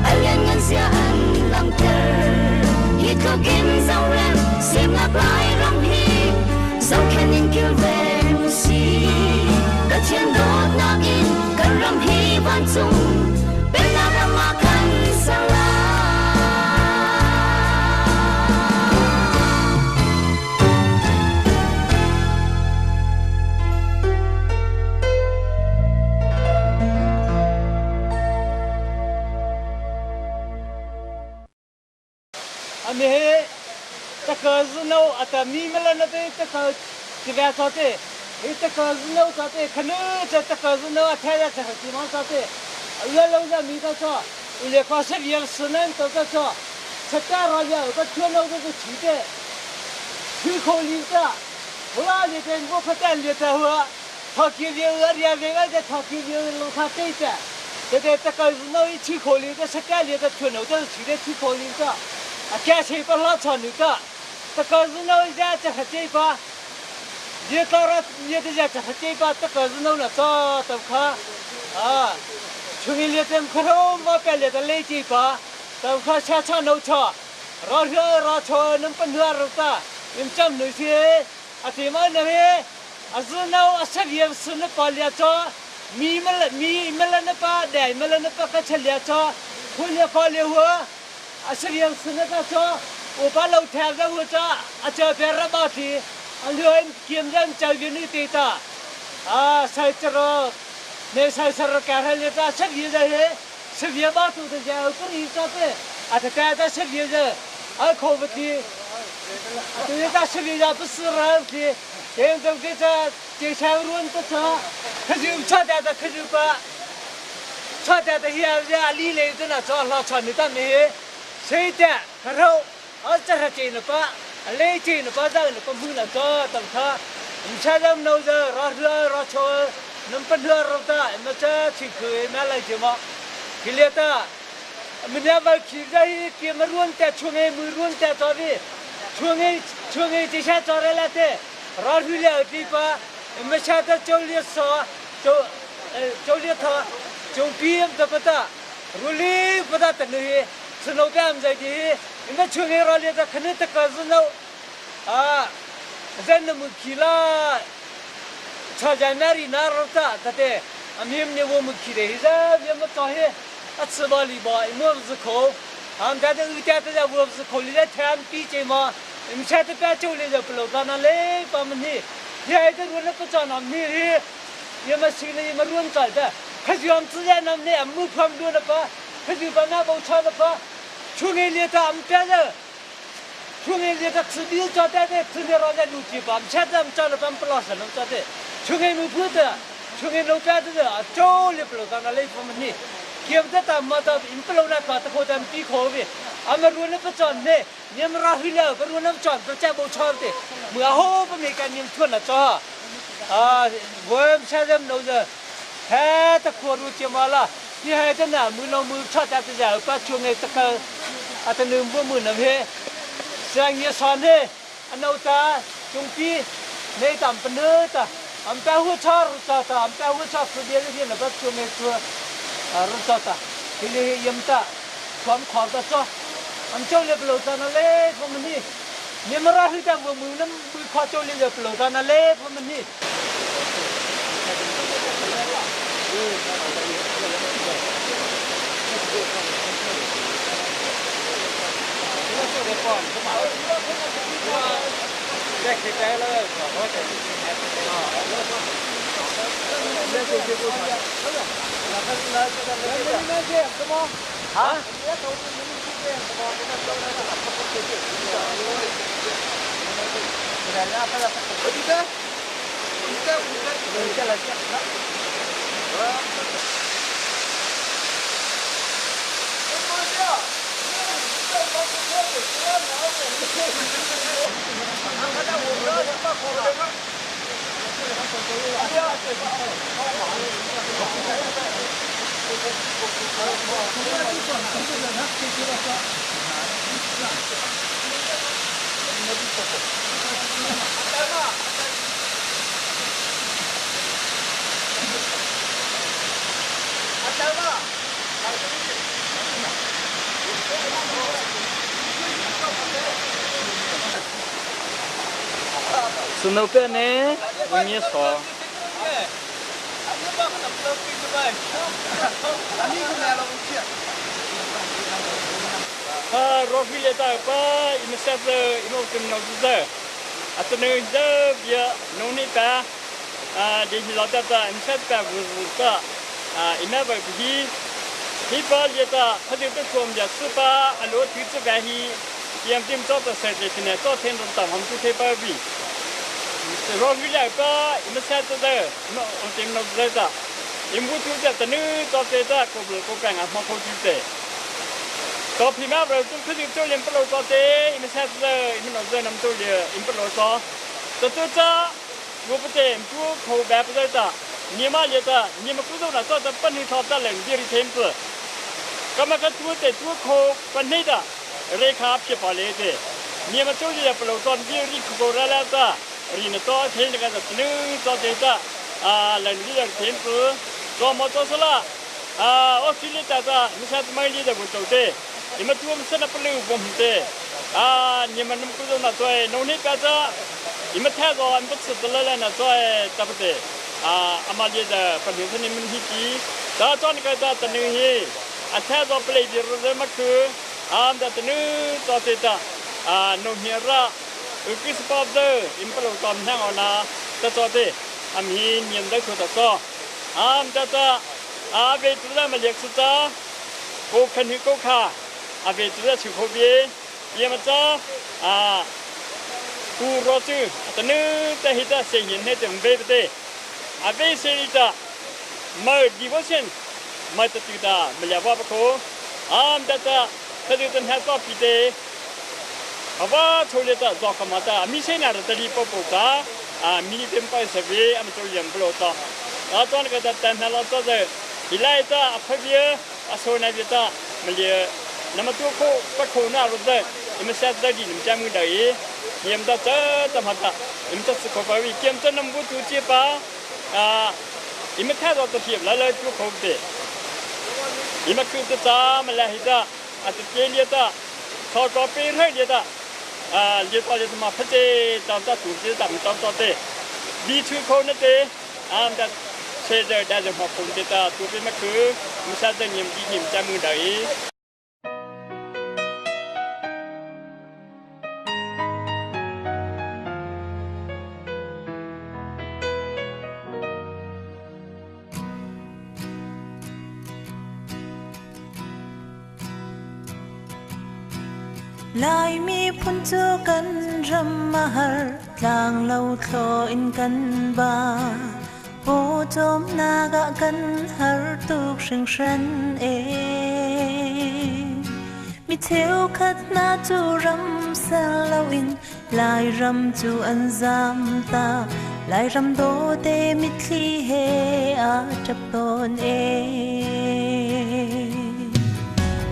alian ngan sia an lam ter hi ko gin zau ren sim na blai ram hi zau khen in kil ve mu si ba chen dot na in kan ram hi ban chung ben na ram ma kan sala ame ta kazno ata mi melana te ta ka tiga sote ita kazno sote khanu ta kazno athaya ta ti ma sote ya lo ja mi ta so ule kwa se yer sunan to ta so chata ra ya ko chuno ko chi te chi kho li ta hula ni ten bo phatan le ta hua tho ki ye ya ve ga ta tho ki ye lo kha te ta te ta kazno i chi kho li ta chata le ta chuno ta chi te chi kho li ta a kya sei pa la chon ni ka ta ka zno ja cha chei pa ye ta ra ye de ja cha chei pa ta ka zno na ta ta kha a chungi le tem khro ma pe le ta le chi pa ta kha cha cha no cha ra cho nam pan ra ro ta im cham nu si a ti ma na he a zno a sa ye sun pa le cha mi mel na pa dai mel na pa ka cha le cha hu le pa le huwa asriang sunaka cho opa lo thang da hu cha acha per ba thi aluen kiam jang chau ni ti ta a sai chro ne sai sar ka ha le ta sab ye da he sab ye ba tu da ja ko ri cha pe a ta ta sab ye da a kho ba ti tu ye ta sab ye da bu si ra ti yen dong ke cha che cha ruan ta cha khaji cha da khaji pa cha da ya ya li le da na cha la cha ni ta me sei ta kharo a cha ha che na pa le che na pa da na pa mu na cho tam kha cha dam no za ra cho nam pa ra ta na cha chi khu na la je ma ki le ta min ya ba ki ga hi ki ma ruan ta chunge mu ruan ta to bi chunge chi sha cho re la te ra hu le ti pa ma cha ta cho le so cho le tha cho pi da pa ta ru li pa da ta ni snow dam za ji in chunge ra le ta khne ta ka zno a zan mu kila cha ja nari na ro ta te amim ne wo mu kire za ye ma to he a tsba li ba mo z ko am da de u ta ta wo z ko li da tham pi che ma im cha ta pa chu le ja plo ta na le pa m ni ye ai de ru na ko cha na mi ye ma si le ma ruan cha da kha ji am zi ya nam ne am mu pham du na pa kha ji ba na bo cha na pa chunge le ta am ta da chunge le ta tsbi cha ta de tsbi ra da lu chi pa am cha da am cha na pa pla sa na cha de chunge mu phu da chunge no ta da a cho le plo ta na le pa m ni kiam ta ta ma ta im plo na pa ta kho ta pi kho bi am ru na pa chon ne nyam ra hi la pa ru na chon pa cha bo chon te mu a ho pa me ka nyam thun na cha a wo cha dam no da ha ta kho ru chi ma la ni hai ta na mu no mu cha ta ta ja pa chunge ta ka a ta nu bo mu na he sang ye son he an no ta chung pi nei tam pa ne ta am ta hu cha ru cha ta am ta hu cha su de le na pa chunge tu a ru cha ta ki le yam ta khom kho ta cho am chau le plo ta na le ko ni ni ma ra hi ta bo mu nam bu kho chau le plo ta na le ko ni Sunau ke ne, ini so. Rofi le ta pa, ini saya ini tim nak tu. Atau ni dia noni ta, di hilata ta, ini saya buta. Ina bagi hipa le ta, hadi tu tuam dia sepa, alo tiada bahi, yang tim tu saya jadi ni, tu tim tu ham tu sepa bi. Rofi le pa, ini saya tu ini tim nak tu. Ibu tu dia tenu tu kita kau pengat mau kau tu. Kau pima berarti tu kita yang perlu tu ini saya tu ini nak tu nam tu dia ini perlu tu. Tentu saja gua betul tu kau berapa tu. Ni mah je tu, ni mah kudu nak tu penuh tu tu leh diri temple. Kamu kat tu kau penuh tu, rekha apa boleh tu. Ni mah tu dia perlu tu diri kau rela tu. Rini tu temple kat tu tu leh diri temple. Kau motor salah, Australia tata, misalnya main dia betul deh. Ima tu mesti nak perlu bom deh. Ni mana mungkin tu nak tuai, noni kata, ima tiada orang betul setelah nak tuai tapi deh. Amal dia dah pergi sini menghiti. Dah tuan kata tenuhi, tiada pelai di rumah maku, dah tenu tu teta, noni ra, ukis sebab deh, ima perlu kam hang ona, tu deh. Amin, yang dah tu tu. Tata, abe tu dah melihat sudah, kau kan kau kah, abe tu dah cukup ye, ia macam, tu rotu, tenu dah hidup sehingga ni tu berbeza, abe sehingga, mau devotion, mau tu tidak melihat apa kau, tata, tadi tu hendak apa pide, apa curi tu zak mata, misalnya ada tadi apa, mini tempat sebi, curi yang belota. Tuan kata tanah laut tu, hilai tu apa dia, asal dia melihat nama tu kau nak rute, ini saya tadi ni macam ni dah, yang dah tempat, ini tu sekolah ini, yang tu nombor tu siapa, ini tiada tu siapa, lalu tu kau deh, ini tu tu malah itu, atau dia tu, kau pergi dia tu, dia tu mah pasti tu dia tu deh, di tu kau nanti, dah saya dah jumpa pun kita tu pun macam misalnya ni macam ni dah. Lai mi phun chu kan ram mahar lang lâu tho in kan ba. Vô chôm naga kan har tuk sing shan mi theo khát na chu ram sa lâu in lai ram chu an zam ta lai ram do te mi thli he a chap ton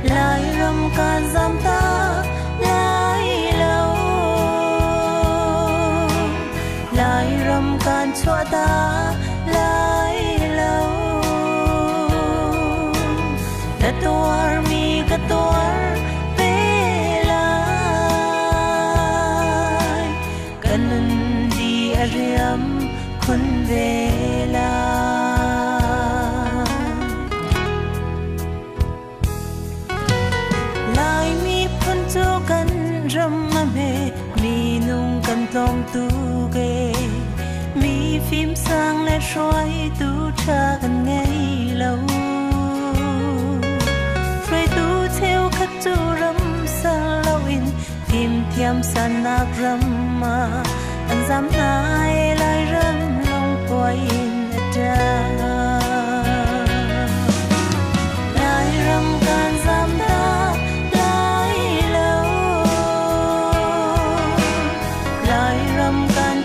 lai ram kan zam ta lai lâu lai ram kan chua ta lai lâu đã tuar mi cả tuar về lại cần đi ariam khun về lại mi phun chu cần ram me mi nung cần tong tu ge mi phim sang lại xoay tu cha gần ngày lâu rồi tu theo khát tu ram sa lâu in phim thiam san nạc ram mà anh dám nai lại ram long quay in ra lại ram can dám ta lại lâu lại ram can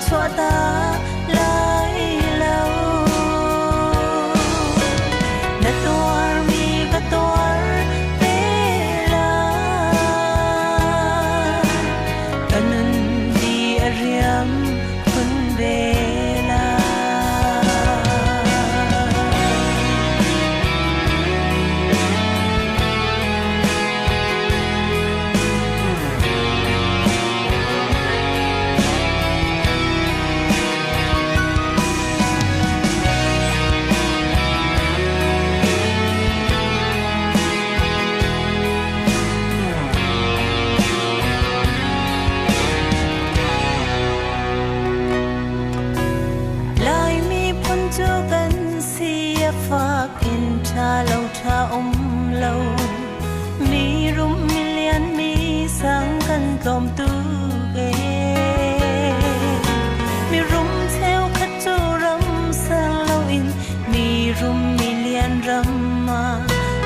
จะฝากอินทาเราท่าอมเรามีรุมมีเลียนมีสังกันตอมตูเกมีรุมเทวขจูรำสังเราอินมีรุมมีเลียนรำมา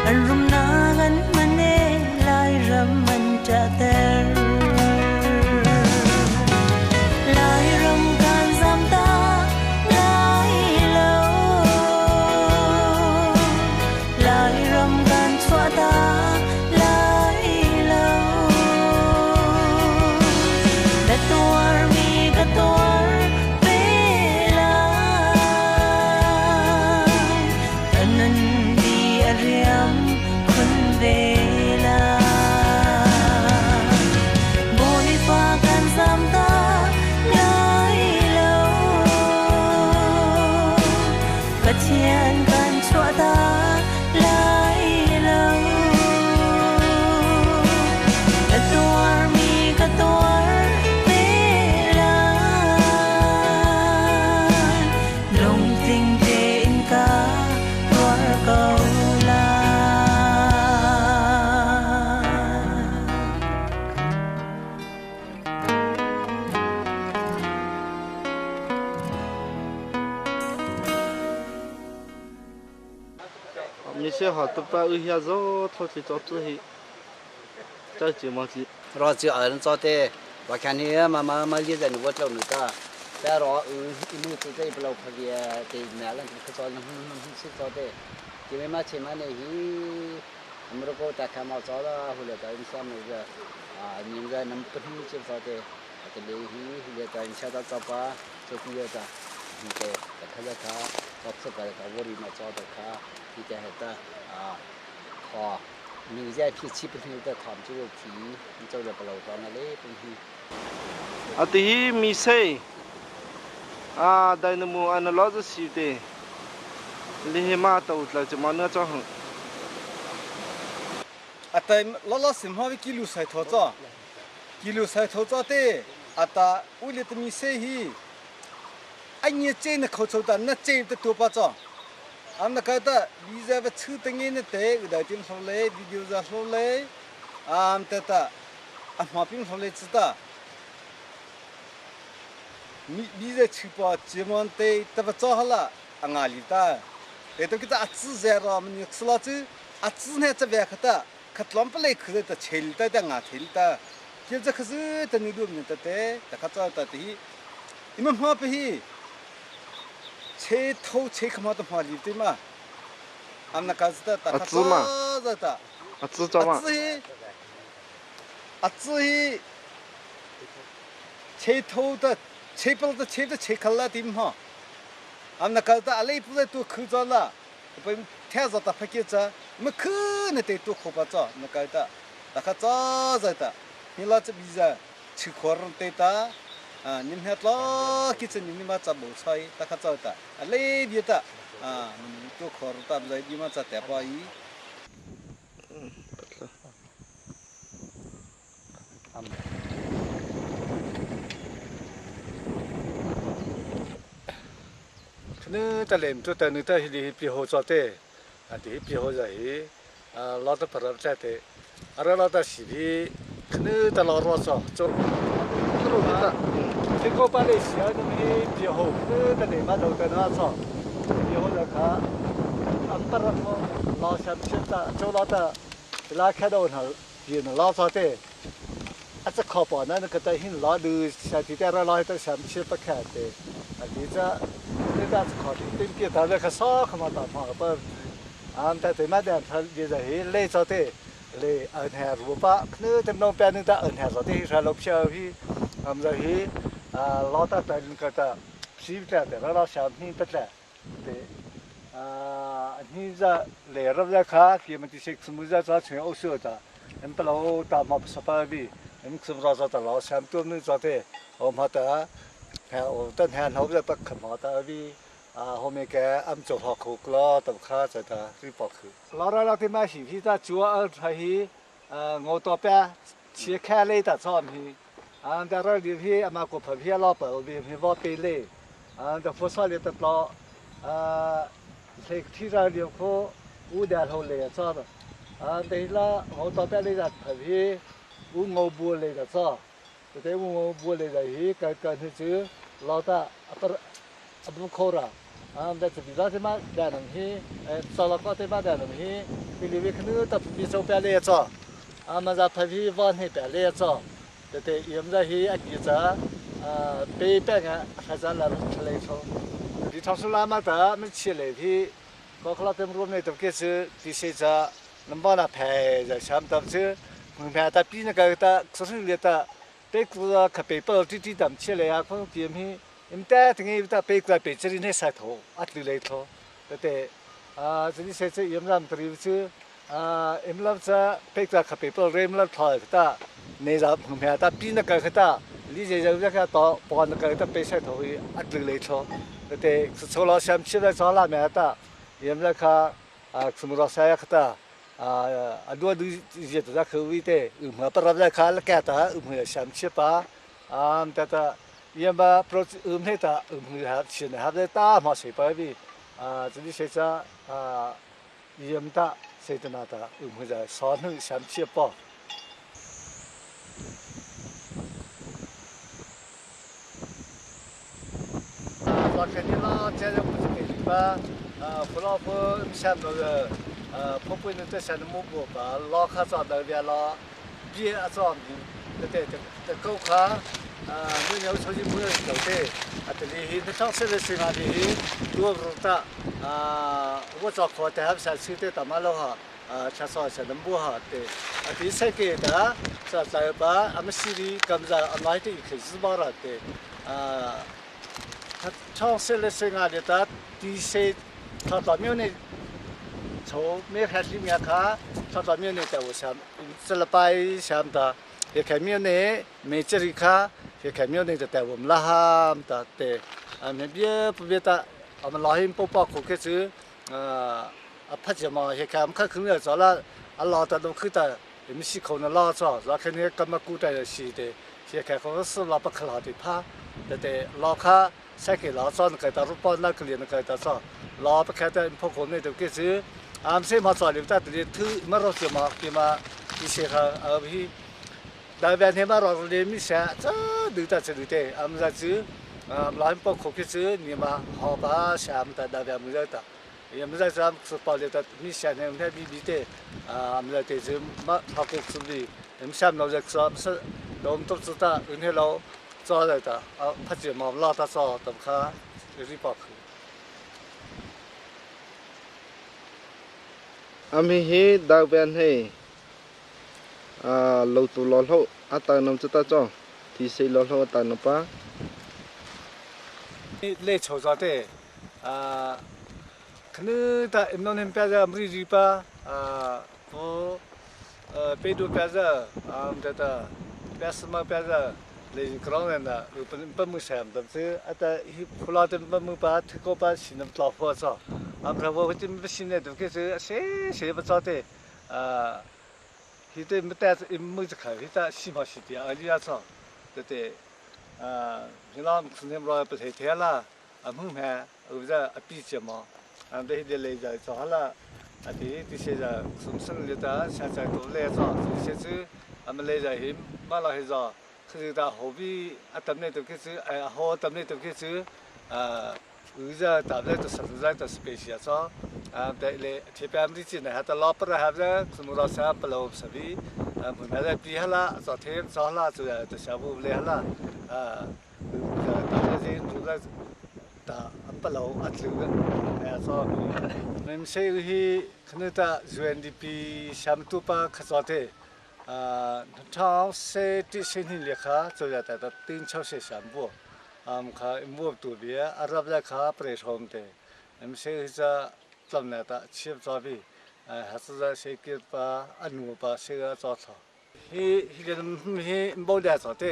อันรุมนากันมันเนลายรำมันจะเตรลายรำการจำตาลายเลาลายรำการชั่วตาลายเลาและตัวมีกับตัวเวลาอันนั้นดีอะไรยมคนเวลาโบยฟ้ากันจำตาลายเลากระเทียนกันชั่วตาลายเลาและตัวมีกับตัวเวลาลงติงเจนกาตัวเก่าลา มีเสียหาตัวป้าอุ้ยยาโซ่ทอดที่จอดตัวฮีเจ้าจีมาจี รอจีอันจอเตว่าแค่นี้มาเรียนวัดเราหนึ่งก็แต่รออีมือตัวเตะเราพอดีเตะแม่แล้วก็จอน้ำสิจอเตะที่ไม่มาเชื่อมันเนี่ยฮีอเมริกาแต่ข้ามาจอละหัวเรือแต่อินสามเนี่ยนี่ก็น้ำพึ่งเชื่อจอเตะแต่เลยฮีเรือแต่อินชาติจอป้าจอที่เรือแต่ที่เตะแต่ข้าจะข้าจอบสักการ์วอรีมาจอแต่ข้าที่เตะเหตุพอมีใจพิชิตเป็นที่จะทำจุดที่มันจะเรียบร้อยตอนนั้นเลยเป็นที่ อาทิมีเซไดนาโมอันนั้นเราจะสิเดลิเฮมาตัวเราจะมาเนื้อจ้องอาแต่เราสิมหาวิกิลุใส่ทอจ้ากิลุใส่ทอจ้าเต้อาแต่อุลิตมีเซฮีไอ้เนี่ยเจนเขาชอบแต่นั่นเจนตัวป้าจ้าอันนั้นก็แต่วีซ่าไปชื่อตั้งเงินเตะอุดาจิมสโลย์วิดีโอจะสโลย์อันแต่มาพิมสโลย์จิตาวีซ่าชื่อป้าจิมันเตะแต่ป้าจ้าฮะละอังอาลิตาแต่ตัวกิตาอัดซื้อเจรามันยักษ์สลาจื้ออัดซื้อเนี่ยจะเบียกตาขัดล้อมไปเลยคือแต่เชลตาแต่งาเชลตาเกี่ยวจะคือแต่นี่ดูมันแต่แต่ขัดจ้าแต่ที่อิมันหัวไปฮีเชทเอาเชขมาตัวมาลีบตีมาอันนั้นก็จะแต่ขัดจ้าจะอัดซื้อจ้ามาอัดซื้อฮีเชทเอาแต่เชเปิลแต่เชจะเชขลาตีมฮะอันนั้นก็จะอะไรพูดตัวคือจ้าละเป็นแท้จะแต่พักจ้าเมื่อคืนเนี่ยตัวขบจ้านั่นก็จะแต่ขัดจ้าจะนี่เราจะบีจ้าชื่อขวานเตตานิมเหตุล้อคิดจะนิมมาจับบุษย์แต่ขัดจ้าจะอะไรดีตาตัวขวานตาจะนิมมาจับแต่ไปนี่แต่เล่มตัวแต่นี่แต่ที่พิโฮจอเต้ที่พิโฮใจเราจะพรับใจเต้อะไรเราจะสิบีนี่แต่เรารอจอจบรู้นะที่เขาไปเลยเสียตรงนี้พิโฮนี่แต่เล่มมาดูแต่น่าจอพิโฮจะข้าอันตรายเราเชื่อตาโจเราแต่ลาแค่โดนหายืนเราจอเต้อาจจะขอปอนนั่นก็แต่หินเราดูชาติแต่เราให้แต่ฉันเชื่อตะแคงเต้อันนี้จะนี่ได้ขอที่ติ้งเกี่ยวกับเรื่องข้าซ้อขมาต่อมาเปิดแต่ถึงแม้เดินทางยืนจะเห็นเล่จอเต้เล่แห่รูปะนี่จำนวนเป็นนึงแต่แห่จอเต้ที่เราเชื่อพี่จะเห็นเราแต่เป็นก็แต่ชีวิตแต่เราชาวนี่เป็นแต่นี่จะเล่รับราคาที่มันจะเช็คสมุนไพรจะช่วยเอาส่วนแต่เมื่อเราตามมาสบายดีมันสมุนไพรจะเราชาวตัวนึงจอเต้เอามาแต่ต้นแทนเขาจะปักขมอตาวีเขาไม่แก่อันจบหอกคุกล้อตับข้าจะตาที่ปอกคือเราที่มาสิที่จะจัวใช้งูตัวแปะเชี่ยแค่เลยแต่ซ้อนที่แต่เราดีที่มากบพี่เราเปิดดีที่ว่าปีเลยแต่ฟุตซอลเลยตัดล้อ ที่เราเดียวเขาเดียร์เขาเลยจ้าแต่ละเขาต่อไปเลยจะพี่งูบัวเลยจ้าแต่งูบัวเลยจะการที่ชื่อเราตาอับโคราแต่จะมีอะไรที่มาเดินที่สลักก็ที่มาเดินที่พิลิวิคนู้ตับมีโซเปเลยจ้ามันจะพี่วันให้เปเลยจ้าแต่ยังจะที่อันนี้จ้าไปเป็นไงให้จะเราทะเลชที่ทางสุรามาแต่มันเชื่อเลยที่ก็คลาดเต็มรวมในตัวเกษตรที่เสียจะน้ำบ้านแพ้จะช้ำตับชื่อมึงแพ้แต่ปีนั้นก็แต่สุดเลยแต่ไปกูจะขับไปเปิดที่ดำเชื่อเลยคนเตรียมให้อิมแต่ถึงไอ้แต่ไปกูไปจะรินให้ใส่ถุงอัดเลยถุงแต่จะนี่เสียจะยิ่งรำตรีชื่ออิมรับจะไปกูขับไปเปิดเริ่มรับถอยแต่ในจะมึงแพ้แต่ปีนั้นก็แต่ลิเจจะจะแค่ต่อปอนก็แต่ไปใส่ถุงอัดเลยถุงแต่สุดเราช้ำเชื่อได้จ้าละแม่แต่ยังจะข้าสมุนไพรใส่ก็แต่ดูจะตัวเขาวิเตมาปรับได้ข้าละแก่แต่มาช้ำเชื่อป่ะแต่ยังมาโปรให้แต่หาเชื่อหาได้ตามาใส่ไปบีจะนี่เสียจะยังแต่เสียแต่แต่จะสอนให้ช้ำเชื่อป่ะตอนนี้เราจะพูดถึงว่าพวกเราพวกฉันเราพวกเป็นตัวฉันมุ่งบอกว่าเราข้าจอดเดี๋ยวเราเบี้ยจอดแต่ก็ข้าเมื่อเราชอบมือเราเตะแต่ที่ที่ช่องเสด็จสิ่งอะไรตัวรถว่าจอดขอแต่ครับฉันซื้อเตะแต่มาแล้วฮะฉันสอนฉันน้ำบัวฮะเตะที่ใส่เกตจะใส่บ้าไม่ซีรีกำจัดอะไรที่อีกสิ่งบ้าระเตะช่องเสด็จสิ่งอะไรแต่ที่เสด็จถ้าตอนนี้เนี่ยโชว์ไม่แค่ที่มีค่าถ้าตอนนี้เนี่ยแต่ว่าฉันจะไปฉันแต่แค่มีเนี่ยไม่เจริญค่าแค่มีเนี่ยแต่ว่ามันละห้ามแต่ไม่เบี้ยปุ๊บเบี้ยแต่มันลอยหิมปุ๊บปุ๊บก็คือพัฒนาแค่มันแค่ขึ้นเลยจ้าละเราแต่เราคือแต่ไม่ใช่คนละจ้าเราแค่นี้ก็มากู้ได้สิเด็แค่เขาสุดเราไปขลังที่พ้าแต่เราค่าใช้กี่เราจ้าในการตัดรูปปั้นนักเรียนในการตัดจ้าเราไปแค่แต่พวกคนเนี่ยก็คือเสียมาสอนเรื่องแต่เรื่องที่มาเราเสียมาที่มาที่เสียค่ะพี่ได้แบบนี้มาเราเรียนมิเสียจ้าดูแต่จะดูแต่จะซื้อหลายพวกเขาคิดซื้อนี่มาหอบเสียมแต่ได้แบบมือแต่ยังไม่ได้จำสุดปอเลยแต่มิเสียเนี่ยมันแค่บีแต่จะแต่ซื้อมาหากสุดดียังเสียมเราจะสอบเราต้องสุดแต่อื่นให้เราจ้าเลยแต่พัฒนามาเราแต่จ้าแต่ข้ารีบบอกami hi dau ben he lo tu lo lo ata nam chu ta cho thì sei lo lo ta no pa le chou za de khnu ta im non hem pya za mri ri pa bo pe du pya za ta pya sama pya za le krong na pa mu sam ta se ata hi phula ta pa mu pa ko pa sinam tlo pho cho আমরা বলছি মেশিনে ঢুকে সে বাচ্চাতে হিতে মেতে মুজ খাই হিতা সিমা সিটি আলিয়া ছ তেতে হিলাম খুনে রয় পথে থেলা আমু মে উজা আপি চেমা আমদে হিদে লে যা চলা আতি তিসে যা সুমসং লিতা সাচা তোলে ছ সেসে আমলে যা হিম মালা হে যা খিদা হবি আতমনে ঢুকে হ তমনে ঢুকে uza tablet to sarza to specia so de le thepam ri chin ha ta lop ra ha ja sumura sa palo sabi ma da pi hala so them so la so to sa bu le hala ta le ji tu la ta palo atlu ya so mem se hi khne ta UNDP sam tu pa khaso te thao se ti sin hi le kha so ya ta tin chau se sam buข้ามั่วตัวเบียอารับได้ข้าเปรย์ชมเตเสียจะจำเนี่ยตาเชียบจอบีฮัสจะเสียกิปะอันนูปะเสียจอดฮีเรื่องฮีบ่ได้จอดเต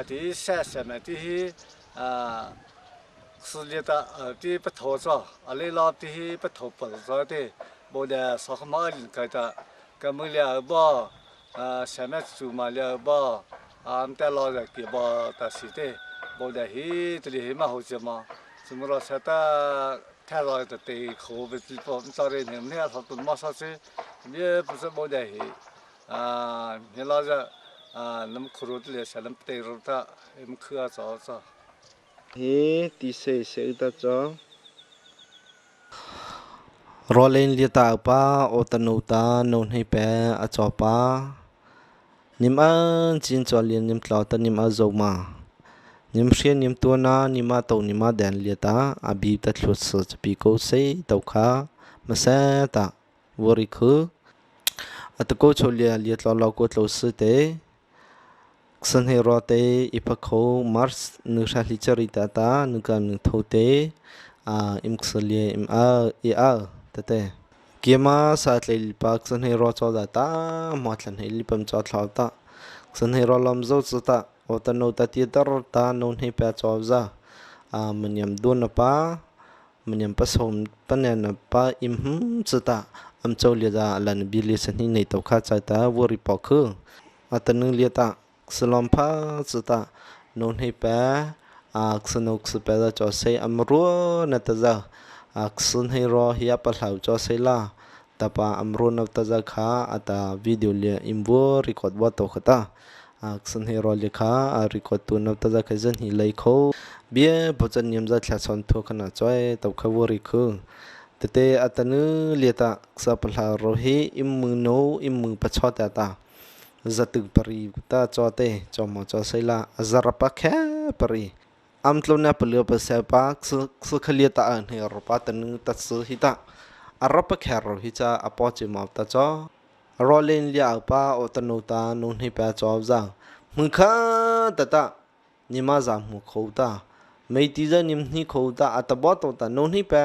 ที่เสียเสียเนี่ยที่สุดเลยตาที่ปะโถจออะไรรอบที่ปะโถปะจอดเตบ่ได้สองมาลินกันตากำมือเลี้ยบ่เสียแม่จูมาเลี้ยบ่แต่เราจะเก็บบ่ตัดสิเตบ่ได้ฮีตัวนี้มาหัวจะมาสมมติเราเสร็จ太老的对口不是不早点你们那他都没啥子，也不是没得黑，你老着那么苦肉的些，那么对肉的，那么可早早。he ti se ta cho Rolling liata pa o tanuta non hei pe a chopa nim an chin cholian nim tlauta nim a zoma nim hrian nim tuana nim a to nim a dan liata a bi ta thlut su pi ko sei to kha ma sa ta wori khu a to ko cholia liat lo lo ko tlo su te san he ro te ipa kho mars nu sha li chari ta ta nu ka nu tho te im khslie im a te kema sa tlel pak san he ro cho da ta ma thlan he li pam cho thlau ta san he ro lam zo chu ta o ta no ta ti tar ta non he pa cho za manyam don pa manyam pa som panen pa im chu ta am cho le da lan bi le san hi nei to kha cha ta wo ri pa khu atanu le ta slom pa chu ta non he pa xanok su pa da cho sei am ro na ta za aksun hei ro hiya pa hlau cho sela tapa amro na ta za kha ata video le imbo record wa to khata aksun hei ro le kha record tu na ta za kha jan hi lai kho bie bojan nyam za thla chon tho khana choi to kha wo ri khu tete atanu leta sa pa hlau ro hi immu no immu pa cho ta ta zatuk pari ta cho te cho mo cho sela azara pa kha pari am tlo na pelo pa sa pa su khalia ta an he ro pa tan ta su hi ta arapa kharo hi cha apo che ma ta cho rolin lia pa o ta no ta non hi pa cho za mu kha ta ta ni ma za mu kho ta mei ti za nim ni kho ta atabo to ta non hi pa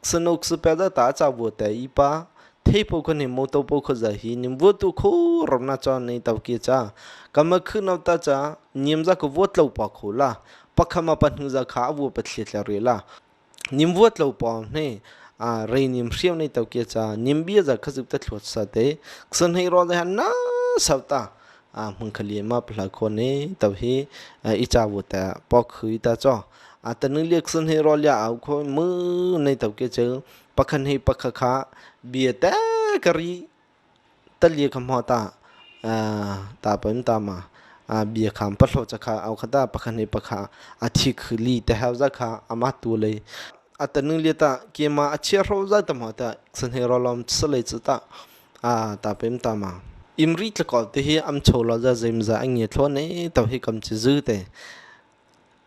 snok su pa da ta cha bu ta i pa thei po ko ni mo to po kho za hi nim bu tu kho rom na cho nei taw ki cha kam khu no ta cha nim za ko vot lo pa kho la pakhama pan za kha bu pa thlet la re la nim vot lo pa ne re nim hriam nei taw ki cha nim bi za khajuk ta thlot sa te kson hei ro da na sauta mung khali ma phla kho ne taw hi I cha bu ta pa khui ta cho tanu lek kson hei ro lia au kho mu nei taw ki che pakhan hei pakha kha bi ta kari ta li kham ha ta ta pam ta ma bia kham pa hlo cha kha au khata pakhan ni pakha athi khli te ha za kha ama tu le atanu le ta ke ma achi ro za ta ma ta san he ro lom sale chu ta ta pem ta ma imri tla ko te hi am chola za zem za ange thlo ne ta hi kam chi zu te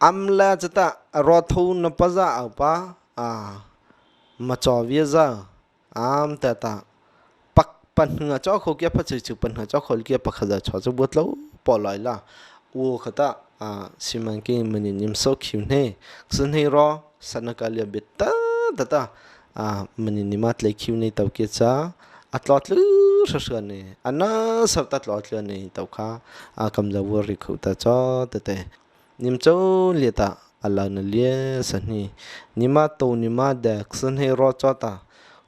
am la cha ta ro thu na pa za au pa ma cho vi za am ta ta pak pan nga cho kho ke pha chu chu pan ha cho khol ke pa kha za cho chu bot lo po lai la wo khata siman ke mani nim so khiu ne sun he ro sanaka le beta ta mani nimat le khiu ne taw ke cha atlot lu sha ne ana sab ta tlot le ne taw kha kam za wo ri khu ta cho te nim cho le ta ala na le san ni nima to nima da sun he ro cho ta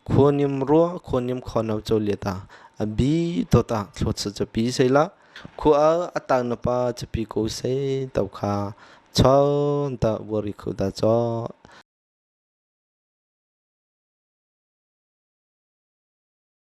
khonim ro khonim khonaw cho le ta abi to ta thlot sa cha pi sei la khua atang na pa chapi ko se taw kha chon ta wori khu da cho